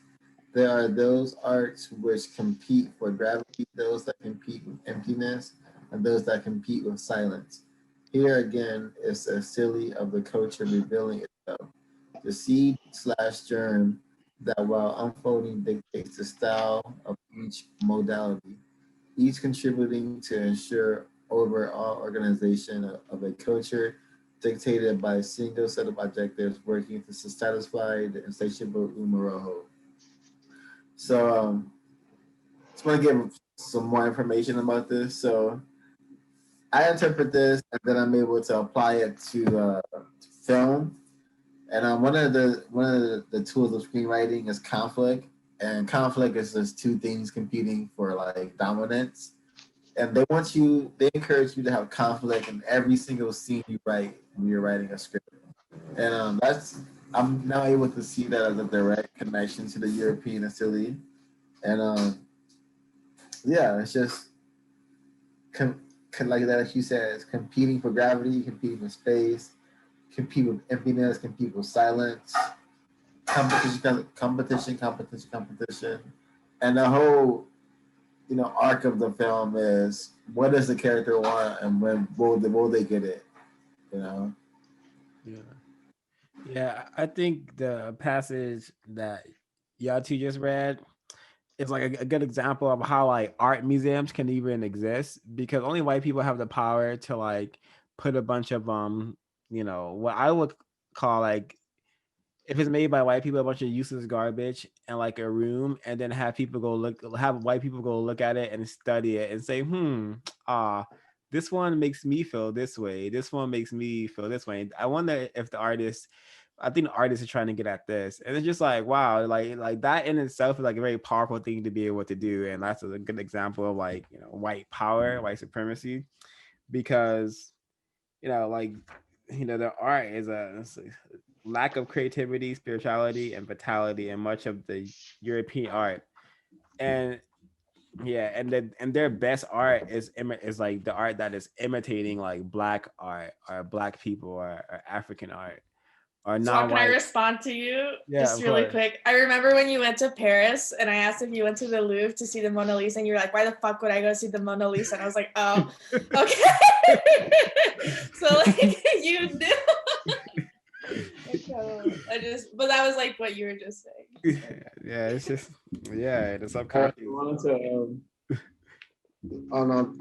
There are those arts which compete for gravity, those that compete with emptiness, and those that compete with silence. Here again is a silly of the culture revealing itself, the seed slash germ that while unfolding dictates the style of each modality, each contributing to ensure overall organization of a culture dictated by a single set of objectives working to satisfy the insatiable umoroho. So just want to give some more information about this. So I interpret this, and then I'm able to apply it to film. And one of the tools of screenwriting is conflict, and conflict is just two things competing for like dominance. And they encourage you to have conflict in every single scene you write when you're writing a script. And I'm now able to see that as a direct connection to the European facility. And yeah, it's just like that, as you said, it's competing for gravity, competing for space, compete with emptiness, compete with silence, competition. And the whole, arc of the film is, what does the character want, and when will they get it? Yeah. Yeah, I think the passage that y'all two just read is like a good example of how like art museums can even exist, because only white people have the power to like put a bunch of what I would call, like, if it's made by white people, a bunch of useless garbage in like a room, and then have white people go look at it and study it and say, ah, this one makes me feel this way. This one makes me feel this way. I wonder if I think the artist is trying to get at this. And it's just like, wow, like that in itself is like a very powerful thing to be able to do. And that's a good example of like, white power, white supremacy, because, like, the art is it's a lack of creativity, spirituality, and vitality in much of the European art. And yeah, and their best art is like the art that is imitating like black art or black people or African art or So can I non-white. respond to you Yeah, just really quick? I remember when you went to Paris and I asked if you went to the Louvre to see the Mona Lisa, and you were like, why the fuck would I go see the Mona Lisa? And I was like, oh, okay. So like you knew. But that was like what you were just saying. Yeah, it's just the I subconscious. wanted to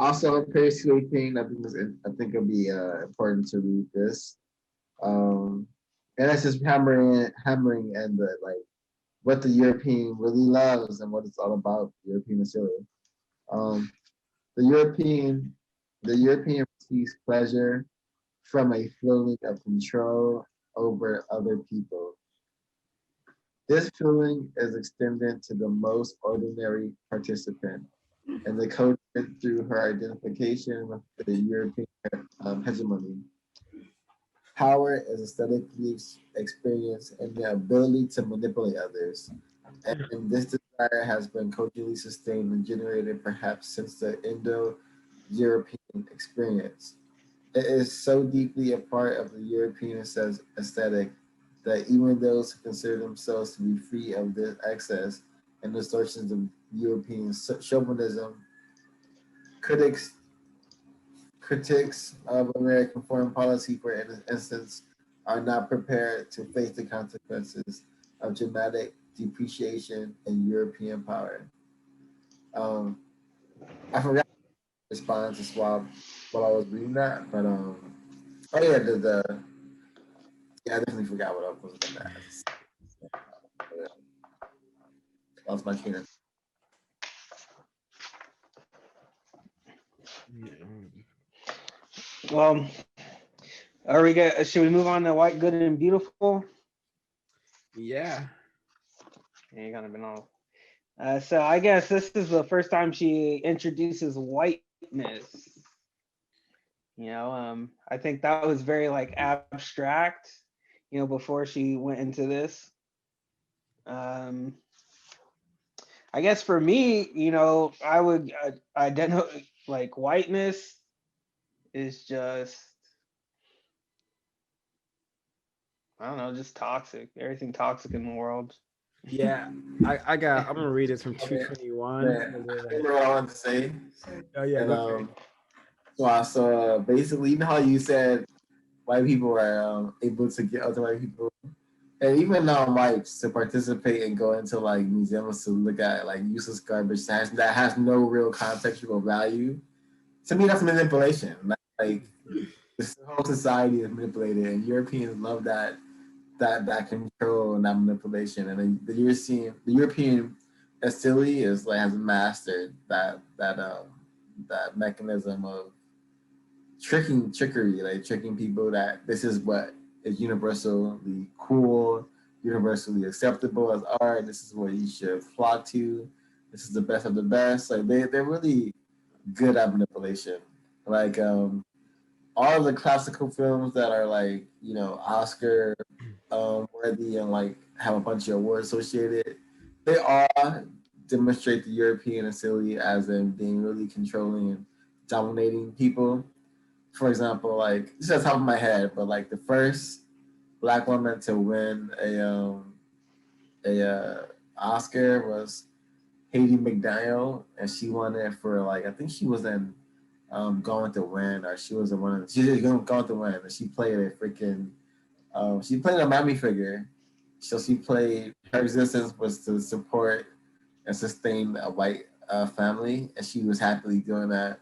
also page 218. I think it'll be important to read this. And that's just hammering and the like what the European really loves and what it's all about. European facility. The European receives pleasure from a feeling of control over other people. This feeling is extended to the most ordinary participant, and the culture through her identification with the European hegemony. Power is aesthetically experienced and the ability to manipulate others. And this desire has been culturally sustained and generated perhaps since the Indo-European experience. It is so deeply a part of the European aesthetic that even those who consider themselves to be free of this excess and distortions of European chauvinism, critics critics of American foreign policy, for instance, are not prepared to face the consequences of dramatic depreciation in European power. Um, I forgot to respond to Swab while I was reading that, but oh yeah, yeah, I definitely forgot what I was going to ask. Lost my train of Well, are we get? Should we move on to White, Good, and Beautiful? Yeah. Yeah, you gotta been all. So I guess this is the first time she introduces whiteness. I think that was very like abstract. Before she went into this. Um, I guess for me, I would identify like whiteness is just, I don't know, just toxic. Everything toxic in the world. Yeah. I'm gonna read this from 221. I remember what I wanted to say. Oh yeah, And go ahead. so basically, you know how you said white people are able to get other white people, and even non-whites to participate and go into like museums to look at like useless garbage that has no real contextual value. To me, that's manipulation. Like this whole society is manipulated, and Europeans love that control and that manipulation. And then the European hostility is like has mastered that mechanism of trickery, like tricking people that this is what is universally cool, universally acceptable as art. This is what you should flock to. This is the best of the best. Like they're really good at manipulation. Like all of the classical films that are like Oscar worthy and like have a bunch of awards associated, they all demonstrate the European hostility as in being really controlling and dominating people. For example, like this is at the top of my head, but like the first black woman to win a Oscar was Haiti McDaniel, and she won it for like I think she was in Going to Win, or she was the one. She was Going to Win, and she played a freaking. She played a mommy figure, so she played her existence was to support and sustain a white family, and she was happily doing that.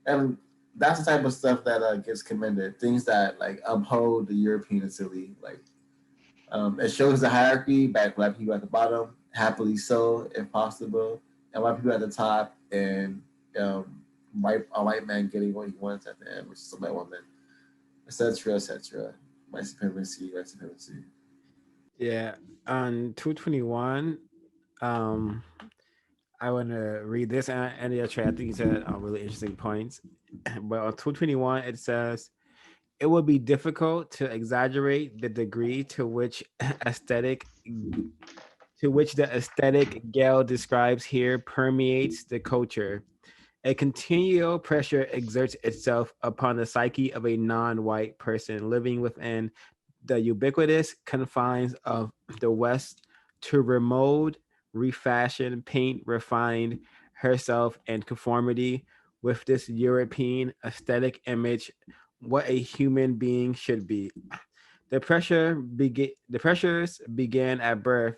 And that's the type of stuff that gets commended. Things that like uphold the European facility. Like it shows the hierarchy, black people at the bottom, happily so, if possible, and white people at the top, and a white man getting what he wants at the end, which is a white woman, etc., etc. White supremacy, white supremacy. Yeah. On 221, um, I want to read this and the other. I think you said really interesting points. But on 221, it says it would be difficult to exaggerate the degree aesthetic to which the aesthetic Gale describes here permeates the culture. A continual pressure exerts itself upon the psyche of a non-white person living within the ubiquitous confines of the West to remold, refashion, paint, refine herself in conformity with this European aesthetic image, what a human being should be. The pressures began at birth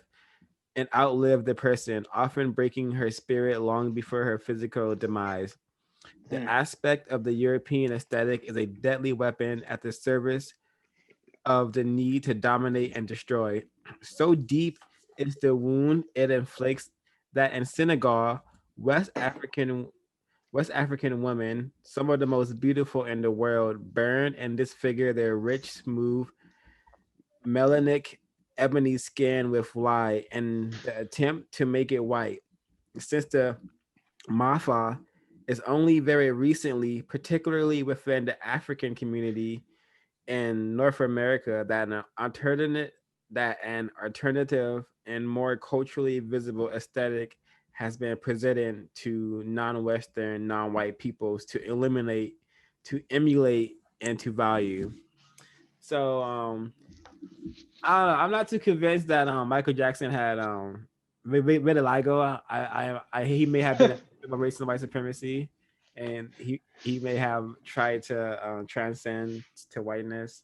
and outlived the person, often breaking her spirit long before her physical demise. The aspect of the European aesthetic is a deadly weapon at the service of the need to dominate and destroy. So deep is the wound it inflicts that in Senegal, West African West African women, some of the most beautiful in the world, burn and disfigure their rich, smooth, melanic, ebony skin with lye in the attempt to make it white. Since the Mafa is only very recently, particularly within the African community in North America, that an alternative and more culturally visible aesthetic has been presented to non-Western, non-white peoples to emulate into value. So I don't know, I'm not too convinced that Michael Jackson had vitiligo. He may have been a victim of racism and white supremacy, and he may have tried to transcend to whiteness.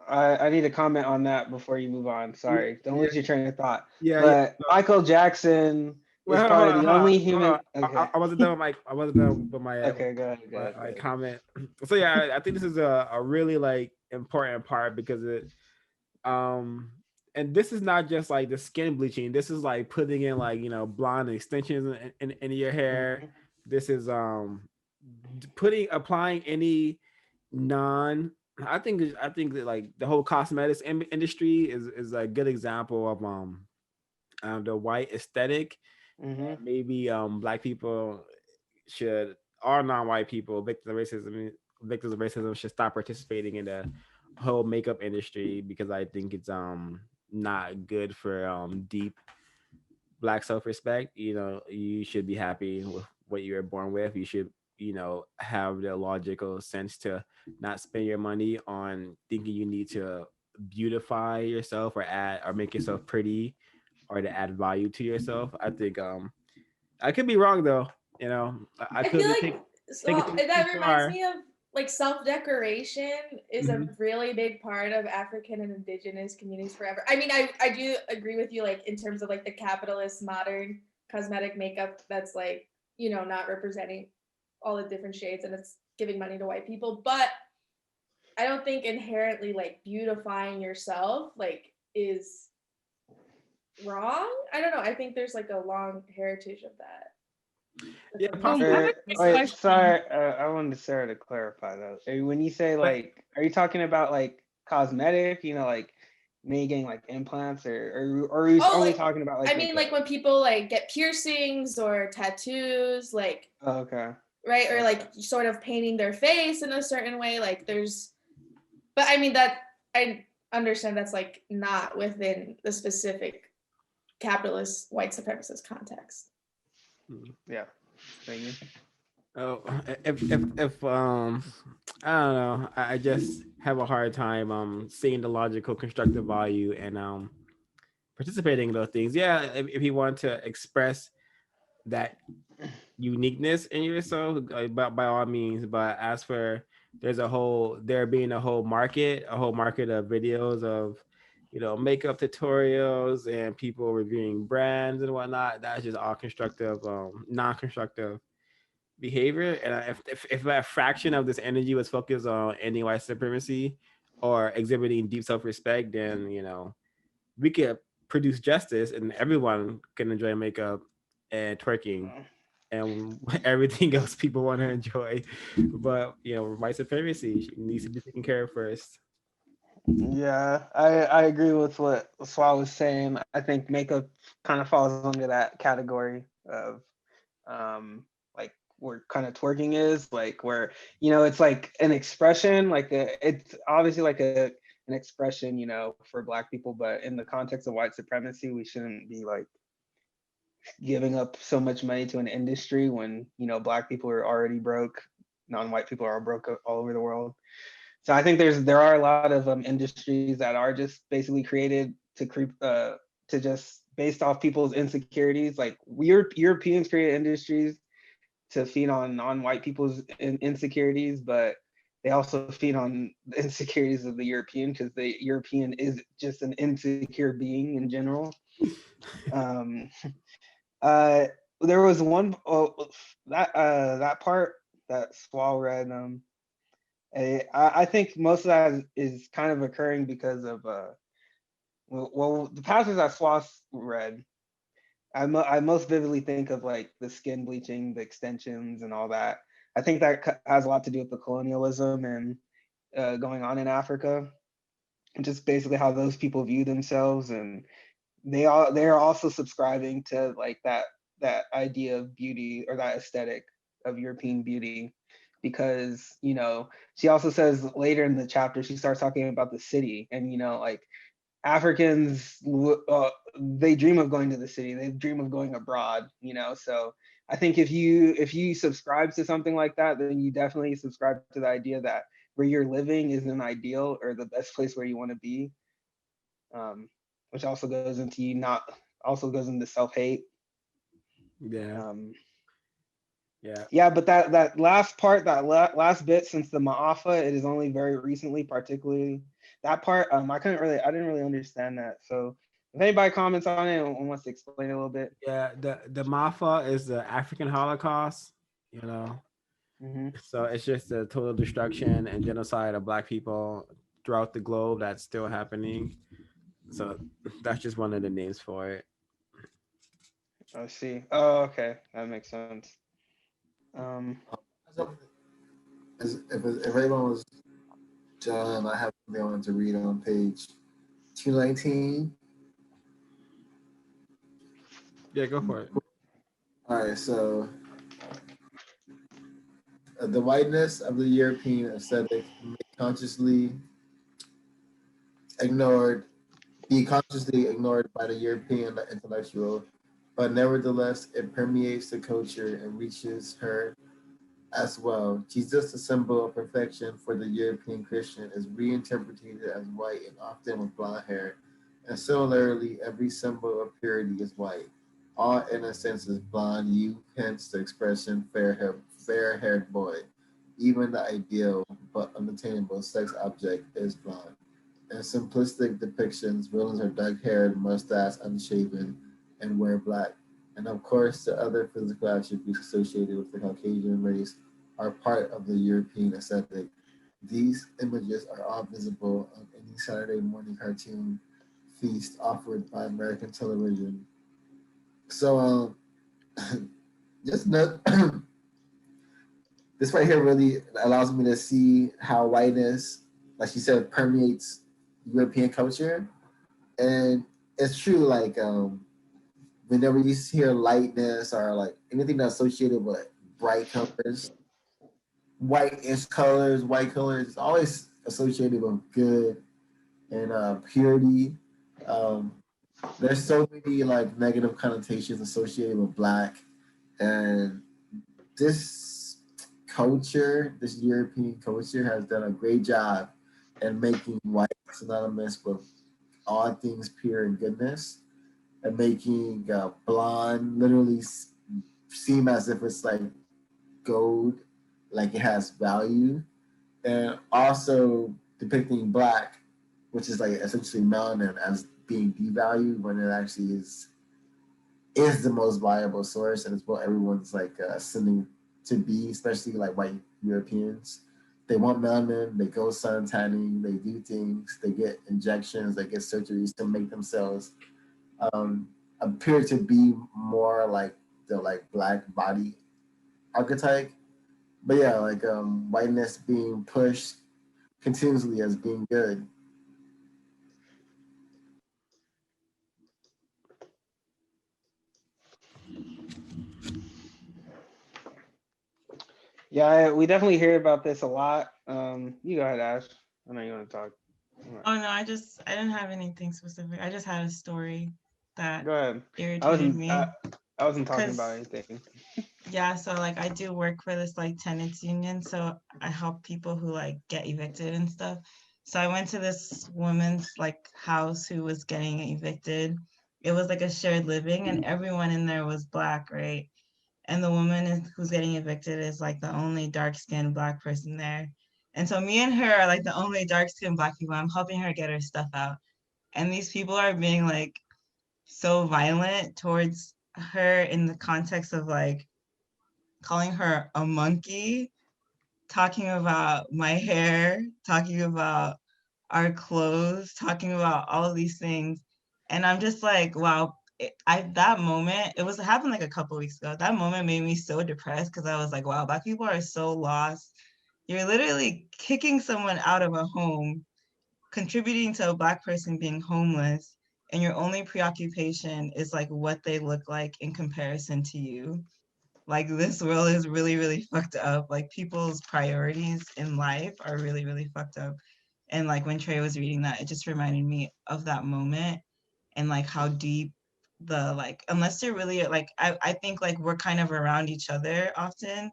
I need to comment on that before you move on. Sorry, don't Yeah, lose your train of thought. yeah. But Michael Jackson Well, is hold probably on, the hold on, only hold human. on. Okay. I wasn't done with my. I wasn't done with my. Okay, go ahead. Go ahead. My comment. So yeah, I think this is a really like important part because it and this is not just like the skin bleaching. This is like putting in like blonde extensions in your hair. This is applying any non. I think that like the whole cosmetics industry is a good example of the white aesthetic. Maybe black people should, or non-white people, victims of racism should stop participating in the whole makeup industry because I think it's not good for deep black self-respect. You should be happy with what you were born with. You should have the logical sense to not spend your money on thinking you need to beautify yourself or add or make yourself pretty or to add value to yourself. I think I could be wrong though. I could feel be like taking things that too reminds far. me of like self-decoration is a Mhm. really big part of African and indigenous communities forever. I mean, I do agree with you, like in terms of like the capitalist modern cosmetic makeup that's like, not representing all the different shades and it's giving money to white people. But I don't think inherently like beautifying yourself like is wrong. I don't know. I think there's like a long heritage of that. Yeah, I possibly. have a quick Wait, question. sorry. I wanted Sarah to clarify though. When you say like, are you talking about like cosmetic? Like me getting like implants, or are you only like, talking about like? I mean, like when people like get piercings or tattoos, like. Oh, okay. Right, or like sort of painting their face in a certain way. Like but I mean that I understand that's like not within the specific capitalist white supremacist context. Yeah. Thank you. Oh, if I don't know. I just have a hard time seeing the logical constructive value and participating in those things. Yeah, if you want to express that uniqueness in yourself, by all means. But as for there being a whole market of videos of makeup tutorials and people reviewing brands and whatnot, that's just all constructive non-constructive behavior. And if a fraction of this energy was focused on ending white supremacy or exhibiting deep self-respect, then we could produce justice and everyone can enjoy makeup and twerking and everything else people want to enjoy. But white supremacy needs to be taken care of first. Yeah, I agree with what Swal was saying. I think makeup kind of falls under that category of like where kind of twerking is, like where it's like an expression, like it's obviously like an expression, for Black people, but in the context of white supremacy, we shouldn't be like giving up so much money to an industry when Black people are already broke, non-white people are broke all over the world. So I think there are a lot of industries that are just basically created to just based off people's insecurities. Like Europeans created industries to feed on non-white people's insecurities, but they also feed on the insecurities of the European because the European is just an insecure being in general. There was one that part that Swal read. I think most of that is kind of occurring because of the passages that Swal read. I most vividly think of like the skin bleaching, the extensions, and all that. I think that has a lot to do with the colonialism and going on in Africa, and just basically how those people view themselves, and they are also subscribing to like that idea of beauty or that aesthetic of European beauty, because she also says later in the chapter she starts talking about the city, and like Africans, they dream of going to the city. They dream of going abroad. So I think if you subscribe to something like that, then you definitely subscribe to the idea that where you're living is an ideal or the best place where you want to be, which also goes into self-hate. Yeah. Yeah. Yeah, but that last part, last bit, since the Ma'afa, it is only very recently, particularly that part, I didn't really understand that. So if anybody comments on it and wants to explain it a little bit. Yeah, the Mafa is the African Holocaust, So it's just the total destruction and genocide of Black people throughout the globe that's still happening. So that's just one of the names for it. I see. Oh, okay, that makes sense. If everyone was done, I have something I wanted to read on page 219. Yeah, go for it. All right, so the whiteness of the European aesthetic be consciously ignored by the European intellectual, but nevertheless it permeates the culture and reaches her as well. Jesus, the symbol of perfection for the European Christian, is reinterpreted as white and often with blonde hair. And similarly, every symbol of purity is white. All innocence is blonde, hence the expression fair-haired boy. Even the ideal but unattainable sex object is blonde. In simplistic depictions, villains are dark-haired, mustache unshaven, and wear black. And of course, the other physical attributes associated with the Caucasian race are part of the European aesthetic. These images are all visible on any Saturday morning cartoon feast offered by American television. So, just note, this right here really allows me to see how whiteness, like she said, permeates European culture. And it's true, like, whenever you hear lightness or like anything that's associated with bright colors, white colors is always associated with good and purity. Um, there's so many like negative connotations associated with black, and this this European culture has done a great job in making white synonymous with all things pure and goodness, and making blonde literally seem as if it's like gold, like it has value, and also depicting black, which is like essentially melanin, as being devalued when it actually is the most viable source, and it's what everyone's like sending to be, especially like white Europeans. They want melanin, they go sun tanning, they do things, they get injections, they get surgeries to make themselves appear to be more like the like black body archetype. But yeah, like whiteness being pushed continuously as being good. Yeah, we definitely hear about this a lot. You go ahead, Ash. I know you want to talk. Oh no, I didn't have anything specific. I just had a story that Go ahead. irritated me. I wasn't talking about anything. Yeah, so like I do work for this like tenants union, so I help people who like get evicted and stuff. So I went to this woman's like house who was getting evicted. It was like a shared living, and everyone in there was black, right? And the woman who's getting evicted is like the only dark-skinned black person there. And so me and her are like the only dark-skinned black people. I'm helping her get her stuff out. And these people are being like so violent towards her in the context of like calling her a monkey, talking about my hair, talking about our clothes, talking about all of these things. And I'm just like, wow, that moment, it happened like a couple weeks ago. That moment made me so depressed because I was like, wow, black people are so lost. You're literally kicking someone out of a home, contributing to a black person being homeless, and your only preoccupation is like what they look like in comparison to you. Like this world is really, really fucked up. Like people's priorities in life are really, really fucked up. And like when Trey was reading that, it just reminded me of that moment and like how deep the like, unless you're really like, I think like we're kind of around each other often.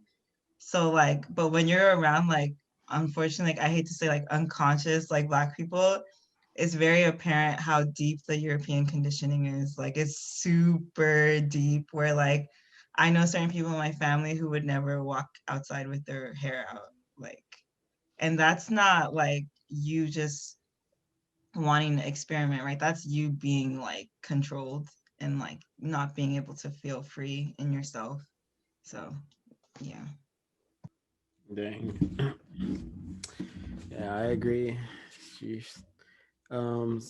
So like, but when you're around like unfortunately, like, I hate to say, like, unconscious, like, Black people, it's very apparent how deep the European conditioning is. Like, it's super deep, where, like, I know certain people in my family who would never walk outside with their hair out, like, and that's not like you just wanting to experiment, right? That's you being like controlled and like not being able to feel free in yourself. So yeah. Dang. Yeah, I agree. Jeez. On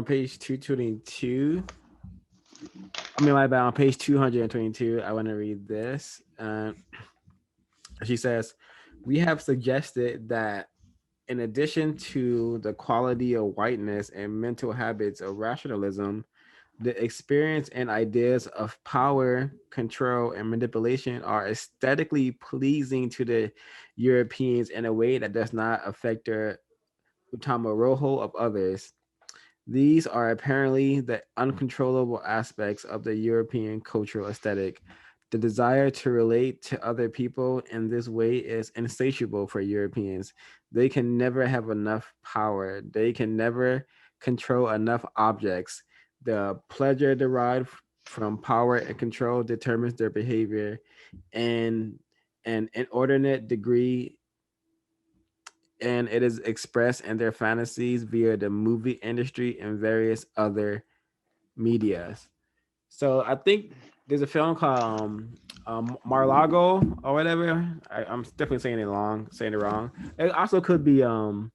page 222. I mean, my bad. On page 222, I want to read this. She says, "We have suggested that in addition to the quality of whiteness and mental habits of rationalism, the experience and ideas of power, control, and manipulation are aesthetically pleasing to the Europeans in a way that does not affect their utamaroho of others. These are apparently the uncontrollable aspects of the European cultural aesthetic. The desire to relate to other people in this way is insatiable for Europeans. They can never have enough power. They can never control enough objects. The pleasure derived from power and control determines their behavior in an inordinate degree, and it is expressed in their fantasies via the movie industry and various other medias." So I think there's a film called Mar-Lago or whatever. I'm definitely saying it wrong. It also could be Gone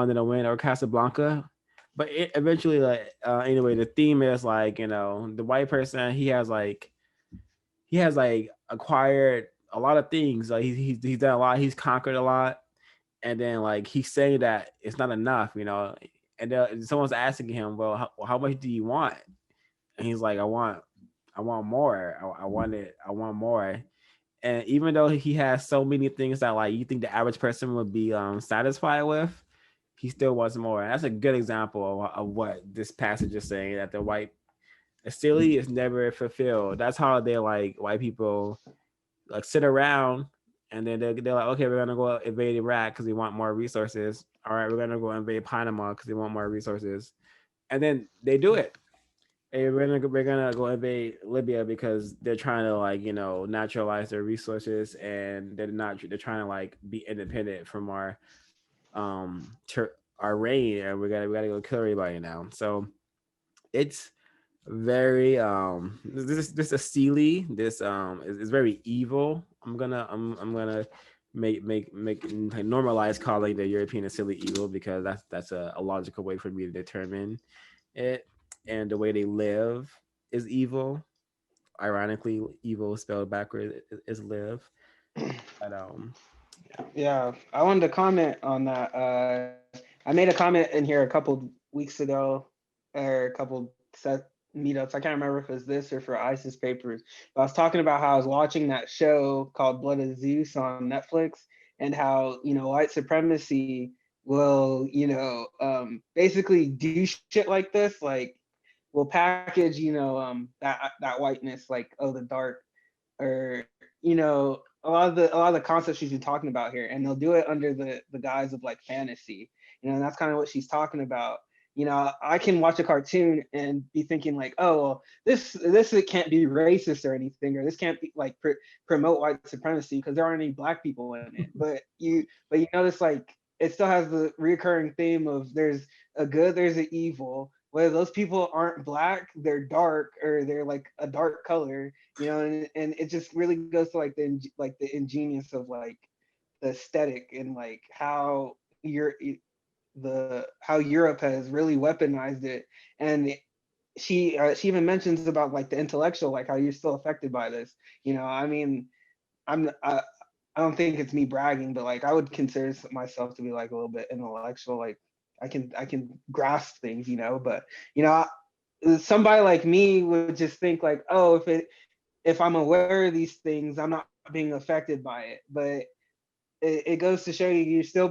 in the Wind or Casablanca. But it eventually, like, anyway, the theme is like, the white person, he has acquired a lot of things. Like he's done a lot, he's conquered a lot, and then like he's saying that it's not enough. And someone's asking him, well, how much do you want? And he's like, I want more. I want more. And even though he has so many things that like you think the average person would be satisfied with, he still wants more. And that's a good example of what this passage is saying, that the white silly is never fulfilled. That's how they like white people like sit around, and then they're like, okay, we're gonna go invade Iraq because we want more resources. All right, we're gonna go invade Panama because we want more resources, and then they do it. Hey, we're gonna go invade Libya because they're trying to like naturalize their resources, and they're trying to like be independent from our reign, and we gotta go kill everybody now. So it's very this is steely. This is very evil. I'm gonna make like, normalize calling the European a silly evil, because that's a logical way for me to determine it. And the way they live is evil. Ironically, evil spelled backwards is live. But Yeah, I wanted to comment on that. I made a comment in here a couple weeks ago, or a couple set meetups. I can't remember if it was this or for ISIS papers. But I was talking about how I was watching that show called Blood of Zeus on Netflix, and how white supremacy will basically do shit like this, like will package that whiteness, like, oh, the dark, or a lot of the concepts she's been talking about here, and they'll do it under the guise of like fantasy, and that's kind of what she's talking about. I can watch a cartoon and be thinking like, oh, well, this it can't be racist or anything, or this can't be like promote white supremacy because there aren't any Black people in it. But you notice, like, it still has the reoccurring theme of there's a good, there's an evil. Whether those people aren't Black, they're dark, or they're like a dark color, and it just really goes to like the ingenious of like the aesthetic, and like how how Europe has really weaponized it. And she even mentions about like the intellectual, like how you're still affected by this. I mean, I don't think it's me bragging, but like I would consider myself to be like a little bit intellectual. Like I can grasp things, but somebody like me would just think like, oh, if I'm aware of these things, I'm not being affected by it. But it goes to show you, you're still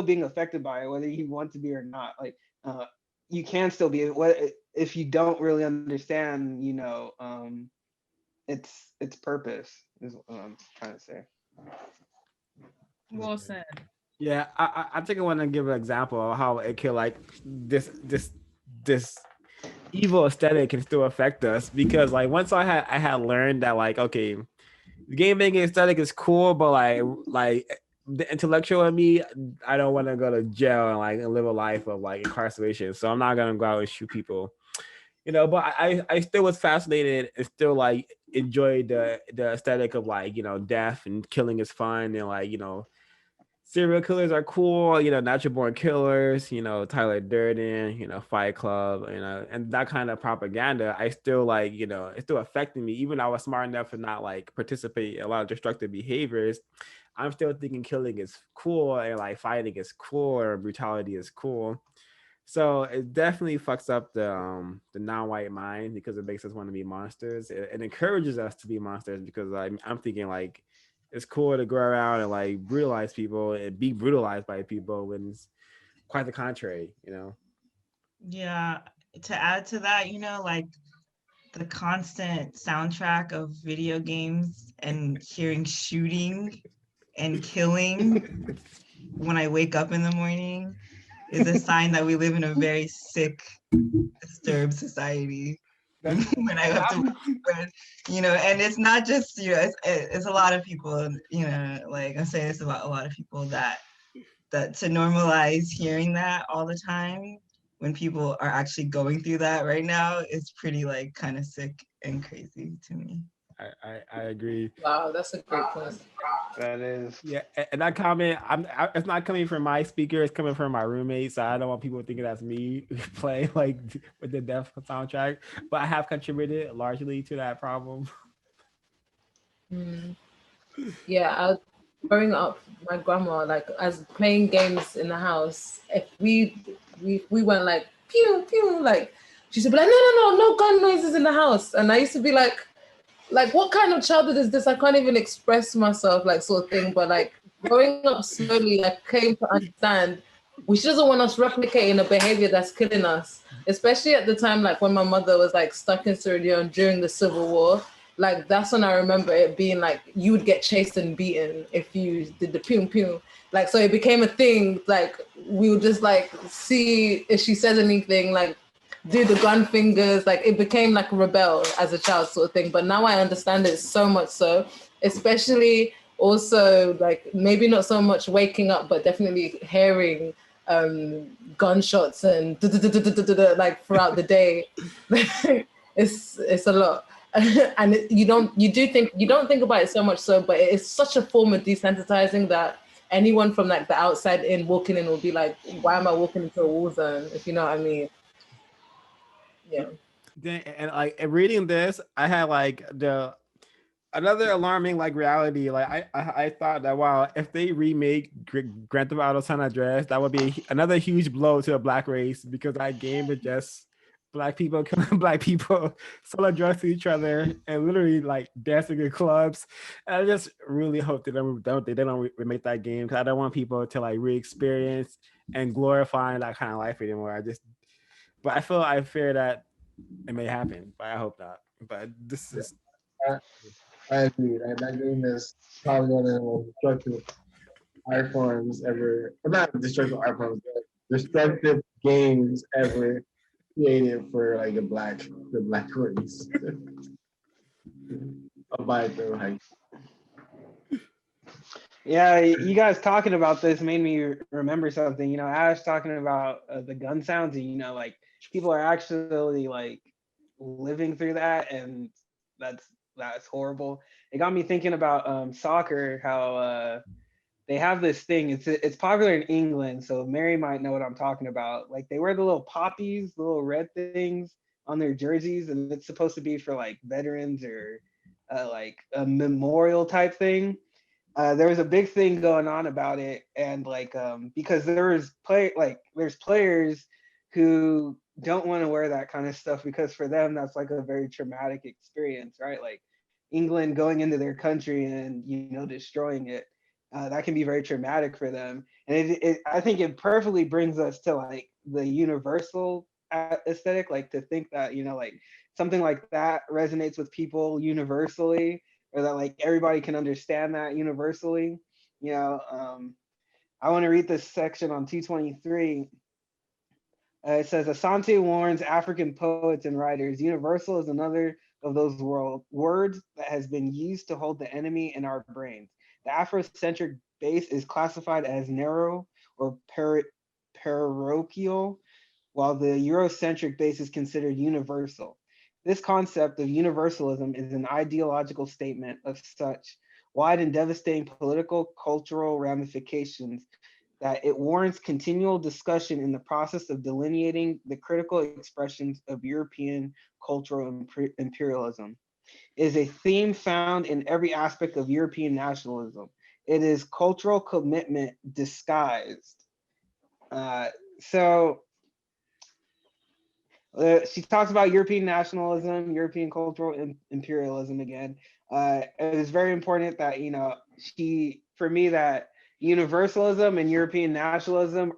being affected by it, whether you want to be or not. Like you can still be, what if you don't really understand its purpose, is what I'm trying to say. Well said. Yeah, I think I want to give an example of how it can like this evil aesthetic can still affect us, because like once I had learned that like, okay, the game making aesthetic is cool, but like the intellectual in me, I don't want to go to jail and like live a life of like incarceration. So I'm not gonna go out and shoot people, but I still was fascinated and still like enjoyed the aesthetic of like, death and killing is fun, and like, serial killers are cool, natural born killers, Tyler Durden, Fight Club, and that kind of propaganda. I still like, it's still affecting me. Even though I was smart enough to not like participate in a lot of destructive behaviors, I'm still thinking killing is cool, and like fighting is cool, or brutality is cool. So it definitely fucks up the non-white mind, because it makes us want to be monsters. It encourages us to be monsters, because I'm thinking like it's cool to go around and like brutalize people and be brutalized by people, when it's quite the contrary. Yeah. To add to that, like the constant soundtrack of video games and hearing shooting and killing when I wake up in the morning is a sign that we live in a very sick, disturbed society. When I have to, and it's not just, it's a lot of people, like I'm saying this about a lot of people, that to normalize hearing that all the time when people are actually going through that right now is pretty like kind of sick and crazy to me. I agree. Wow, that's a great point. That is. Yeah, and that comment, it's not coming from my speaker, it's coming from my roommate. So I don't want people thinking that's me playing like with the death soundtrack. But I have contributed largely to that problem. Mm. Yeah, growing up, my grandma, like, as playing games in the house, if we went like pew pew, like, she used to be like, no gun noises in the house, and I used to be like, what kind of childhood is this? I can't even express myself, like, sort of thing. But like growing up slowly, I came to understand she doesn't want us replicating a behavior that's killing us, especially at the time, like when my mother was like stuck in Sierra Leone during the Civil War. Like, that's when I remember it being like, you would get chased and beaten if you did the pew pew. Like, so it became a thing. Like, we would just like see if she says anything, like do the gun fingers. Like, it became like a rebel as a child, sort of thing. But now I understand it so much so, especially also like maybe not so much waking up, but definitely hearing gunshots and like throughout the day. It's a lot. And you don't think about it so much so, but it's such a form of desensitizing that anyone from like the outside in walking in will be like, why am I walking into a war zone, if you know what I mean? Yeah. And like reading this, I had like another alarming like reality. Like I thought that, wow, if they remake Grand Theft Auto San Andreas, that would be another huge blow to the black race, because that game is just black people killing black people, selling drugs to each other, and literally like dancing in clubs. And I just really hope they don't remake that game, because I don't want people to like re-experience and glorifying that kind of life anymore. But I fear that it may happen, but I hope not. But this is. I agree. That game is probably one of the most destructive art forms ever. Or not destructive art forms, but destructive games ever created for like the black race. I'll buy it though. Like, Yeah, you guys talking about this made me remember something. Ash talking about the gun sounds, and like people are actually like living through that, and that's horrible. It got me thinking about soccer, how they have this thing. It's popular in England, so Mary might know what I'm talking about. Like, they wear the little poppies, the little red things on their jerseys, and it's supposed to be for like veterans or like a memorial type thing. There was a big thing going on about it, and like because there's players who don't want to wear that kind of stuff, because for them that's like a very traumatic experience, right? Like England going into their country and destroying it, that can be very traumatic for them. And I think it perfectly brings us to like the universal aesthetic, like to think that like something like that resonates with people universally, or that like everybody can understand that universally. I want to read this section on 223. It says, Asante warns African poets and writers, universal is another of those words that has been used to hold the enemy in our brains. The Afrocentric base is classified as narrow or parochial, while the Eurocentric base is considered universal. This concept of universalism is an ideological statement of such wide and devastating political, cultural ramifications that it warrants continual discussion in the process of delineating the critical expressions of European cultural imperialism. It is a theme found in every aspect of European nationalism. It is cultural commitment disguised. So she talks about European nationalism, European cultural imperialism again. It is very important that, for me, that universalism and European nationalism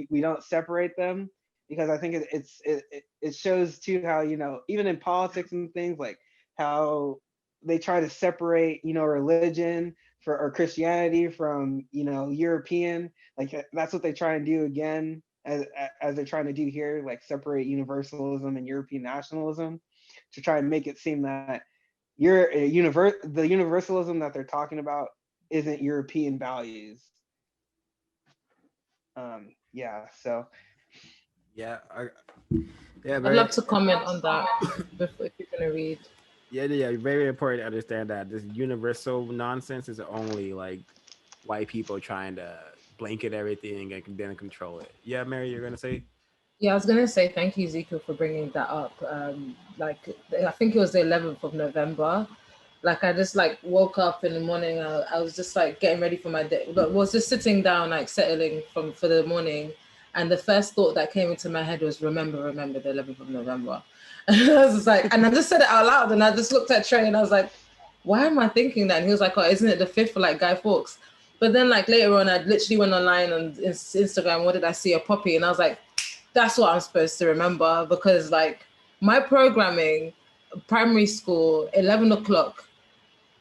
we don't separate them, because I think it shows too how, even in politics and things, like how they try to separate, religion or Christianity from, European, like that's what they try and do again, as they're trying to do here, like separate universalism and European nationalism, to try and make it seem that the universalism that they're talking about isn't European values. Yeah, so. Yeah, I'd love to comment on that before, if you're gonna read. Yeah, very important to understand that this universal nonsense is only like white people trying to blanket everything and then control it. Yeah, Mary, you're gonna say? Yeah, I was gonna say thank you, Ezekiel, for bringing that up. Like I think it was the 11th of November. Like I just like woke up in the morning. I was just like getting ready for my day. But was just sitting down, like settling for the morning, and the first thought that came into my head was, remember the 11th of November. And I was just like, and I just said it out loud, and I just looked at Trey, and I was like, why am I thinking that? And he was like, oh, isn't it the 5th for like Guy Fawkes? But then like later on, I literally went online on Instagram. What did I see? A poppy, and I was like, that's what I'm supposed to remember, because like my programming, primary school, 11 o'clock,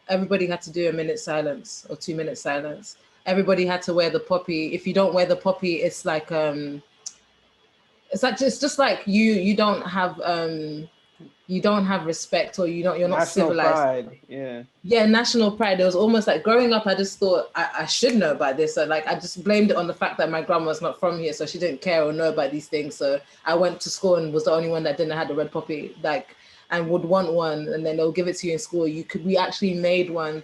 everybody had to do a minute silence or 2 minute silence. Everybody had to wear the poppy. If you don't wear the poppy, it's like it's just like you don't have respect, or you're not National civilized. Pride, yeah, national pride. It was almost like growing up, I just thought I should know about this, so like I just blamed it on the fact that my grandma's not from here, so she didn't care or know about these things. So I went to school and was the only one that didn't have the red poppy, like, and would want one, and then they'll give it to you in school. We actually made one.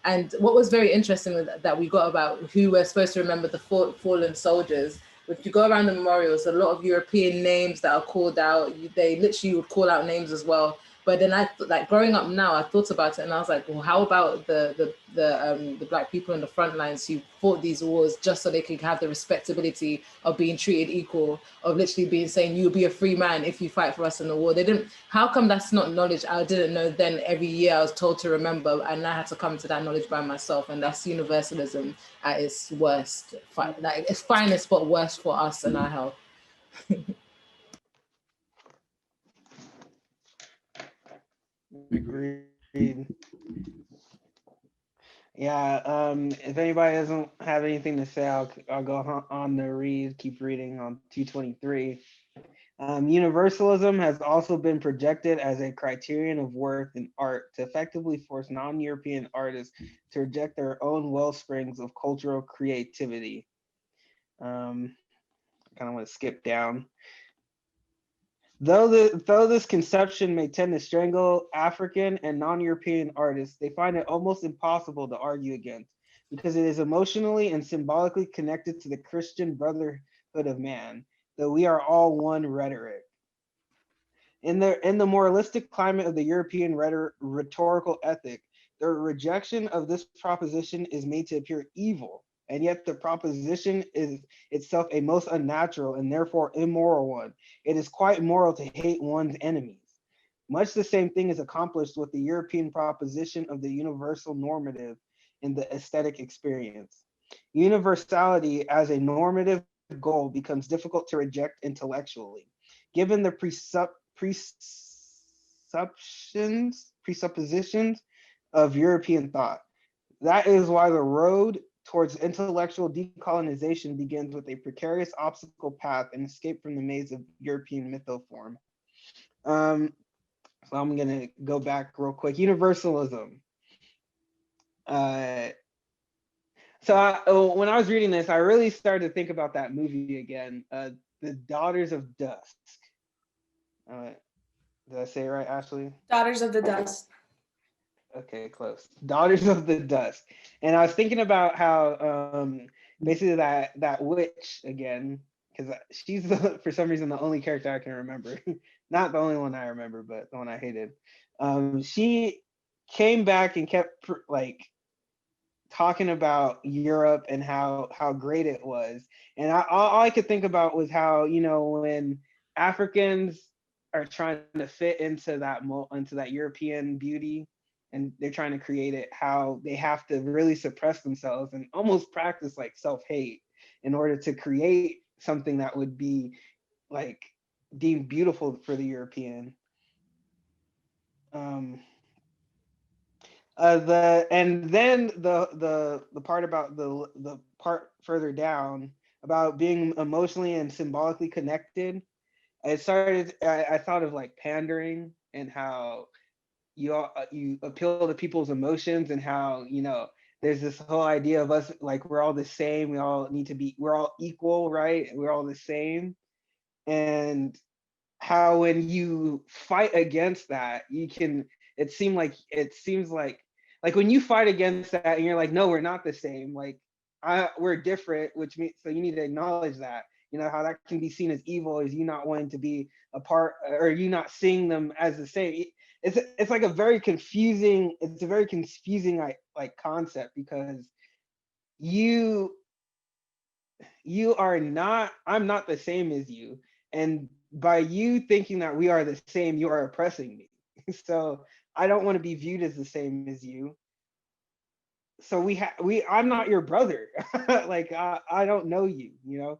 And what was very interesting that we got about who we're supposed to remember, the fallen soldiers. If you go around the memorials, a lot of European names that are called out, they literally would call out names as well. But then like growing up now, I thought about it, and I was like, well, how about the Black people in the front lines who fought these wars just so they could have the respectability of being treated equal, of literally saying you'll be a free man if you fight for us in the war. They didn't. How come that's not knowledge I didn't know then? Every year I was told to remember, and I had to come to that knowledge by myself. And that's universalism at its worst, like its finest, but worst for us and our health. Agreed. Yeah. If anybody doesn't have anything to say, I'll go on to read. Keep reading on 223. Universalism has also been projected as a criterion of worth in art to effectively force non-European artists to reject their own wellsprings of cultural creativity. I kind of want to skip down. Though this conception may tend to strangle African and non-European artists, they find it almost impossible to argue against, because it is emotionally and symbolically connected to the Christian brotherhood of man, that we are all one rhetoric. In the moralistic climate of the European rhetorical ethic, the rejection of this proposition is made to appear evil, and yet the proposition is itself a most unnatural and therefore immoral one. It is quite moral to hate one's enemies. Much the same thing is accomplished with the European proposition of the universal normative in the aesthetic experience. Universality as a normative goal becomes difficult to reject intellectually, given the presuppositions of European thought. That is why the road towards intellectual decolonization begins with a precarious obstacle path and escape from the maze of European mythoform. So I'm gonna go back real quick. Universalism. When I was reading this, I really started to think about that movie again, The Daughters of Dusk. Did I say it right, Ashley? Daughters of the Dust. Okay, close. Daughters of the Dusk. And I was thinking about how basically that witch again, because she's for some reason the only character I can remember. Not the only one I remember, but the one I hated. She came back and kept like talking about Europe and how great it was. And all I could think about was how, you know, when Africans are trying to fit into that European beauty, and they're trying to create it, how they have to really suppress themselves and almost practice like self-hate in order to create something that would be like deemed beautiful for the European. The part about the part further down about being emotionally and symbolically connected, I thought of like pandering and how you appeal to people's emotions, and how, you know, there's this whole idea of us like we're all the same, we're all equal, right? We're all the same. And how when you fight against that, it seems like when you fight against that and you're like, no, we're not the same, like we're different, which means, so you need to acknowledge that, you know, how that can be seen as evil, is you not wanting to be a part, or you not seeing them as the same. It's like a very confusing like concept, because you are not, I'm not the same as you, and by you thinking that we are the same, you are oppressing me. So I don't want to be viewed as the same as you. So I'm not your brother. Like I don't know you, you know.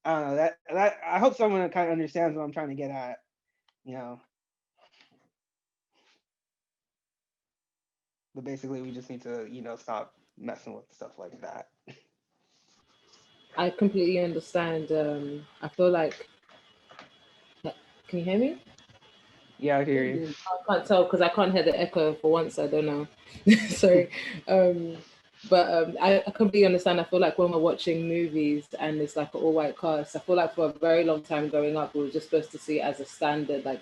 That I hope someone kind of understands what I'm trying to get at, you know. But basically we just need to, you know, stop messing with stuff like that. I completely understand. I feel like, can you hear me? Yeah, I hear you. I can't tell because I can't hear the echo for once. I don't know. Sorry. But I completely understand. I feel like when we're watching movies and it's like an all-white cast, I feel like for a very long time growing up, we were just supposed to see it as a standard, like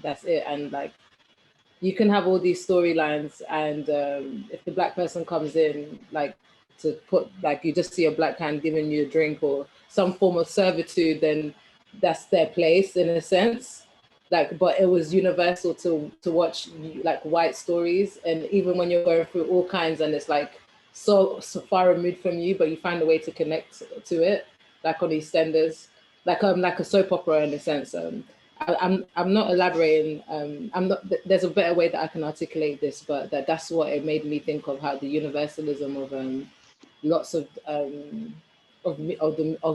that's it. And like you can have all these storylines, and if the black person comes in, like to put, like you just see a black hand giving you a drink or some form of servitude, then that's their place in a sense. Like, but it was universal to watch like white stories, and even when you're going through all kinds and it's like so far removed from you, but you find a way to connect to it, like on EastEnders, like a soap opera in a sense. I'm not elaborating. I'm not. There's a better way that I can articulate this, but that's what it made me think of, how the universalism of lots of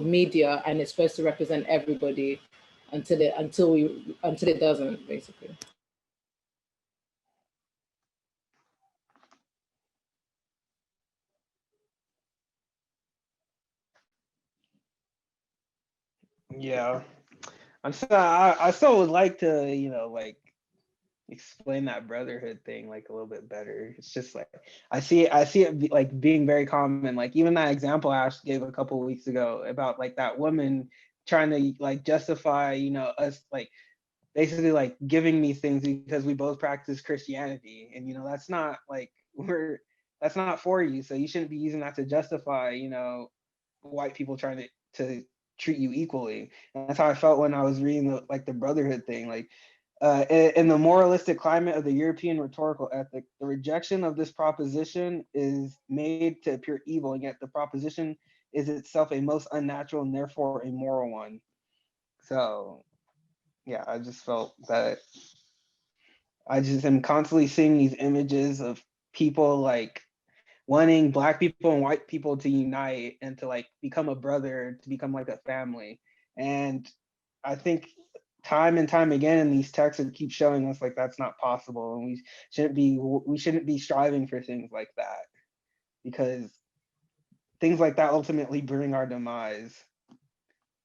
media, and it's supposed to represent everybody until it doesn't, basically. Yeah. I still would like to, you know, like explain that brotherhood thing like a little bit better. It's just like I see it like being very common. Like even that example Ash gave a couple of weeks ago about like that woman trying to like justify, you know, us like basically like giving me things because we both practice Christianity, and you know that's not like that's not for you. So you shouldn't be using that to justify, you know, white people trying to treat you equally. And that's how I felt when I was reading the brotherhood thing. Like in the moralistic climate of the European rhetorical ethic, the rejection of this proposition is made to appear evil, and yet the proposition is itself a most unnatural and therefore a moral one. So yeah, I just felt that I just am constantly seeing these images of people like wanting black people and white people to unite and to like become a brother, to become like a family. And I think time and time again in these texts, it keeps showing us like that's not possible, and we shouldn't be striving for things like that, because things like that ultimately bring our demise.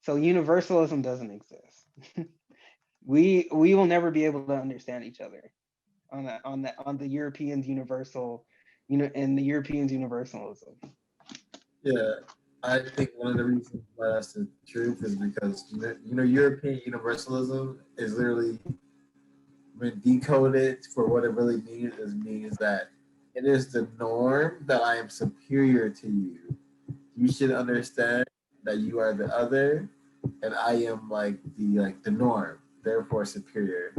So universalism doesn't exist. we will never be able to understand each other on the Europeans universal, and the Europeans universalism. Yeah, I think one of the reasons why that's the truth is because European universalism is literally, when decoded for what it really means that it is the norm that I am superior to you. You should understand that you are the other, and I am like the norm, therefore superior.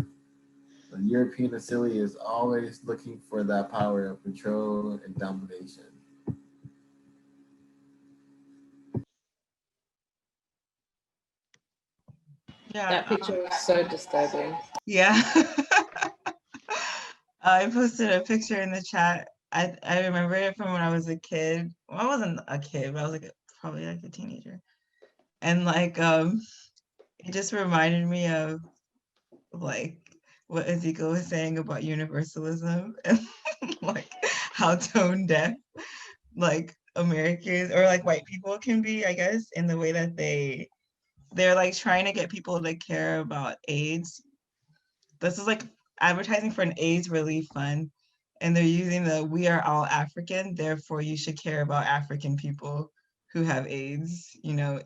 The European facility is always looking for that power of control and domination. Yeah. That picture was so disturbing. Yeah. I posted a picture in the chat. I remember it from when I was a kid. Well, I wasn't a kid, but I was like probably like a teenager. And like it just reminded me of like what Ezekiel was saying about universalism and like how tone deaf like Americans or like white people can be, I guess, in the way that they're like trying to get people to care about AIDS. This is like advertising for an AIDS relief fund, and they're using the "we are all African, therefore you should care about African people who have AIDS."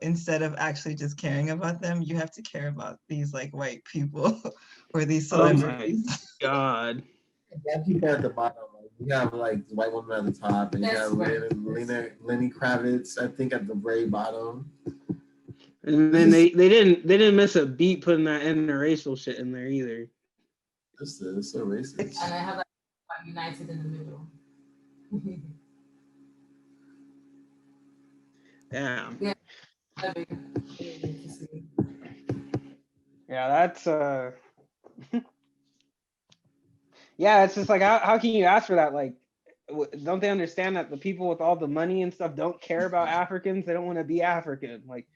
Instead of actually just caring about them, you have to care about these like white people or these celebrities. Oh my God. Yeah, people at the bottom. Like, you have like the white woman at the top, and you have Lenny Kravitz, I think, at the very bottom. And then they didn't miss a beat putting that interracial shit in there either. This is so racist. And I have like United in the middle. Damn. Yeah. Yeah, that's yeah, it's just like how can you ask for that? Like, don't they understand that the people with all the money and stuff don't care about Africans? They don't want to be African. Like,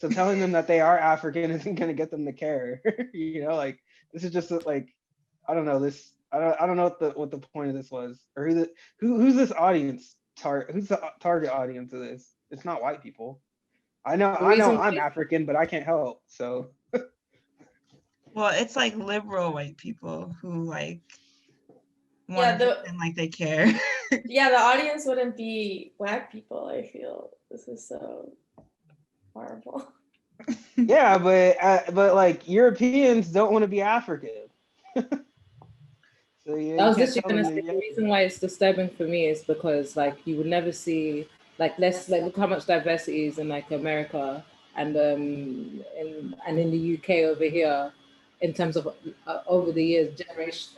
so telling them that they are African isn't going to get them to care. Like this is just like, I don't know this. I don't know what the point of this was, or who's this audience who's the target audience of this? It's not white people. I know I'm African, but I can't help. So. Well, it's like liberal white people who like want to pretend like they care. Yeah, the audience wouldn't be Black people. I feel this is so horrible. Yeah, but like Europeans don't want to be African. So yeah, I was just gonna say the reason why it's disturbing for me is because like you would never see like look how much diversity is in like America and in the UK over here in terms of over the years generation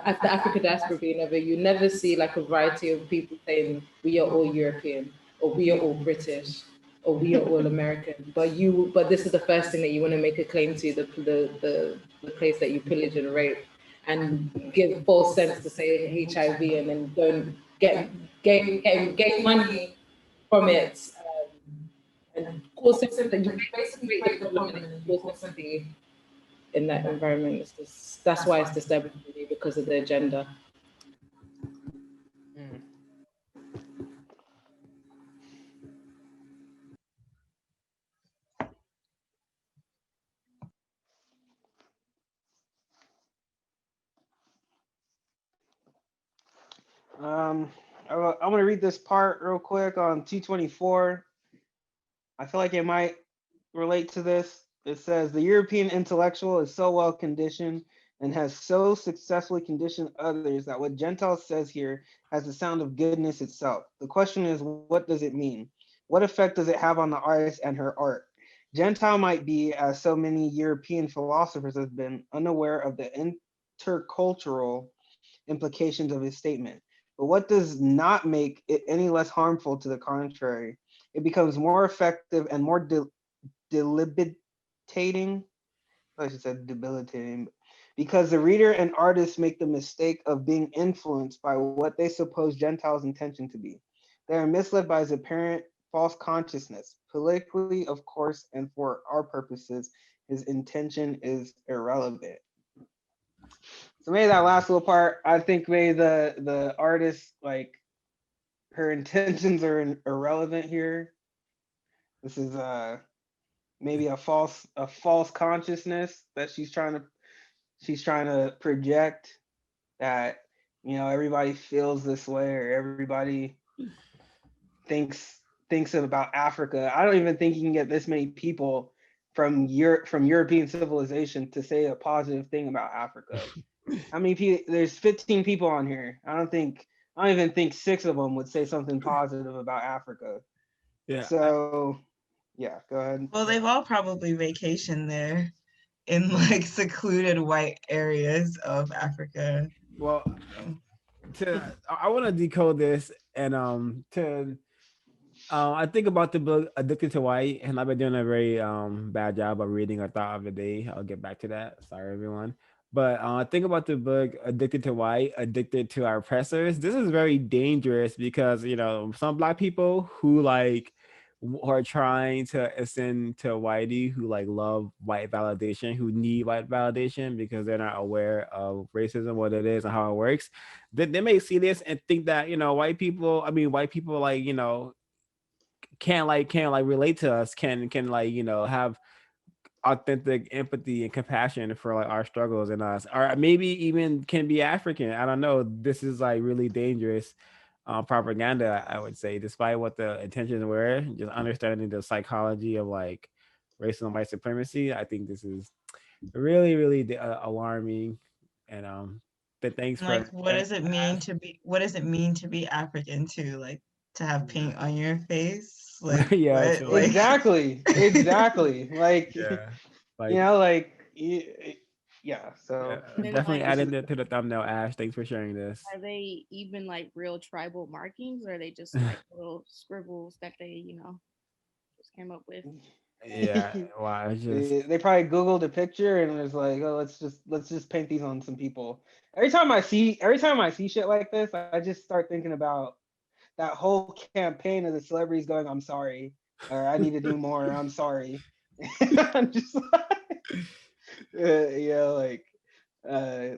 after Africa diaspora being over, you never see like a variety of people saying we are all European or we are all British or we are all American. But this is the first thing that you want to make a claim to, the place that you pillage and rape and give false sense to say HIV and then go and get money from it and cause something. You basically create the problem and cause something in that environment. That's why it's disturbing for me, because of the agenda. I'm gonna read this part real quick on 224. I feel like it might relate to this. It says the European intellectual is so well conditioned and has so successfully conditioned others that what Gentile says here has the sound of goodness itself. The question is, what does it mean? What effect does it have on the artist and her art? Gentile might be, as so many European philosophers have been, unaware of the intercultural implications of his statement. But what does not make it any less harmful? To the contrary, it becomes more effective and more debilitating. I should say debilitating, because the reader and artist make the mistake of being influenced by what they suppose Gentiles' intention to be. They are misled by his apparent false consciousness. Politically, of course, and for our purposes, his intention is irrelevant. So maybe that last little part, I think maybe the artist, like, her intentions are irrelevant here. This is maybe a false consciousness that she's trying to project, that, you know, everybody feels this way, or everybody thinks about Africa. I don't even think you can get this many people from European civilization to say a positive thing about Africa. How many people? There's 15 people on here. I don't even think 6 of them would say something positive about Africa. Yeah. So, yeah, go ahead. Well, they've all probably vacationed there in like secluded white areas of Africa. Well, I want to decode this, and I think about the book Addicted to White, and I've been doing a very bad job of reading a thought of the day. I'll get back to that. Sorry, everyone. But think about the book Addicted to White, Addicted to Our Oppressors. This is very dangerous because, you know, some Black people who like are trying to ascend to whitey, who like love white validation, who need white validation because they're not aware of racism, what it is and how it works. They may see this and think that, you know, white people like, you know, can't relate to us, can like, you know, have authentic empathy and compassion for like our struggles and us, or maybe even can be African. I don't know. This is like really dangerous propaganda, I would say, despite what the intentions were. Just understanding the psychology of like racism, white supremacy, I think this is really, really alarming. And but thanks for like, what does it mean to be African too? Like, to have paint on your face? Like, yeah, what? like, exactly. Like, yeah, like, you know, like, yeah. So Then, definitely like, adding it to the thumbnail. Ash, thanks for sharing this. are they even like real tribal markings, or are they just like little scribbles that they, just came up with? Yeah, wow, it's just they probably Googled a picture and was like, oh, let's just paint these on some people. Every time I see shit like this, I just start thinking about that whole campaign of the celebrities going, I'm sorry, or I need to do more, I'm sorry. I'm just like, like,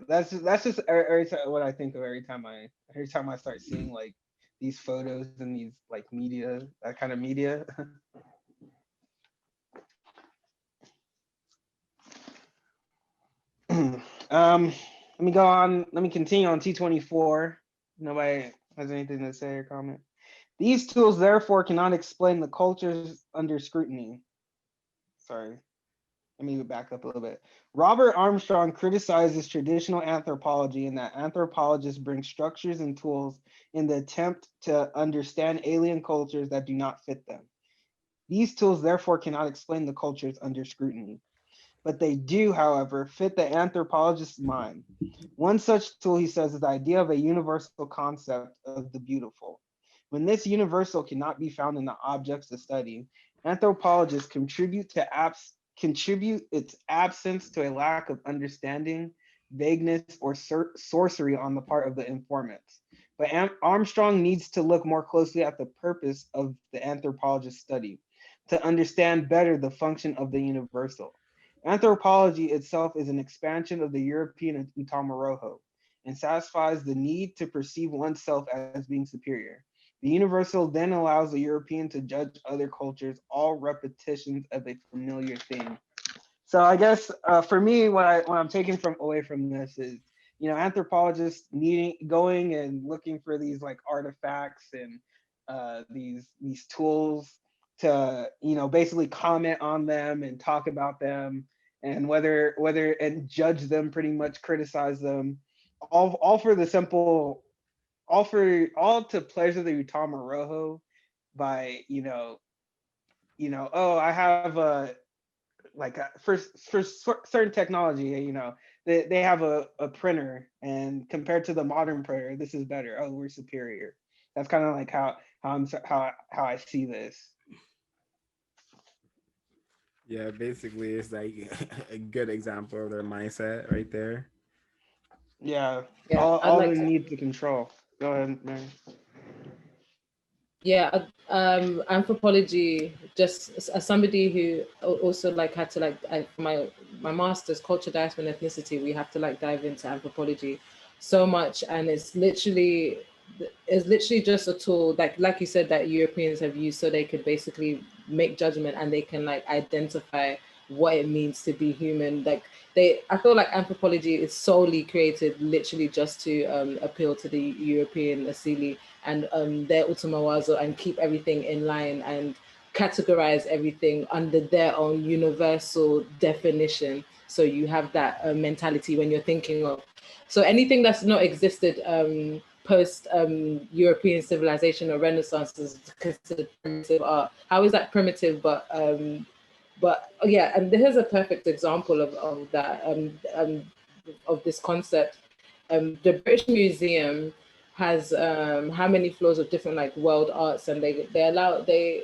that's just every time what I think of every time I start seeing like these photos and these like media, that kind of media. Let me go on. Let me continue on T24. Nobody has anything to say or comment. These tools therefore cannot explain the cultures under scrutiny. Sorry, let me back up a little bit. Robert Armstrong criticizes traditional anthropology in that anthropologists bring structures and tools in the attempt to understand alien cultures that do not fit them. These tools therefore cannot explain the cultures under scrutiny, but they do, however, fit the anthropologist's mind. One such tool, he says, is the idea of a universal concept of the beautiful. When this universal cannot be found in the objects to study, anthropologists contribute its absence to a lack of understanding, vagueness, or sorcery on the part of the informants. But Armstrong needs to look more closely at the purpose of the anthropologist's study to understand better the function of the universal. Anthropology itself is an expansion of the European Utamaroho and satisfies the need to perceive oneself as being superior. The universal then allows the European to judge other cultures, all repetitions of a familiar thing. So I guess for me, what I'm taking away from this is, anthropologists going and looking for these like artifacts and these tools to basically comment on them and talk about them, and whether and judge them, pretty much criticize them, all for the simple, all to pleasure the Utama Rojo by oh, I have a for certain technology, they have a printer, and compared to the modern printer, this is better. Oh, we're superior. That's kind of like how I see this. yeah, basically it's like a good example of their mindset right there. Yeah, Yeah, I'd all like the to. need to control. Go ahead, Mary. Yeah, anthropology, just as somebody who also like had to like my master's culture, diaspora, and ethnicity, we have to like dive into anthropology so much, and it's literally just a tool like you said that Europeans have used so they could basically make judgment and they can like identify what it means to be human. Like I feel like anthropology is solely created literally just to appeal to the European Asili and their Utamawazo and keep everything in line and categorize everything under their own universal definition. So you have that mentality when you're thinking of. So anything that's not existed post European civilization or Renaissance is considered primitive art. How is that primitive? But yeah, and here's a perfect example of that of this concept. The British Museum has how many floors of different like world arts, and they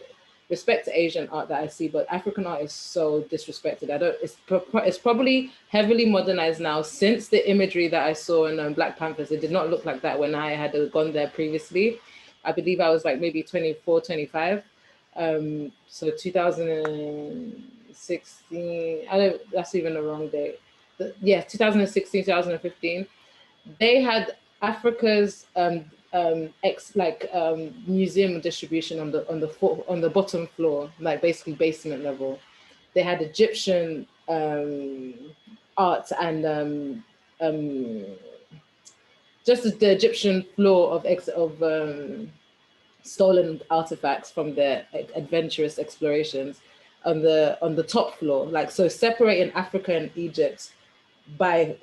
respect Asian art that I see, but African art is so disrespected. It's probably heavily modernized now since the imagery that I saw in Black Panthers. It did not look like that when I had gone there previously. I believe I was like maybe 24, 25. So 2016, that's even the wrong date. Yeah, 2016, 2015. They had Africa's museum distribution on the bottom floor, like basically basement level. They had Egyptian art and just the Egyptian floor of stolen artifacts from their adventurous explorations on the top floor. Like, so separating Africa and Egypt by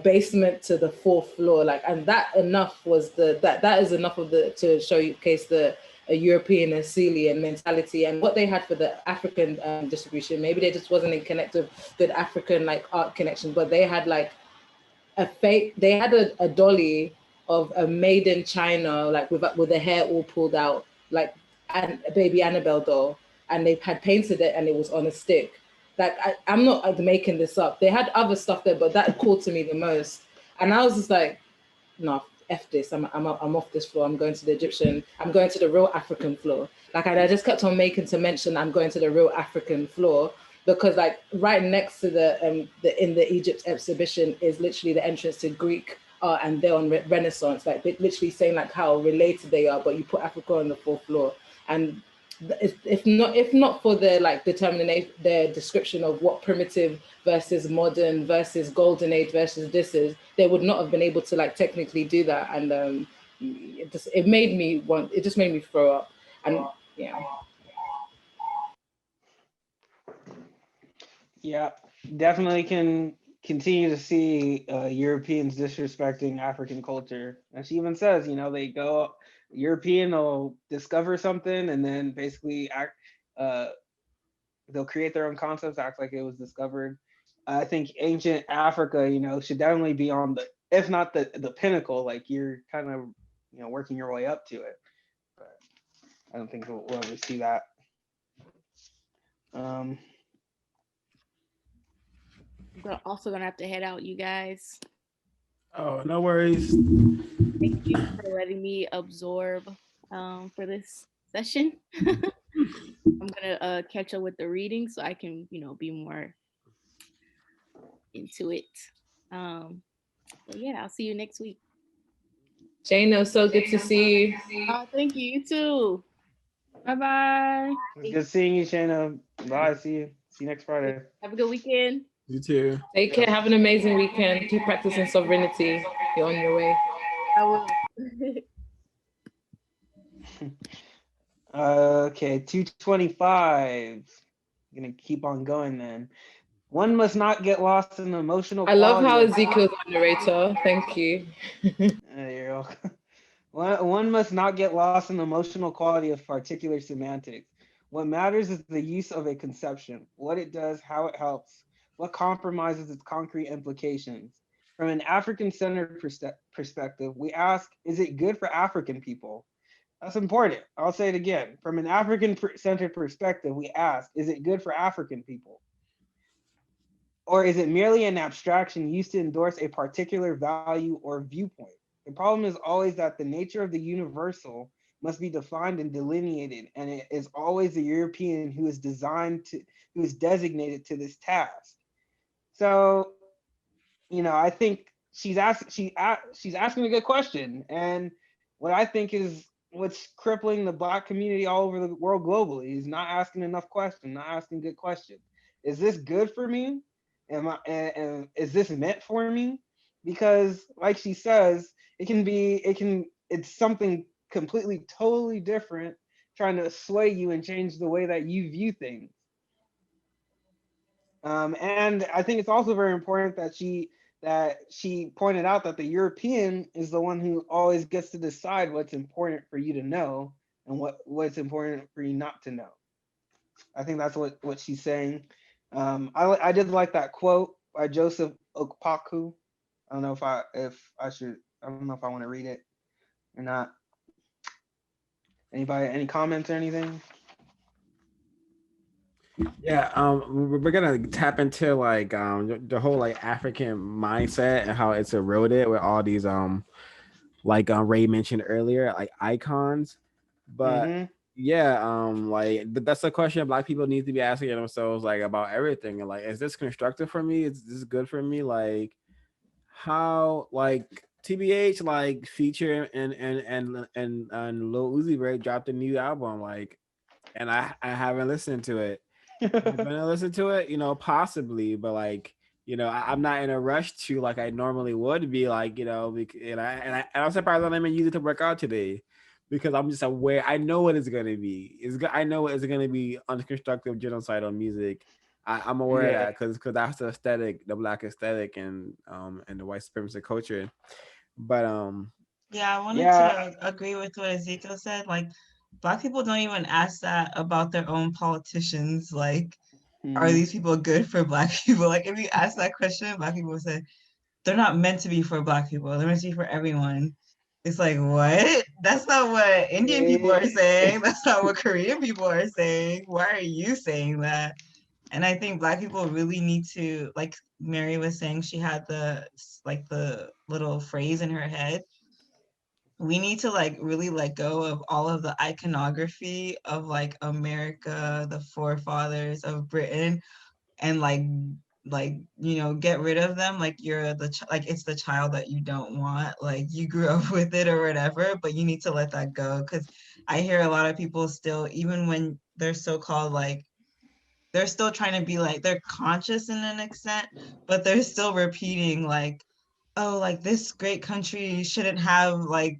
basement to the fourth floor, like, and that is enough of to showcase the European Assyrian mentality and what they had for the African distribution. Maybe they just wasn't in connect with good African like art connection, but they had like they had a dolly of a made in China, like with the hair all pulled out, like a baby Annabelle doll, and they had painted it and it was on a stick. Like I'm not making this up. They had other stuff there, but that called to me the most. And I was just like, no, F this. I'm off this floor. I'm going to the Egyptian. I'm going to the real African floor. Like I just kept on making to mention I'm going to the real African floor, because like right next to the in the Egypt exhibition is literally the entrance to Greek art and their own Renaissance. Like literally saying like how related they are, but you put Africa on the fourth floor. And if not for their like determination, their description of what primitive versus modern versus golden age versus this is, they would not have been able to like technically do that. And it just made me throw up. And yeah. Yeah, definitely can continue to see Europeans disrespecting African culture. And she even says, you know, they go, European will discover something and then basically they'll create their own concepts, act like it was discovered. I think ancient Africa, you know, should definitely be on the, if not the pinnacle, like you're kind of, you know, working your way up to it. But I don't think we'll ever see that. We're also gonna have to head out, you guys. Oh, no worries. Thank you for letting me absorb for this session. I'm gonna catch up with the reading so I can, you know, be more into it. But yeah, I'll see you next week. Jana, so good to see you. Thank you. You too. Bye bye. It's good seeing you, Shayna. Bye. See you next Friday. Have a good weekend. You too. Take care. Have an amazing weekend. Keep practicing sovereignty. You're on your way. I will. Okay, 225. I'm gonna keep on going then. One must not get lost in the emotional. I love how Ezekiel's the narrator. Thank you. You're welcome. One must not get lost in the emotional quality of particular semantics. What matters is the use of a conception, what it does, how it helps, what compromises its concrete implications. From an African-centered perspective, we ask, is it good for African people? That's important. I'll say it again. From an African-centered perspective, we ask, is it good for African people? Or is it merely an abstraction used to endorse a particular value or viewpoint? The problem is always that the nature of the universal must be defined and delineated, and it is always the European who is designated to this task. So, I think she's asking a good question, and what I think is what's crippling the Black community all over the world globally is not asking enough questions, not asking good questions. Is this good for me? And is this meant for me? Because, like she says, it's something completely, totally different, trying to sway you and change the way that you view things. And I think it's also very important that she pointed out that the European is the one who always gets to decide what's important for you to know and what's important for you not to know. I think that's what she's saying. I did like that quote by Joseph Okpaku. I don't know if I should. I don't know if I want to read it or not. Anybody, any comments or anything? Yeah, we're gonna tap into like the whole like African mindset and how it's eroded with all these like Ray mentioned earlier, like icons. But Mm-hmm. yeah, like that's a question Black people need to be asking themselves, like about everything. And like, is this constructive for me? Is this good for me? Like, how like TBH like feature and Lil Uzi Vert dropped a new album, like, and I haven't listened to it. Am I gonna listen to it? Possibly, but like, I'm not in a rush to like I normally would be, like, and I'm surprised that I'm even use it to work out today, because I'm just aware. I know what it's gonna be. I know it's gonna be unconstructive genocidal music. I'm aware of Yeah. that because that's the aesthetic, the Black aesthetic, and the white supremacy culture. But Yeah, I wanted Yeah. to agree with what Ezekiel said. Like, Black people don't even ask that about their own politicians. Like, are Mhm. these people good for Black people? Like, if you ask that question, Black people say they're not meant to be for Black people. They're meant to be for everyone. It's like, what? That's not what Indian people are saying. That's not what Korean people are saying. Why are you saying that? And I think Black people really need to, like Mary was saying, she had the little phrase in her head. We need to like really let go of all of the iconography of like America, the forefathers of Britain, and get rid of them. Like, you're like, it's the child that you don't want, like you grew up with it or whatever, but you need to let that go. Because I hear a lot of people still, even when they're so-called, like, they're still trying to be like, they're conscious in an extent, but they're still repeating like, oh, like this great country shouldn't have like,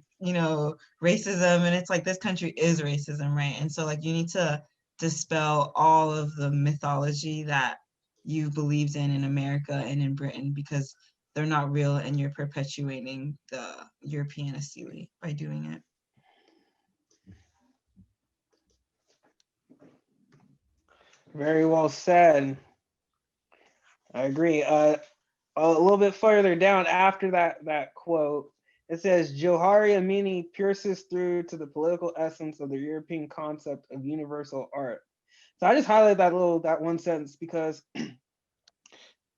racism. And it's like, this country is racism, right? And so like, you need to dispel all of the mythology that you believed in America and in Britain, because they're not real, and you're perpetuating the European asili by doing it. Very well said. I agree. A little bit further down after that quote, it says Johari Amini pierces through to the political essence of the European concept of universal art. So I just highlight that one sentence because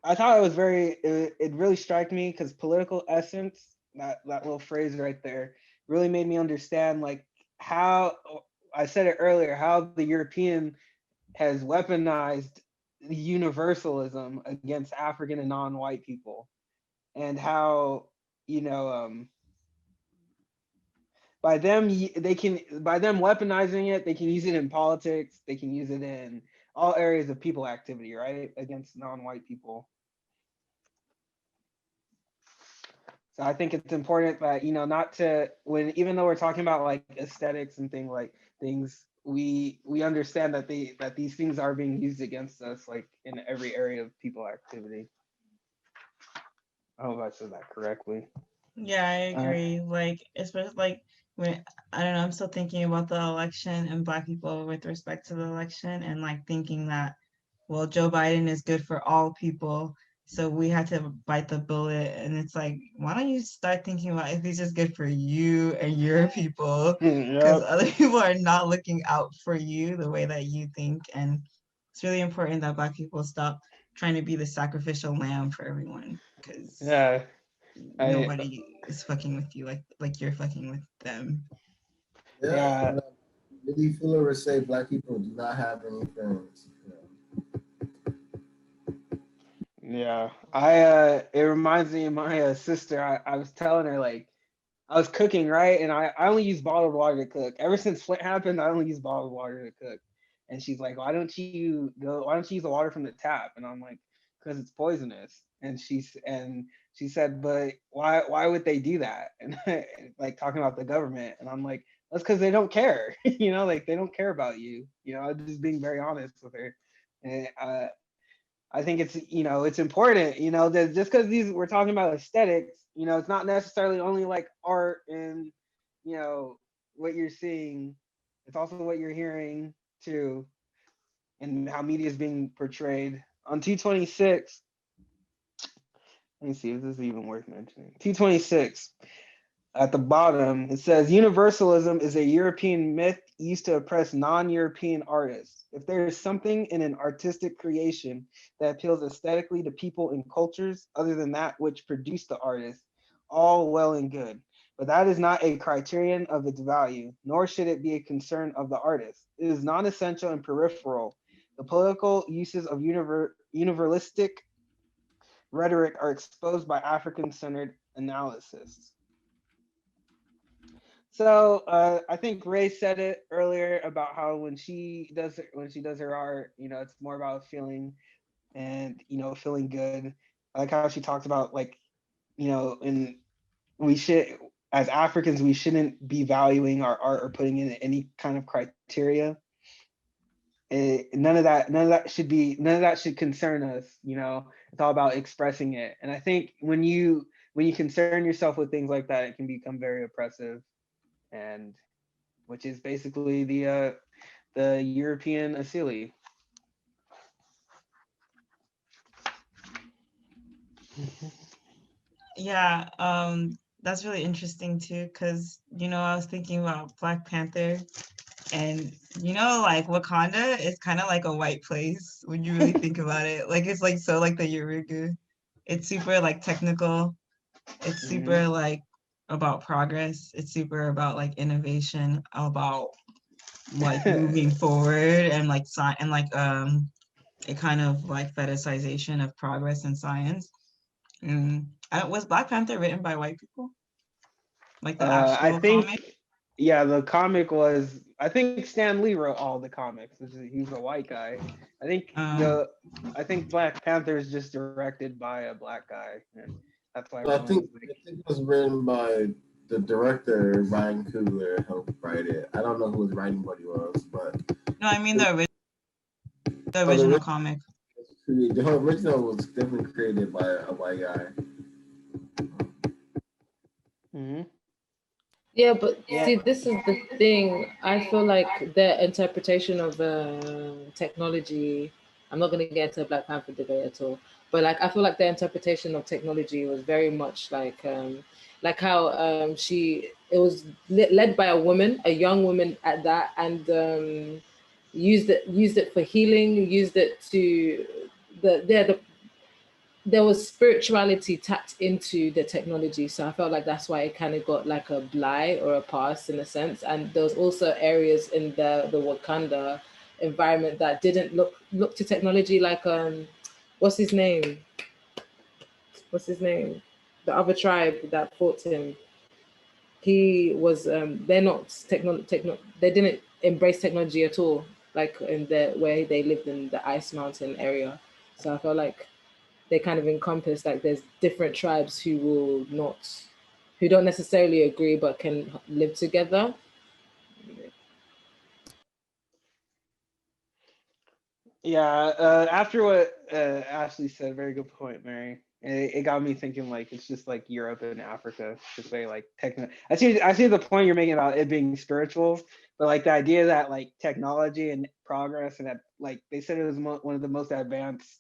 I thought it was it really struck me, because political essence, that little phrase right there, really made me understand like how, I said it earlier, how the European has weaponized universalism against African and non-white people, and how, by them weaponizing it, they can use it in politics, they can use it in all areas of people activity, right, against non-white people. So I think it's important that, not to, even though we're talking about like aesthetics and things, we understand that these things are being used against us, like in every area of people activity. I hope I said that correctly. Yeah, I agree. Like, especially like when, I don't know, I'm still thinking about the election and Black people with respect to the election, and like thinking that, well, Joe Biden is good for all people, so we had to bite the bullet. And it's like, why don't you start thinking about if he's just good for you and your people? Because Yep. other people are not looking out for you the way that you think. And it's really important that Black people stop trying to be the sacrificial lamb for everyone, because Yeah. nobody is fucking with you like you're fucking with them. Yeah. Really foolish say black people do not have any friends. Yeah, it reminds me of my sister. I was telling her, like, I was cooking, right? And I only use bottled water to cook. Ever since Flint happened, I only use bottled water to cook. And she's like, why don't you use the water from the tap? And I'm like, because it's poisonous. And she said, but why would they do that? And like talking about the government. And I'm like, that's because they don't care. Like they don't care about you. I'm just being very honest with her. And I think it's important, that just because we're talking about aesthetics, it's not necessarily only like art and, what you're seeing. It's also what you're hearing too, and how media is being portrayed. On 226, let me see if this is even worth mentioning. 226. At the bottom, it says universalism is a European myth used to oppress non-European artists. If there is something in an artistic creation that appeals aesthetically to people and cultures other than that which produced the artist, all well and good. But that is not a criterion of its value, nor should it be a concern of the artist. It is non-essential and peripheral. The political uses of universalistic rhetoric are exposed by African-centered analysis. So I think Ray said it earlier about how when she does her art, it's more about feeling and feeling good. I like how she talks about, like, and we should, as Africans, we shouldn't be valuing our art or putting in any kind of criteria. None of that should concern us. It's all about expressing it. And I think when you concern yourself with things like that, it can become very oppressive. And which is basically the European asili. Yeah, that's really interesting too, because I was thinking about Black Panther, and like Wakanda is kind of like a white place when you really think about it. Like it's like so like the Yurugu. It's super like technical. It's super like about progress. It's super about like innovation, about like moving forward, and like and like a kind of like fetishization of progress in science. Was Black Panther written by white people? Like the I actual think, comic? yeah, the comic was. I think Stan Lee wrote all the comics. He's a white guy. I think I think Black Panther is just directed by a black guy, and that's why I think everyone's like. I think it was written by the director Ryan Coogler helped write it. I don't know who his writing buddy was, but No, I mean the original comic. The original was definitely created by a white guy. Yeah, but see, this is the thing. I feel like their interpretation of technology. I'm not going to get into a Black Panther debate at all, but like I feel like their interpretation of technology was very much like how it was led by a woman, a young woman at that, and used it for healing, used it to there was spirituality tapped into the technology. So I felt like that's why it kind of got like a blight or a pass in a sense. And there was also areas in the Wakanda environment that didn't look to technology, like what's his name? The other tribe that fought him. He was they're not they didn't embrace technology at all, like in the where they lived in the Ice Mountain area. So I felt like they kind of encompass, like there's different tribes who don't necessarily agree but can live together. Yeah, after what Ashley said, very good point, Mary. It got me thinking, like, it's just like Europe and Africa, just very like techno. I see the point you're making about it being spiritual, but like the idea that like technology and progress, and that like they said it was one of the most advanced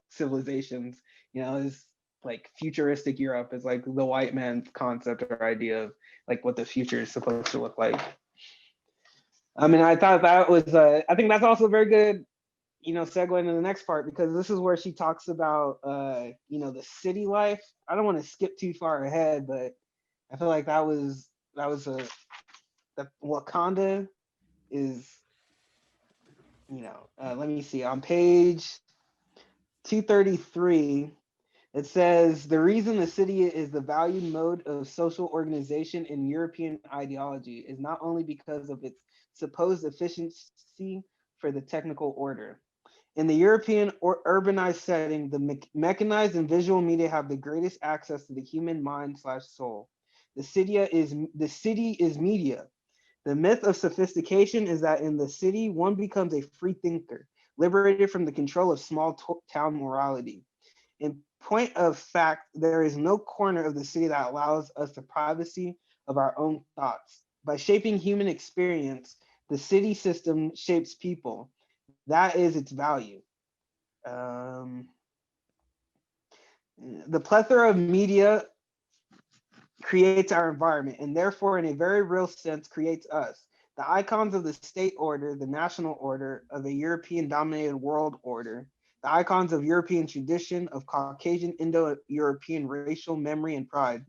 civilizations, is like futuristic Europe is like the white man's concept or idea of like what the future is supposed to look like. I mean, I thought that was I think that's also very good, segue into the next part, because this is where she talks about the city life. I don't want to skip too far ahead, but I feel like that was the Wakanda is, let me see, on page 233, it says the reason the city is the valued mode of social organization in European ideology is not only because of its supposed efficiency for the technical order. In the European or urbanized setting, the mechanized and visual media have the greatest access to the human mind/soul. The city is media. The myth of sophistication is that in the city, one becomes a free thinker, liberated from the control of small town morality. In point of fact, there is no corner of the city that allows us the privacy of our own thoughts. By shaping human experience, the city system shapes people. That is its value. The plethora of media creates our environment and therefore in a very real sense creates us. The icons of the state order, the national order of a European dominated world order, the icons of European tradition, of Caucasian Indo-European racial memory and pride,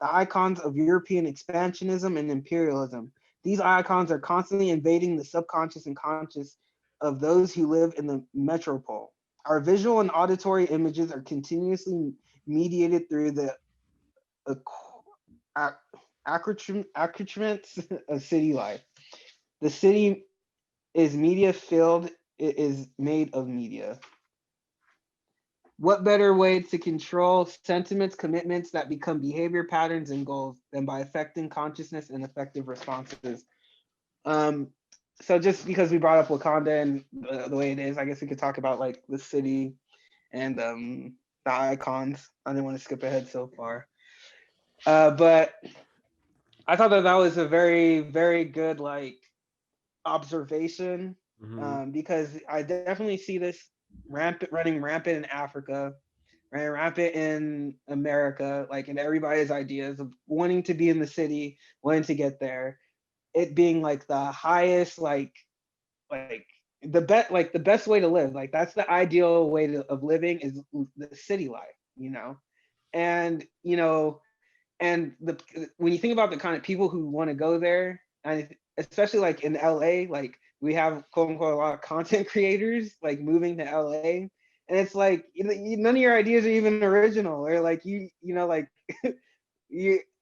the icons of European expansionism and imperialism. These icons are constantly invading the subconscious and conscious of those who live in the metropole. Our visual and auditory images are continuously mediated through the accoutrements of city life. The city is media filled, it is made of media. What better way to control sentiments, commitments that become behavior patterns and goals than by affecting consciousness and effective responses? So just because we brought up Wakanda and the way it is, I guess we could talk about like the city and the icons. I didn't want to skip ahead so far. But I thought that was a very, very good like observation, because I definitely see this running rampant in Africa, running rampant in America, like in everybody's ideas of wanting to be in the city, wanting to get there, it being like the highest, like the best way to live. Like that's the ideal way of living is the city life, and and when you think about the kind of people who want to go there, and especially like in LA, like we have quote unquote a lot of content creators like moving to LA, and it's like none of your ideas are even original, or like like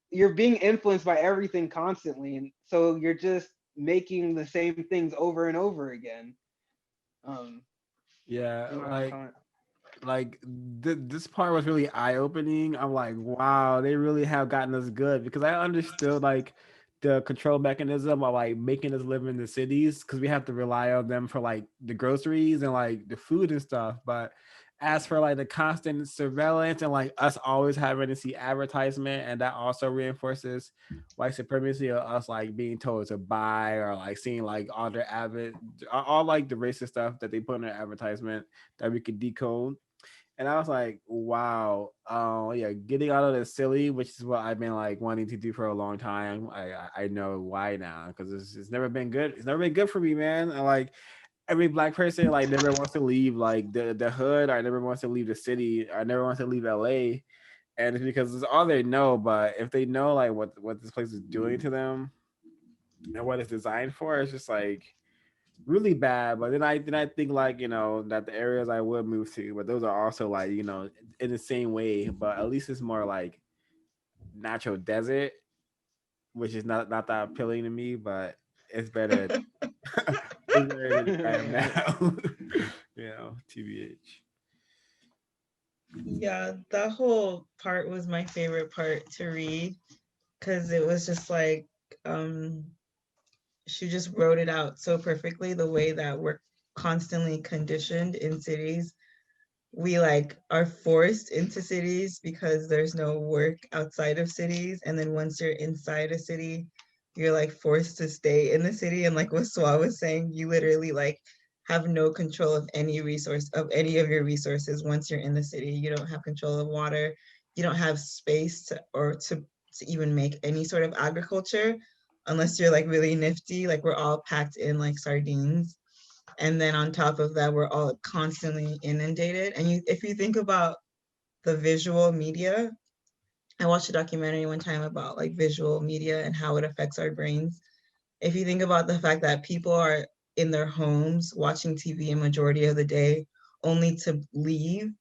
you're being influenced by everything constantly, and so you're just making the same things over and over again. Yeah, this part was really eye-opening. I'm like, wow, they really have gotten us good, because I understood like the control mechanism of like making us live in the cities, because we have to rely on them for like the groceries and like the food and stuff. But as for like the constant surveillance and like us always having to see advertisement, and that also reinforces white supremacy, or us like being told to buy, or like seeing like all their all like the racist stuff that they put in their advertisement that we could decode. And I was like, wow, yeah, getting out of the silly, which is what I've been like wanting to do for a long time. I know why now, because it's never been good. It's never been good for me, man. And like every Black person like never wants to leave like the hood, or never wants to leave the city, or never wants to leave LA. And it's because it's all they know. But if they know like what this place is doing to them and what it's designed for, it's just like really bad. But then I think like that the areas I would move to, but those are also like in the same way, but at least it's more like natural desert, which is not that appealing to me, but it's better. It's better than I am now. TBH. Yeah, that whole part was my favorite part to read, because it was just like she just wrote it out so perfectly, the way that we're constantly conditioned in cities. We like are forced into cities because there's no work outside of cities, and then once you're inside a city, you're like forced to stay in the city. And like what Swa was saying, you literally like have no control of any resource, of any of your resources. Once you're in the city, you don't have control of water, you don't have space to even make any sort of agriculture unless you're like really nifty. Like we're all packed in like sardines, and then on top of that, we're all constantly inundated. And if you think about the visual media, I watched a documentary one time about like visual media and how it affects our brains. if you think about the fact that people are in their homes watching TV a majority of the day, only to leave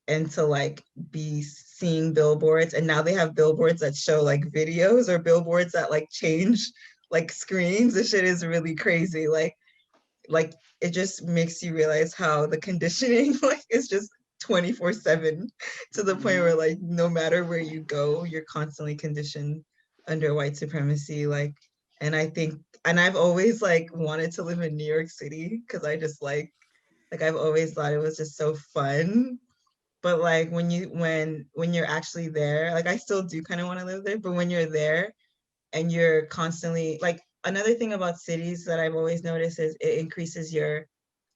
and to like be seeing billboards, and now they have billboards that show like videos or billboards that like change like screens. This shit is really crazy. Like it just makes you realize how the conditioning like is just 24/7 to the point where like no matter where you go, you're constantly conditioned under white supremacy. Like, and I think, and I've always like wanted to live in New York City because I just like I've always thought it was just so fun. But like when you're actually there, like I still do kind of want to live there, but when you're there and you're constantly like, another thing about cities that I've always noticed is it increases your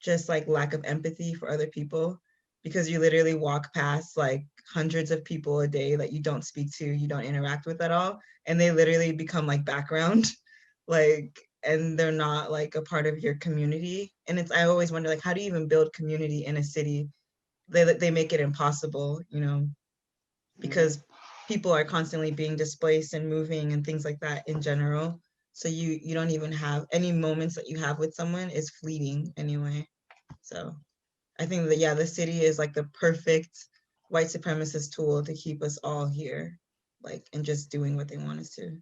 just like lack of empathy for other people, because you literally walk past like hundreds of people a day that you don't speak to, you don't interact with at all, and they literally become like background like, and they're not like a part of your community. And it's, I always wonder like, how do you even build community in a city? They make it impossible, you know, because people are constantly being displaced and moving and things like that in general. So you don't even have any moments that you have with someone is fleeting anyway. So I think that, yeah, the city is like the perfect white supremacist tool to keep us all here, like, and just doing what they want us to.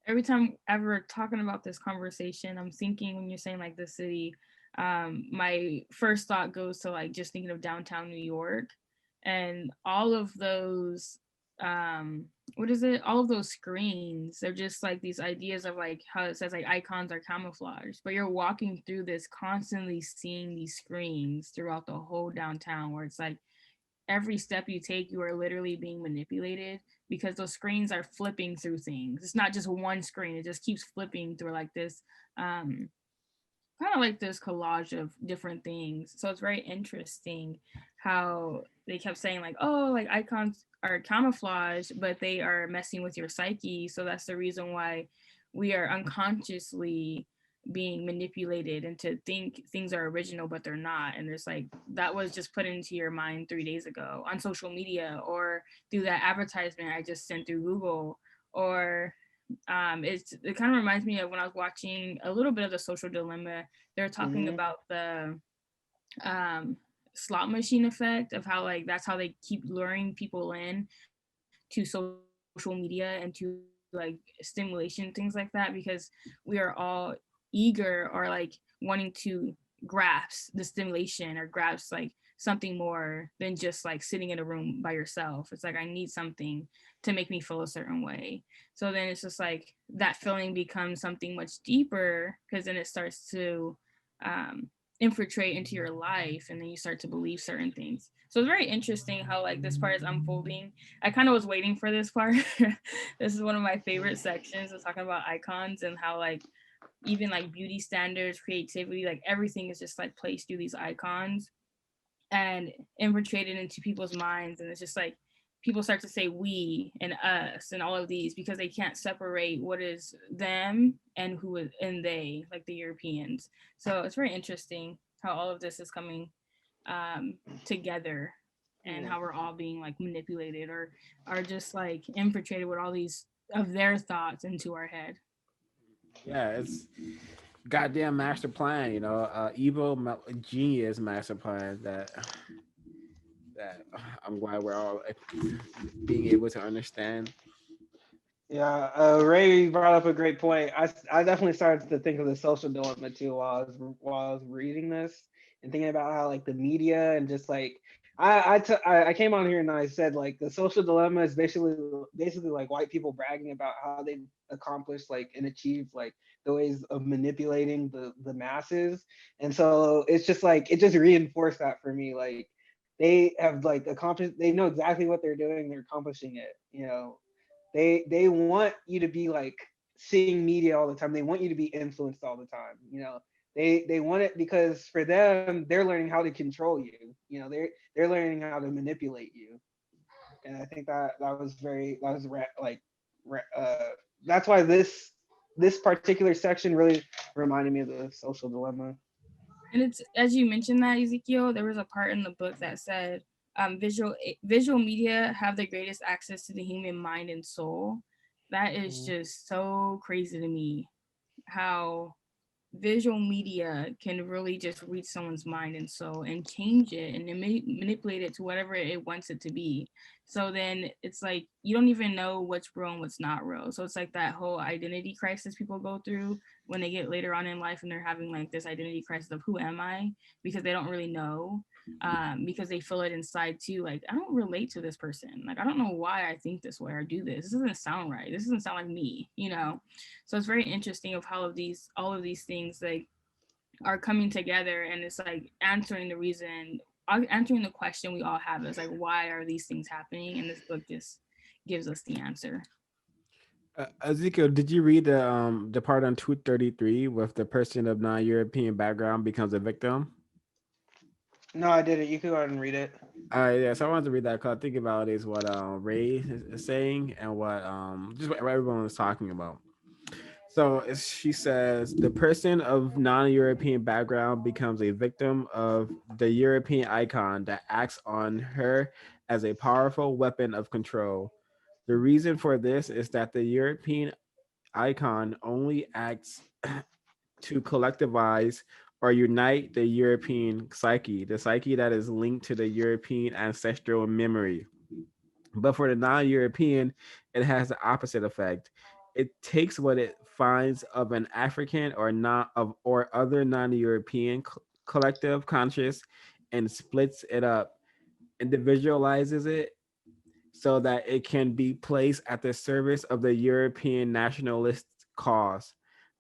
Every time ever talking about this conversation, I'm thinking when you're saying like the city, my first thought goes to like just thinking of downtown New York and all of those what is it, all of those screens. They're just like these ideas of like how it says like icons are camouflage, but you're walking through this constantly seeing these screens throughout the whole downtown, where it's like every step you take you are literally being manipulated, because those screens are flipping through things. It's not just one screen, it just keeps flipping through like this kind of like this collage of different things. So it's very interesting how they kept saying like, oh, like icons are camouflage, but they are messing with your psyche. So that's the reason why we are unconsciously being manipulated into think things are original, but they're not. And there's like, that was just put into your mind 3 days ago on social media or through that advertisement I just sent through Google, or it kind of reminds me of when I was watching a little bit of The Social Dilemma. They're talking about the slot machine effect, of how like that's how they keep luring people in to social media and to like stimulation, things like that, because we are all eager or like wanting to grasp the stimulation or grasp like something more than just like sitting in a room by yourself. It's like I need something to make me feel a certain way. So then it's just like that feeling becomes something much deeper, because then it starts to infiltrate into your life, and then you start to believe certain things. So it's very interesting how like this part is unfolding. I kind of was waiting for this part. This is one of my favorite sections of talking about icons, and how like even like beauty standards, creativity, like everything is just like placed through these icons and infiltrated into people's minds. And it's just like people start to say we and us and all of these, because they can't separate what is them and who is and they, like the Europeans. So it's very interesting how all of this is coming together, and how we're all being like manipulated or are just like infiltrated with all these of their thoughts into our head. Yeah, it's goddamn master plan, you know, evil genius master plan that I'm glad we're all being able to understand. Yeah, Ray brought up a great point. I definitely started to think of The Social Dilemma too while I was reading this and thinking about how like the media and just like I came on here and I said like The Social Dilemma is basically like white people bragging about how they accomplished like and achieved like the ways of manipulating the masses. And so it's just like it just reinforced that for me. Like they have like accomplished, they know exactly what they're doing, they're accomplishing it, you know. They want you to be like seeing media all the time. They want you to be influenced all the time. You know, they want it because for them, they're learning how to control you. You know, they're learning how to manipulate you. And I think that was that's why this particular section really reminded me of The Social Dilemma. And it's, as you mentioned that, Ezekiel, there was a part in the book that said visual media have the greatest access to the human mind and soul. That is just so crazy to me, how visual media can really just reach someone's mind and soul and change it and manipulate it to whatever it wants it to be. So then it's like you don't even know what's real and what's not real. So it's like that whole identity crisis people go through when they get later on in life and they're having like this identity crisis of who am I, because they don't really know, because they feel it inside too, like I don't relate to this person, like I don't know why I think this way or do this doesn't sound right, this doesn't sound like me, you know. So it's very interesting of how all of these things like are coming together, and it's like answering the question we all have is like, why are these things happening? And this book just gives us the answer. Ezekiel, did you read the part on 233 with the person of non-European background becomes a victim? No, I didn't. You can go ahead and read it. Yeah, so I wanted to read that because I think about is what Ray is saying and what just what everyone was talking about. So she says the person of non-European background becomes a victim of the European icon that acts on her as a powerful weapon of control. The reason for this is that the European icon only acts to collectivize or unite the European psyche, the psyche that is linked to the European ancestral memory. But for the non-European, it has the opposite effect. It takes what it finds of an African or not of or other non-European collective conscious and splits it up, individualizes it so that it can be placed at the service of the European nationalist cause.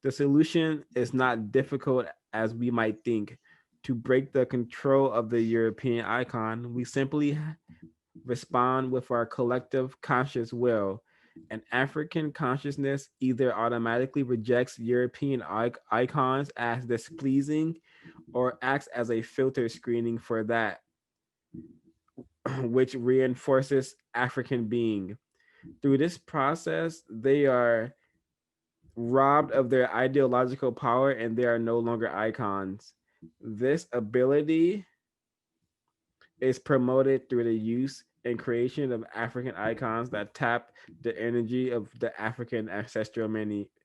The solution is not difficult as we might think. To break the control of the European icon, we simply respond with our collective conscious will. An African consciousness either automatically rejects European icons as displeasing or acts as a filter screening for that which reinforces African being. Through this process, they are robbed of their ideological power and they are no longer icons. This ability is promoted through the use and creation of African icons that tap the energy of the African ancestral memory.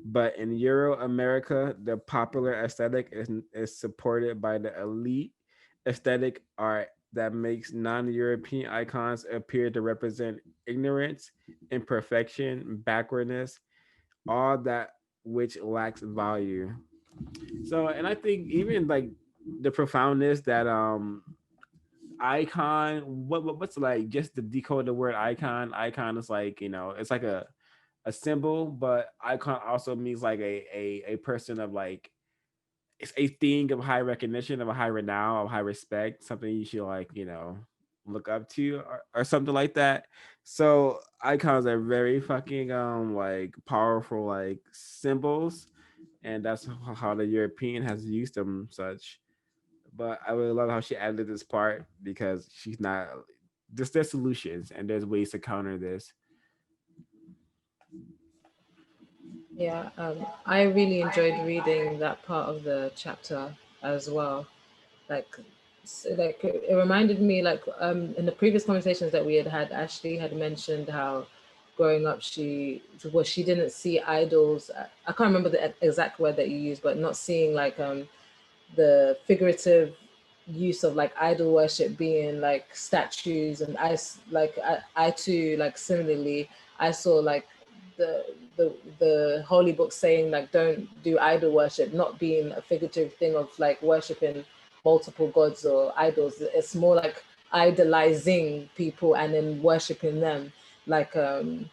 But in Euro America, the popular aesthetic is supported by the elite aesthetic art that makes non-European icons appear to represent ignorance, imperfection, backwardness, all that which lacks value. So, and I think even like the profoundness that icon, what's like just to decode the word icon. Icon is like, you know, it's like a symbol, but icon also means like a person of like, it's a thing of high recognition, of a high renown, of high respect, something you should like, you know, look up to or something like that. So icons are very fucking like powerful like symbols, and that's how the European has used them such. But I really love how she added this part because she's not. There's solutions and there's ways to counter this. Yeah, I really enjoyed reading that part of the chapter as well. Like, like it reminded me, like in the previous conversations that we had, Ashley had mentioned how growing up she didn't see idols. I can't remember the exact word that you used, but not seeing like the figurative use of like idol worship being like statues, and I too, like similarly, I saw like the the holy book saying like don't do idol worship, not being a figurative thing of like worshiping multiple gods or idols. It's more like idolizing people and then worshiping them, like the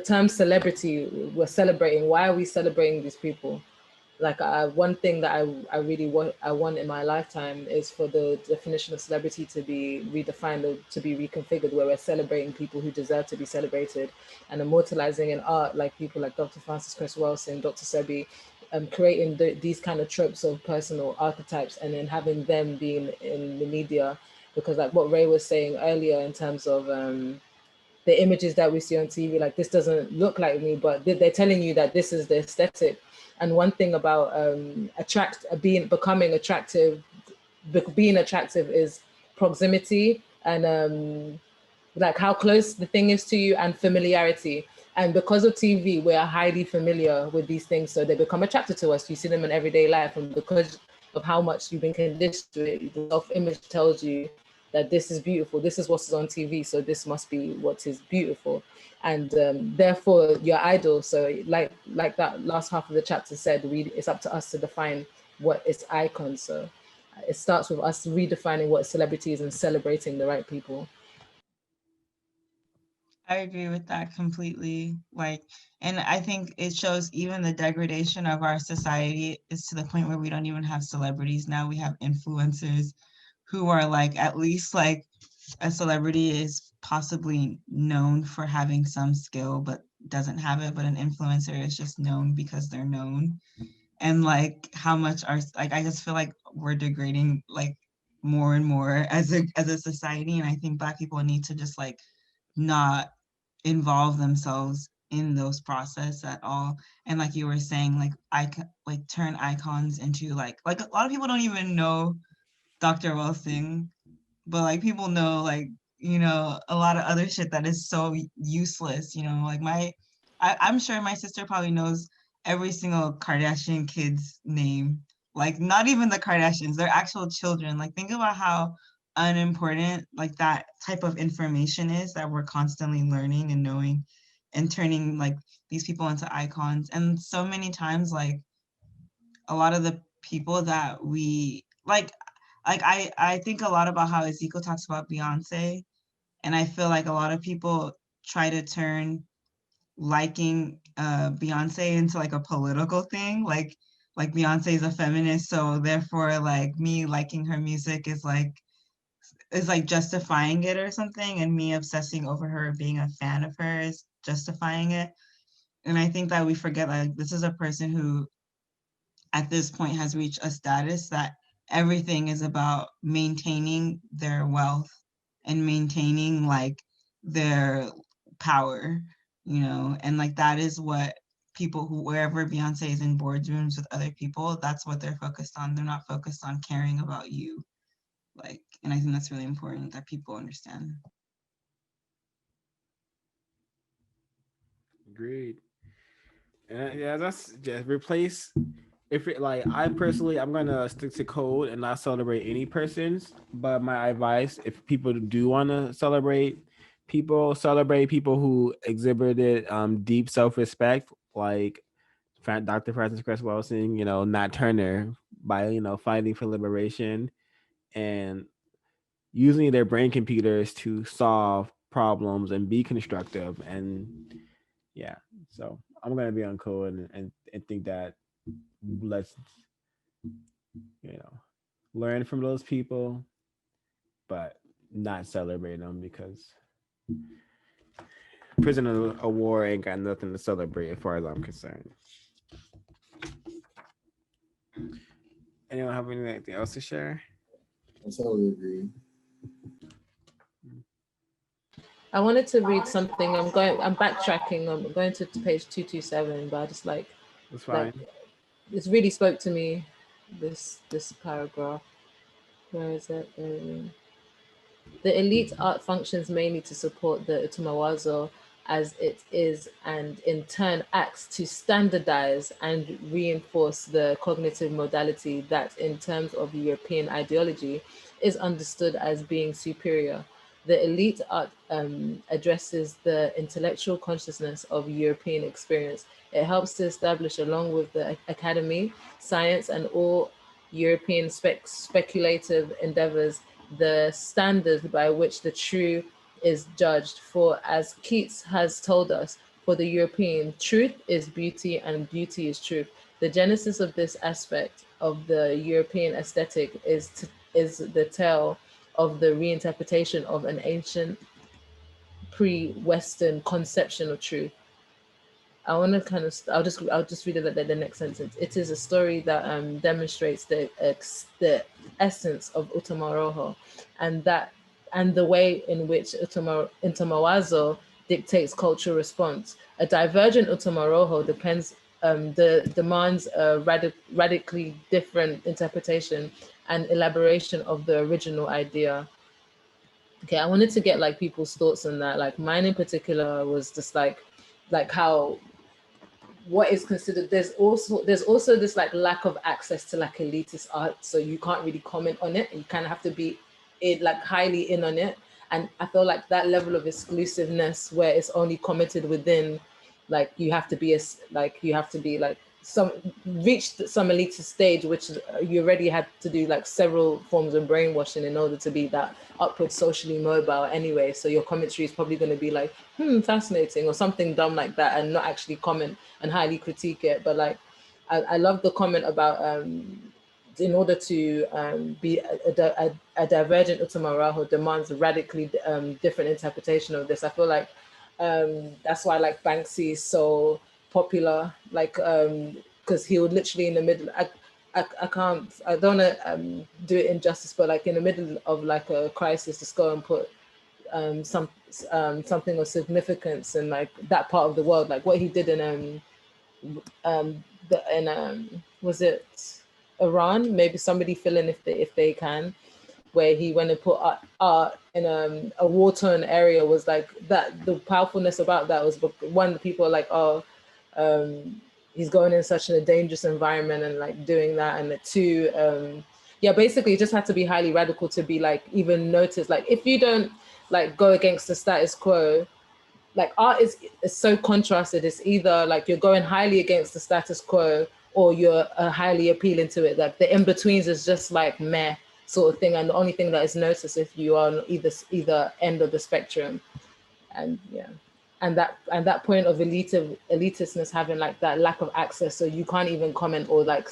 term celebrity. We're celebrating, why are we celebrating these people? Like one thing that I really want in my lifetime is for the definition of celebrity to be redefined or to be reconfigured, where we're celebrating people who deserve to be celebrated and immortalizing in art, like people like Dr.Frances Cress Welsing, Dr. Sebi, creating these kind of tropes of personal archetypes and then having them being in the media. Because like what Ray was saying earlier in terms of the images that we see on TV, like this doesn't look like me, but they're telling you that this is the aesthetic. And one thing about becoming attractive, being attractive is proximity and like how close the thing is to you, and familiarity. And because of TV, we are highly familiar with these things, so they become attracted to us. You see them in everyday life, and because of how much you've been conditioned to it, the self-image tells you that this is beautiful, this is what is on TV, so this must be what is beautiful, and therefore your idol. So like that last half of the chapter said, it's up to us to define what is icon. So it starts with us redefining what celebrity is and celebrating the right people. I agree with that completely. Like, and I think it shows even the degradation of our society is to the point where we don't even have celebrities now. We have influencers who are like, at least like a celebrity is possibly known for having some skill, but doesn't have it. But an influencer is just known because they're known. And like how much our, like, I just feel like we're degrading like more and more as a society. And I think Black people need to just like not involve themselves in those process at all. And like you were saying, like turn icons into like a lot of people don't even know Dr. Welsing, but like people know like, you know, a lot of other shit that is so useless, you know, like I'm sure my sister probably knows every single Kardashian kid's name, like not even the Kardashians, their actual children. Like think about how unimportant like that type of information is that we're constantly learning and knowing and turning like these people into icons. And so many times like a lot of the people that we like I think a lot about how Ezekiel talks about Beyonce, and I feel like a lot of people try to turn liking Beyonce into like a political thing, like Beyonce is a feminist, so therefore like me liking her music is like justifying it or something, and me obsessing over her being a fan of her is justifying it. And I think that we forget like this is a person who at this point has reached a status that everything is about maintaining their wealth and maintaining like their power, you know, and like that is what people who, wherever Beyonce is in boardrooms with other people, that's what they're focused on. They're not focused on caring about you. Like, and I think that's really important that people understand. Agreed. And yeah, that's just replace. If it like I personally, I'm gonna stick to code and not celebrate any persons. But my advice, if people do want to celebrate people who exhibited deep self-respect, like Dr. Frances Cress Welsing, you know, Nat Turner, by fighting for liberation and using their brain computers to solve problems and be constructive. And yeah, so I'm gonna be on code and think that let's learn from those people, but not celebrate them because prisoner of war ain't got nothing to celebrate as far as I'm concerned. Anyone have anything else to share? I totally agree. I wanted to read something. I'm backtracking. I'm going to page 227, but I just like, it's fine. This really spoke to me. This paragraph. Where is it? The elite art functions mainly to support the Utomawazo as it is, and in turn acts to standardize and reinforce the cognitive modality that, in terms of European ideology, is understood as being superior. The elite art addresses the intellectual consciousness of European experience. It helps to establish, along with the academy, science, and all European speculative endeavors, the standard by which the true is judged. For, as Keats has told us, for the European, truth is beauty and beauty is truth. The genesis of this aspect of the European aesthetic is the tale of the reinterpretation of an ancient pre-Western conception of truth. I want to kind of, I'll just read it at the next sentence. It is a story that demonstrates the essence of Utomaroho, and the way in which Utomawazo dictates cultural response. A divergent Utomaroho demands a radically different interpretation and elaboration of the original idea. Okay, I wanted to get like people's thoughts on that. Like mine in particular was just like how what is considered, there's also this like lack of access to like elitist art, so you can't really comment on it. You kind of have to be like highly in on it, and I feel like that level of exclusiveness where it's only commented within, like you have to be some reached some elitist stage, which you already had to do like several forms of brainwashing in order to be that upward socially mobile anyway. So your commentary is probably going to be like, fascinating or something dumb like that, and not actually comment and highly critique it. But like, I love the comment about in order to be a divergent Utamaraho demands a radically different interpretation of this. I feel like that's why like Banksy is so popular, like because he would literally in the middle, I don't want to do it injustice, but like in the middle of like a crisis, just go and put something of significance in like that part of the world, like what he did in was it Iran? Maybe somebody fill in if they can, where he went and put art in a war-torn area. Was like that, the powerfulness about that was, one, the people are like, he's going in such a dangerous environment and like doing that, and the two, basically it just had to be highly radical to be like even noticed. Like if you don't like go against the status quo, like art is so contrasted. It's either like you're going highly against the status quo or you're highly appealing to it. Like the in-betweens is just like meh sort of thing, and the only thing that is noticed if you are on either end of the spectrum. And and that point of elitistness, having like that lack of access, so you can't even comment or like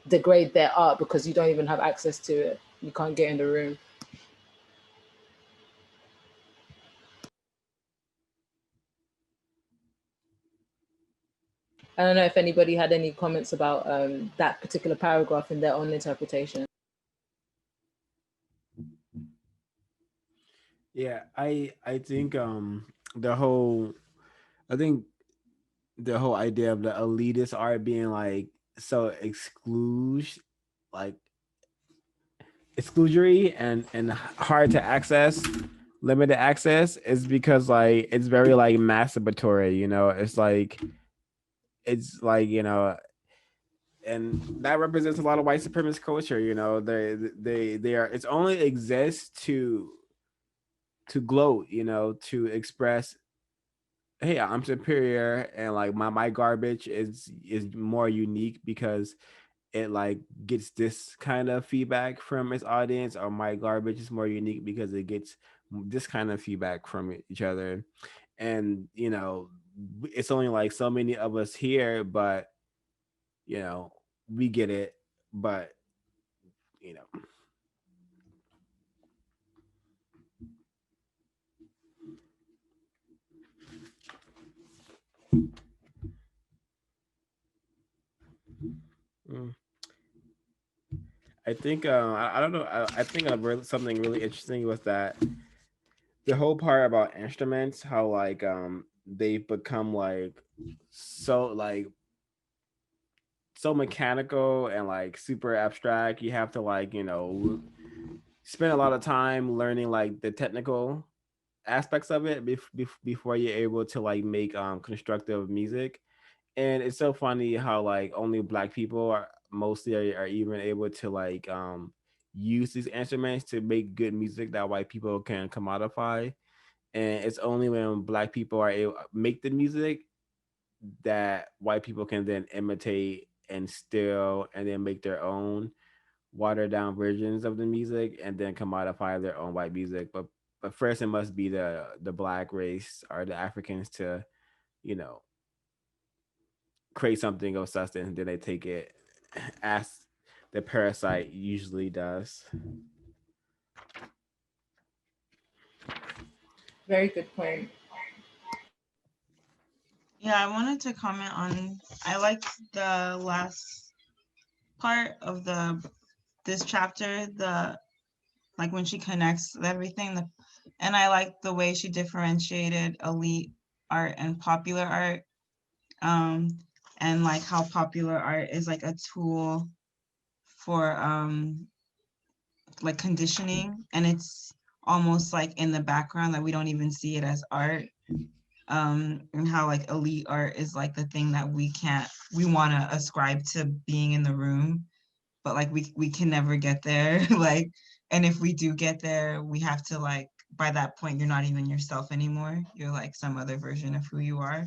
degrade their art because you don't even have access to it. You can't get in the room. I don't know if anybody had any comments about that particular paragraph in their own interpretation. Yeah, I think the whole idea of the elitist art being like so exclusory and hard to access, limited access, is because like it's very like masturbatory, it's like and that represents a lot of white supremacist culture. They are, it's only exists to gloat, to express, hey, I'm superior, and like my garbage is more unique because it like gets this kind of feedback from its audience, or my garbage is more unique because it gets this kind of feedback from each other. And it's only like so many of us here, but we get it. But you know mm. I think I don't know. I think something really interesting was that the whole part about instruments, how like they become like so mechanical and like super abstract. You have to like spend a lot of time learning like the technical aspects of it before you're able to like make constructive music. And it's so funny how like only black people are mostly are even able to like use these instruments to make good music that white people can commodify. And it's only when black people are able to make the music that white people can then imitate and steal and then make their own watered down versions of the music and then commodify their own white music. But first it must be the black race or the Africans to you know create something of substance, and then they take it as the parasite usually does. Very good point. Yeah, I wanted to comment on, I liked the last part of this chapter, like when she connects everything, and I liked the way she differentiated elite art and popular art, and like how popular art is like a tool for like conditioning, and it's almost like in the background, that we don't even see it as art. And how like elite art is like the thing that we want to ascribe to being in the room, but like we can never get there. Like, and if we do get there, we have to like, by that point, you're not even yourself anymore. You're like some other version of who you are.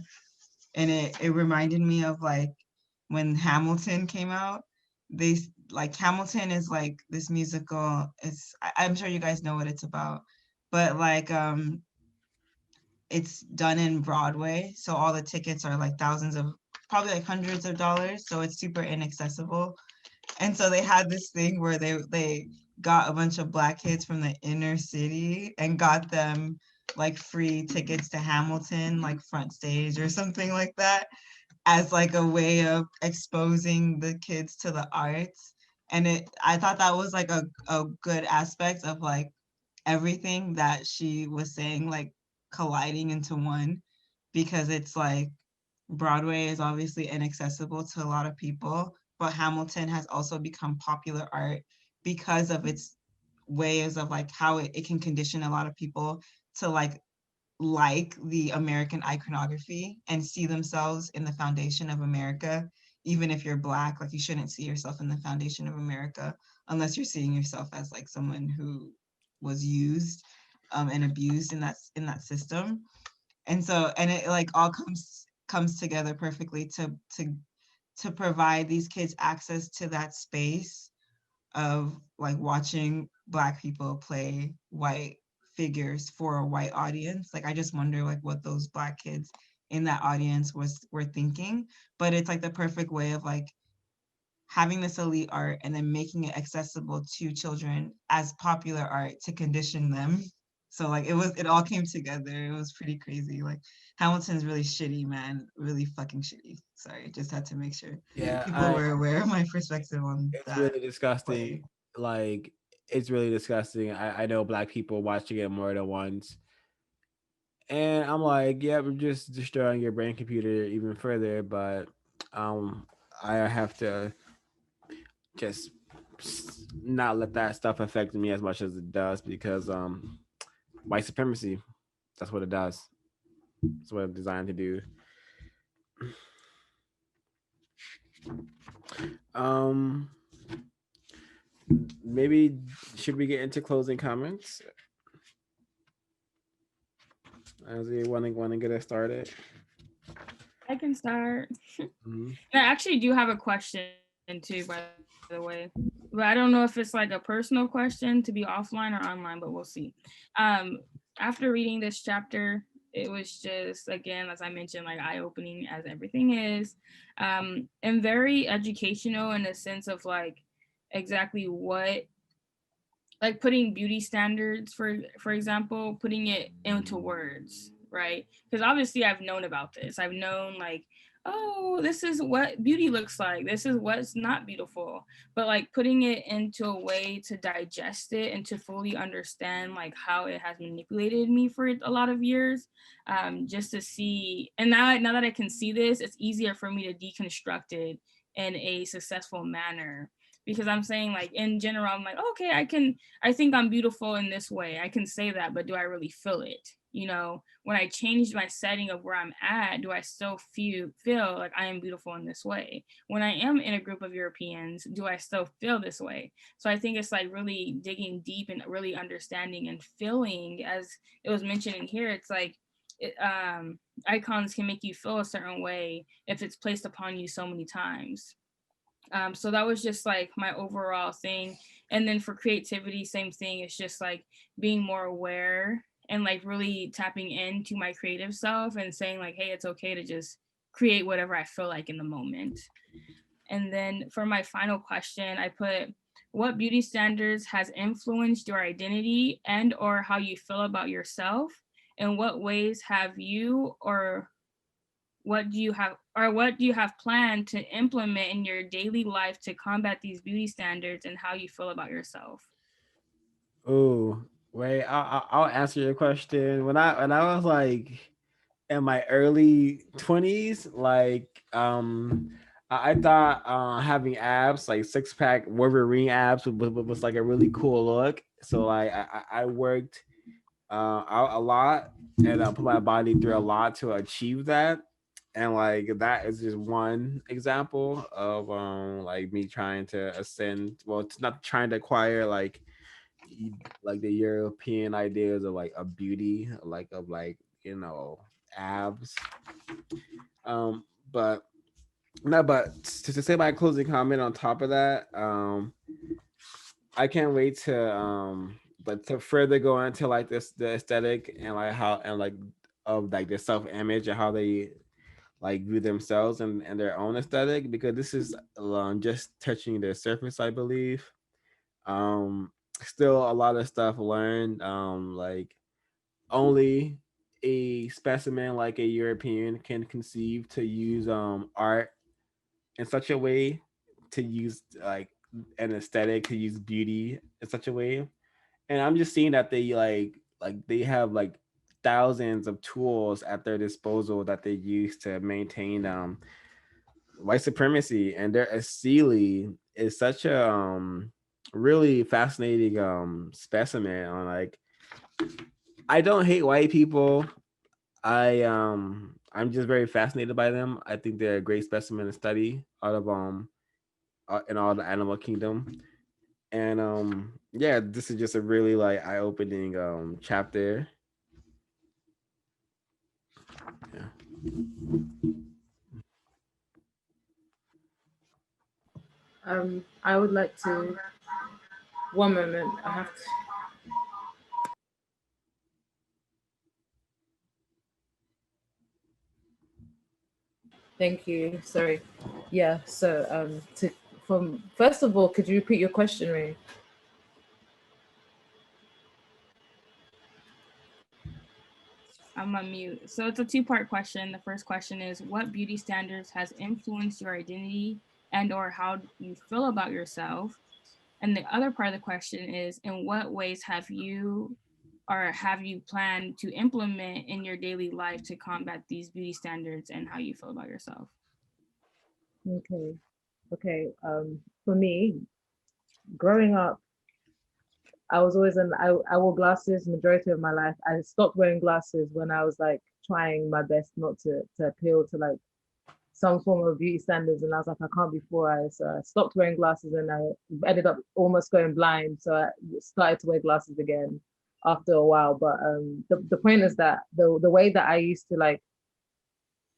And it reminded me of like when Hamilton came out. They like, Hamilton is like this musical. I'm sure you guys know what it's about, but like it's done in Broadway, so all the tickets are like thousands of, probably like hundreds of dollars, so it's super inaccessible. And so they had this thing where they got a bunch of Black kids from the inner city and got them like free tickets to Hamilton, like front stage or something like that, as like a way of exposing the kids to the arts. And I thought that was like a good aspect of like everything that she was saying, like colliding into one, because it's like Broadway is obviously inaccessible to a lot of people, but Hamilton has also become popular art because of its ways of like how it can condition a lot of people to like the American iconography and see themselves in the foundation of America. Even if you're Black, like you shouldn't see yourself in the foundation of America unless you're seeing yourself as like someone who was used and abused in that system. And so, and it like all comes together perfectly to provide these kids access to that space of like watching Black people play white figures for a white audience. Like I just wonder like what those Black kids in that audience were thinking. But it's like the perfect way of like having this elite art and then making it accessible to children as popular art to condition them. So like it all came together. It was pretty crazy. Like Hamilton's really shitty, man. Really fucking shitty. Sorry, just had to make sure people were aware of my perspective on it's that. really disgusting. Like it's really disgusting. I know Black people watching it more than once. And I'm like, yeah, we're just destroying your brain computer even further, but I have to just not let that stuff affect me as much as it does, because white supremacy, that's what it does. That's what it's designed to do. Um Maybe should we get into closing comments? As we want to get us started. I can start. Mm-hmm. I actually do have a question too, by the way, but I don't know if it's like a personal question to be offline or online, but we'll see. After reading this chapter, it was just, again, as I mentioned, like eye-opening as everything is, and very educational in the sense of like exactly what, like putting beauty standards, for example, putting it into words, right? Because obviously I've known about this. I've known like, oh, this is what beauty looks like. This is what's not beautiful. But like putting it into a way to digest it and to fully understand like how it has manipulated me for a lot of years, just to see. And now that I can see this, it's easier for me to deconstruct it in a successful manner. Because I'm saying like in general, I'm like, okay, I think I'm beautiful in this way. I can say that, but do I really feel it? You know, when I changed my setting of where I'm at, do I still feel like I am beautiful in this way? When I am in a group of Europeans, do I still feel this way? So I think it's like really digging deep and really understanding and feeling, as it was mentioned in here, it's like, icons can make you feel a certain way if it's placed upon you so many times. So that was just like my overall thing. And then for creativity, same thing. It's just like being more aware and like really tapping into my creative self and saying like, hey, it's okay to just create whatever I feel like in the moment. And then for my final question, I put, what beauty standards has influenced your identity and or how you feel about yourself? In what ways have you or what do you have planned to implement in your daily life to combat these beauty standards, and how you feel about yourself? Oh, wait, I'll answer your question. When I was like in my early 20s, like I thought having abs, like six pack Wolverine abs, was like a really cool look. So like I worked out a lot, and put my body through a lot to achieve that. And like that is just one example of like me trying to ascend. Well, it's not trying to acquire like the European ideas of like a beauty, like of like, you know, abs. But no, but to say my closing comment on top of that, I can't wait to but to further go into like this the aesthetic and like how and like of like their self image and how they like view themselves and their own aesthetic, because this is just touching the surface, I believe. Um, Still a lot of stuff learned. Like only a specimen like a European can conceive to use art in such a way, to use like an aesthetic, to use beauty in such a way. And I'm just seeing that they like they have like thousands of tools at their disposal that they use to maintain white supremacy, and their Asili is such a really fascinating specimen on like, I don't hate white people. I'm just very fascinated by them. I think they're a great specimen to study out of in all the animal kingdom. And yeah, this is just a really like eye-opening chapter. Yeah. I would like to. One moment, I have to. Thank you. Sorry. Yeah. So from first of all, could you repeat your question, Ray? I'm on mute. So it's a two-part question. The first question is, what beauty standards has influenced your identity and or how you feel about yourself? And the other part of the question is, in what ways have you planned to implement in your daily life to combat these beauty standards and how you feel about yourself? Okay. For me, growing up, I was always I wore glasses majority of my life. I stopped wearing glasses when I was like trying my best not to appeal to like some form of beauty standards, and I was like, I can't be four eyes. So I stopped wearing glasses, and I ended up almost going blind. So I started to wear glasses again after a while. But the point is that the way that I used to like,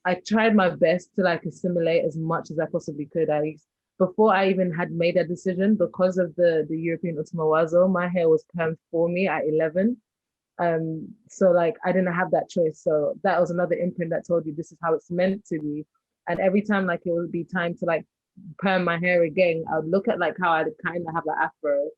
I tried my best to like assimilate as much as I possibly could. Before I even had made a decision, because of the European Utumawazo, my hair was permed for me at 11. So like I didn't have that choice. So that was another imprint that told you this is how it's meant to be. And every time like it would be time to like perm my hair again, I would look at like how I kind of have an afro,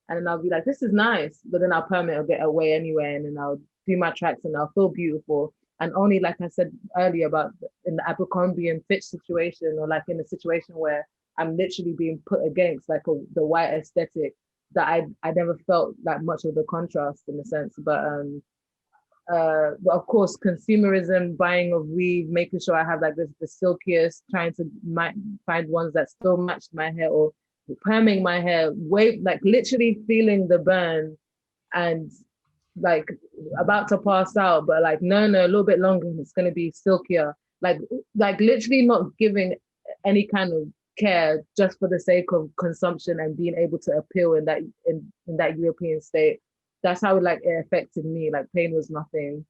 and then I'll be like, this is nice, but then I'll perm it or get away anyway, and then I'll do my tracks and I'll feel beautiful. And only like I said earlier about in the Abercrombie and Fitch situation, or like in a situation where I'm literally being put against like the white aesthetic, that I never felt that much of the contrast in a sense. But of course, consumerism, buying of weave, making sure I have like the silkiest, trying to find ones that still match my hair, or perming my hair, like literally feeling the burn and like about to pass out, but like no, a little bit longer, it's gonna be silkier. Like literally not giving any kind of care just for the sake of consumption and being able to appeal in that European state. That's how like it affected me. Like pain was nothing,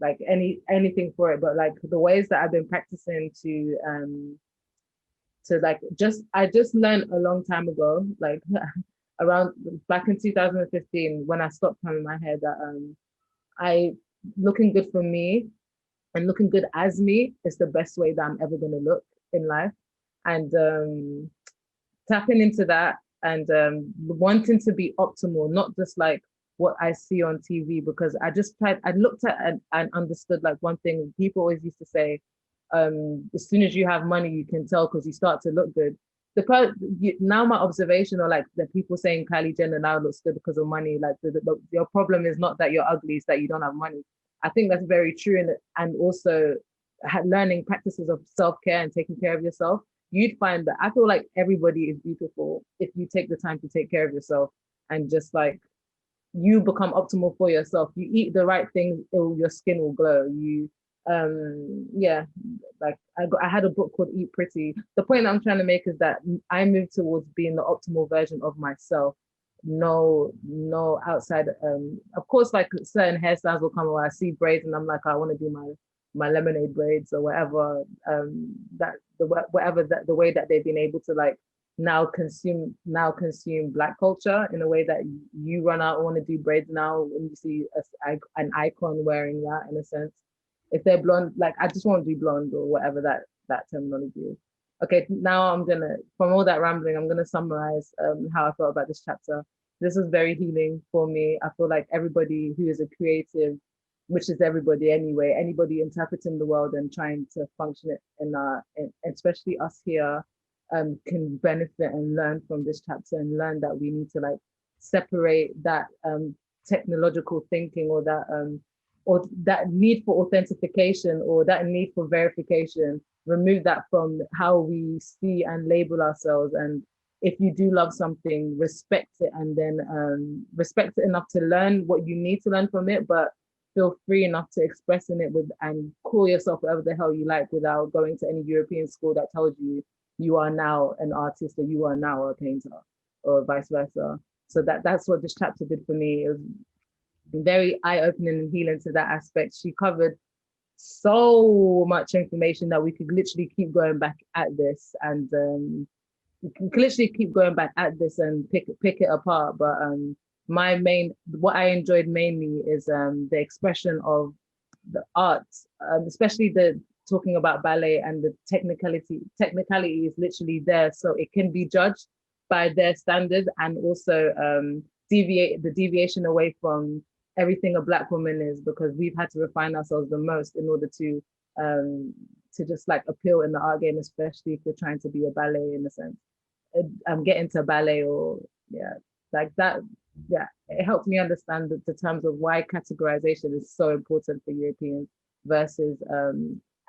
like anything for it. But like the ways that I've been practicing to like I just learned a long time ago, like around back in 2015 when I stopped combing my hair, that I looking good for me and looking good as me is the best way that I'm ever gonna look in life. And tapping into that and wanting to be optimal, not just like what I see on TV, because I looked at and understood like one thing people always used to say, as soon as you have money, you can tell because you start to look good. Now my observation, or like the people saying Kylie Jenner now looks good because of money, like your problem is not that you're ugly, it's that you don't have money. I think that's very true. And also learning practices of self-care and taking care of yourself, you'd find that I feel like everybody is beautiful if you take the time to take care of yourself and just like you become optimal for yourself. You eat the right things, your skin will glow. You yeah, like I had a book called Eat Pretty. The point I'm trying to make is that I move towards being the optimal version of myself. No outside, of course, like certain hairstyles will come where I see braids and I'm like, I want to do my lemonade braids or whatever, that the whatever that the way that they've been able to like now consume Black culture in a way that you run out and want to do braids now when you see an icon wearing that, in a sense. If they're blonde, like I just want to do blonde or whatever that terminology is. Okay, now I'm gonna, from all that rambling, I'm gonna summarize how I felt about this chapter. This was very healing for me. I feel like everybody who is a creative, which is everybody anyway, anybody interpreting the world and trying to function it especially us here, can benefit and learn from this chapter and learn that we need to like separate that technological thinking or that need for authentication or that need for verification, remove that from how we see and label ourselves. And if you do love something, respect it, and then respect it enough to learn what you need to learn from it, but feel free enough to express in it with and call yourself whatever the hell you like without going to any European school that tells you you are now an artist or you are now a painter or vice versa. So that's what this chapter did for me. It was very eye-opening and healing to that aspect. She covered so much information that we could literally keep going back at this, and we can literally keep going back at this and pick it apart. But what I enjoyed mainly is the expression of the art, especially the talking about ballet, and the technicality is literally there, so it can be judged by their standards, and also the deviation away from everything a Black woman is, because we've had to refine ourselves the most in order to just like appeal in the art game, especially if you're trying to be a ballet in a sense. Get into ballet or like that. Yeah, it helped me understand the terms of why categorization is so important for Europeans versus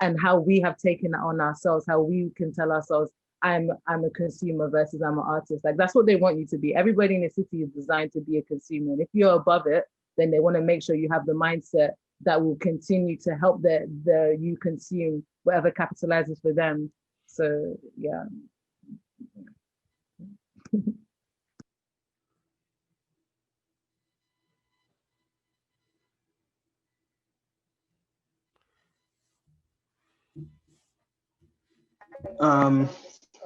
and how we have taken that on ourselves, how we can tell ourselves, I'm a consumer versus I'm an artist. Like that's what they want you to be. Everybody in the city is designed to be a consumer. And if you're above it, then they want to make sure you have the mindset that will continue to help you consume whatever capitalizes for them. So yeah.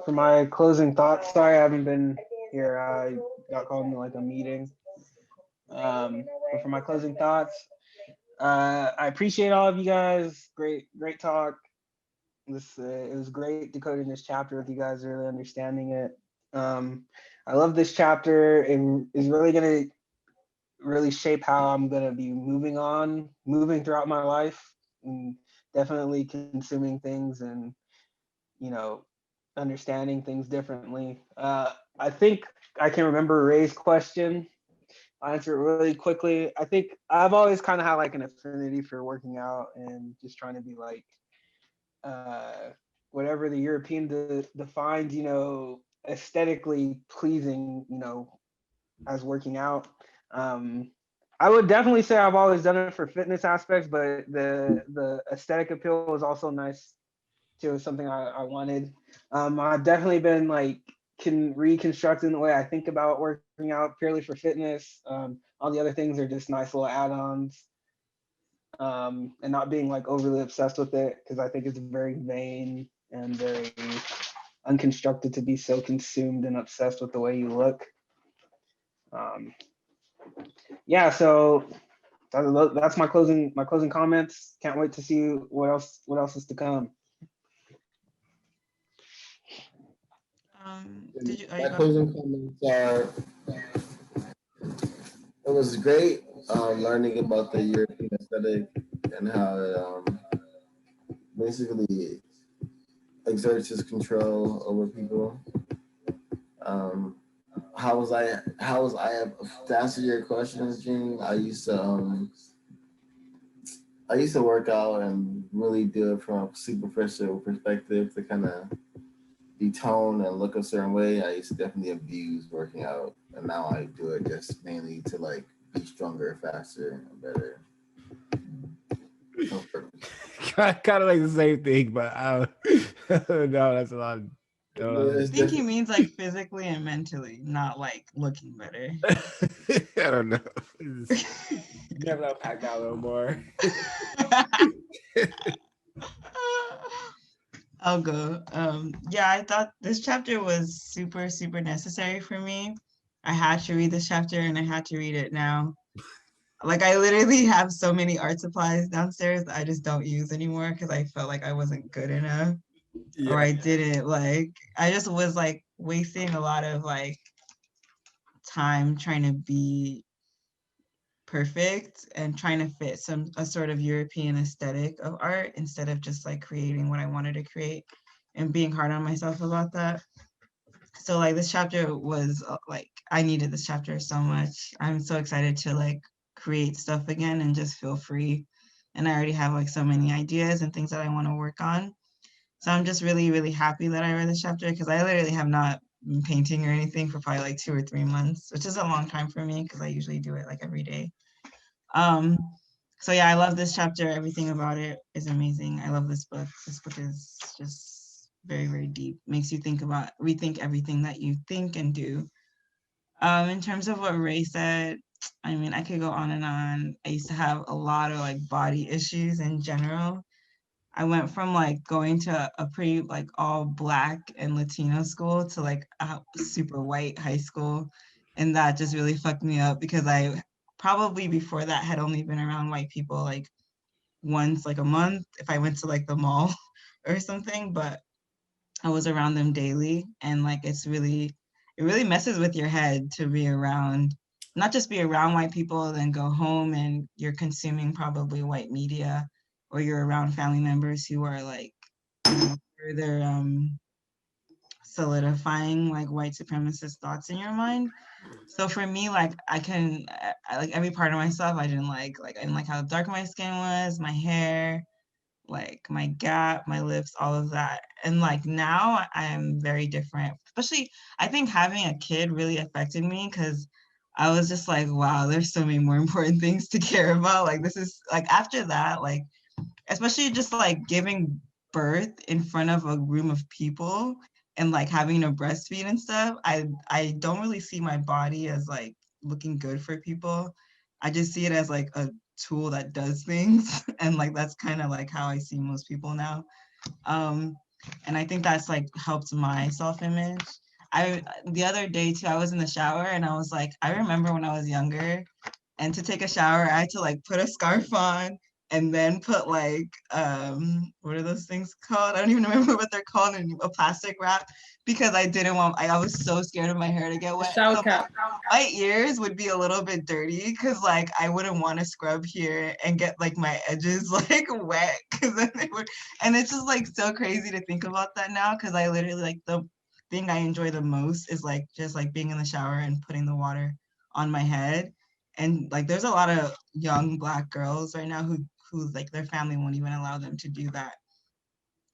For my closing thoughts, sorry I haven't been here. I got called into like a meeting. But for my closing thoughts, I appreciate all of you guys. Great talk. It was great decoding this chapter with you guys, really understanding it. I love this chapter. It is really gonna really shape how I'm gonna be moving throughout my life, and definitely consuming things and understanding things differently. I think I can remember Ray's question. I'll answer it really quickly. I think I've always kind of had like an affinity for working out and just trying to be like whatever the European defines, aesthetically pleasing, as working out. I would definitely say I've always done it for fitness aspects, but the aesthetic appeal was also nice too. Something I wanted. I've definitely been like reconstructing the way I think about working out purely for fitness. All the other things are just nice little add-ons, and not being like overly obsessed with it, because I think it's very vain and very unconstructed to be so consumed and obsessed with the way you look. Yeah, so that's my closing comments. Can't wait to see what else is to come. My closing comments are: it was great learning about the European aesthetic and how it basically exerts its control over people. How was I? To answer your questions, Jing, I used to work out and really do it from a superficial perspective to kind of be toned and look a certain way. I used to definitely abuse working out, and now I do it just mainly to like be stronger, faster, and better. No purpose. Kind of like the same thing, but I don't know. That's a lot. I think he means like physically and mentally, not like looking better. I don't know. Never unpack that a little more. I'll go. Yeah, I thought this chapter was super, super necessary for me. I had to read this chapter and I had to read it now. Like I literally have so many art supplies downstairs that I just don't use anymore because I felt like I wasn't good enough or I didn't like, I just was like wasting a lot of like time trying to be perfect and trying to fit a sort of European aesthetic of art instead of just like creating what I wanted to create and being hard on myself about that. So like this chapter was like, I needed this chapter so much. I'm so excited to like create stuff again and just feel free. And I already have like so many ideas and things that I want to work on. So I'm just really, really happy that I read this chapter because I literally have not been painting or anything for probably like 2 or 3 months, which is a long time for me because I usually do it like every day. So yeah, I love this chapter. Everything about it is amazing. I love this book. This book is just very, very deep. Makes you rethink everything that you think and do. In terms of what Ray said, I mean, I could go on and on. I used to have a lot of like body issues in general. I went from like going to a pretty like all Black and Latino school to like a super white high school. And that just really fucked me up because I probably before that had only been around white people like once like a month if I went to like the mall or something, but I was around them daily. And like it really messes with your head to be around, not just be around white people, then go home and you're consuming probably white media or you're around family members who are like, you know, further solidifying like white supremacist thoughts in your mind. So for me, like I like every part of myself, I didn't like I didn't like how dark my skin was, my hair, like my gap, my lips, all of that. And like now I am very different. Especially I think having a kid really affected me because I was just like, wow, there's so many more important things to care about. Like this is like after that, like especially just like giving birth in front of a room of people and like having to breastfeed and stuff, I don't really see my body as like looking good for people. I just see it as like a tool that does things and like that's kind of like how I see most people now. And I think that's like helped my self-image. I the other day too, I was in the shower and I was like, I remember when I was younger and to take a shower, I had to like put a scarf on and then put like what are those things called? I don't even remember what they're called in a plastic wrap because I didn't want I was so scared of my hair to get wet. Shower cap. My ears would be a little bit dirty because like I wouldn't want to scrub here and get like my edges like wet because then they would, and it's just like so crazy to think about that now because I literally like the thing I enjoy the most is like just like being in the shower and putting the water on my head. And like there's a lot of young Black girls right now who like their family won't even allow them to do that.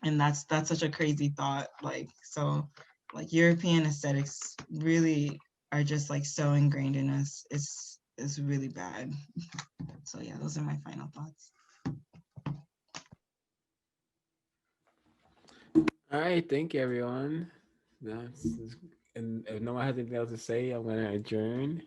And that's such a crazy thought. Like so like European aesthetics really are just like so ingrained in us. It's really bad. So yeah, those are my final thoughts. All right, thank you, everyone. And if no one has anything else to say, I'm gonna adjourn.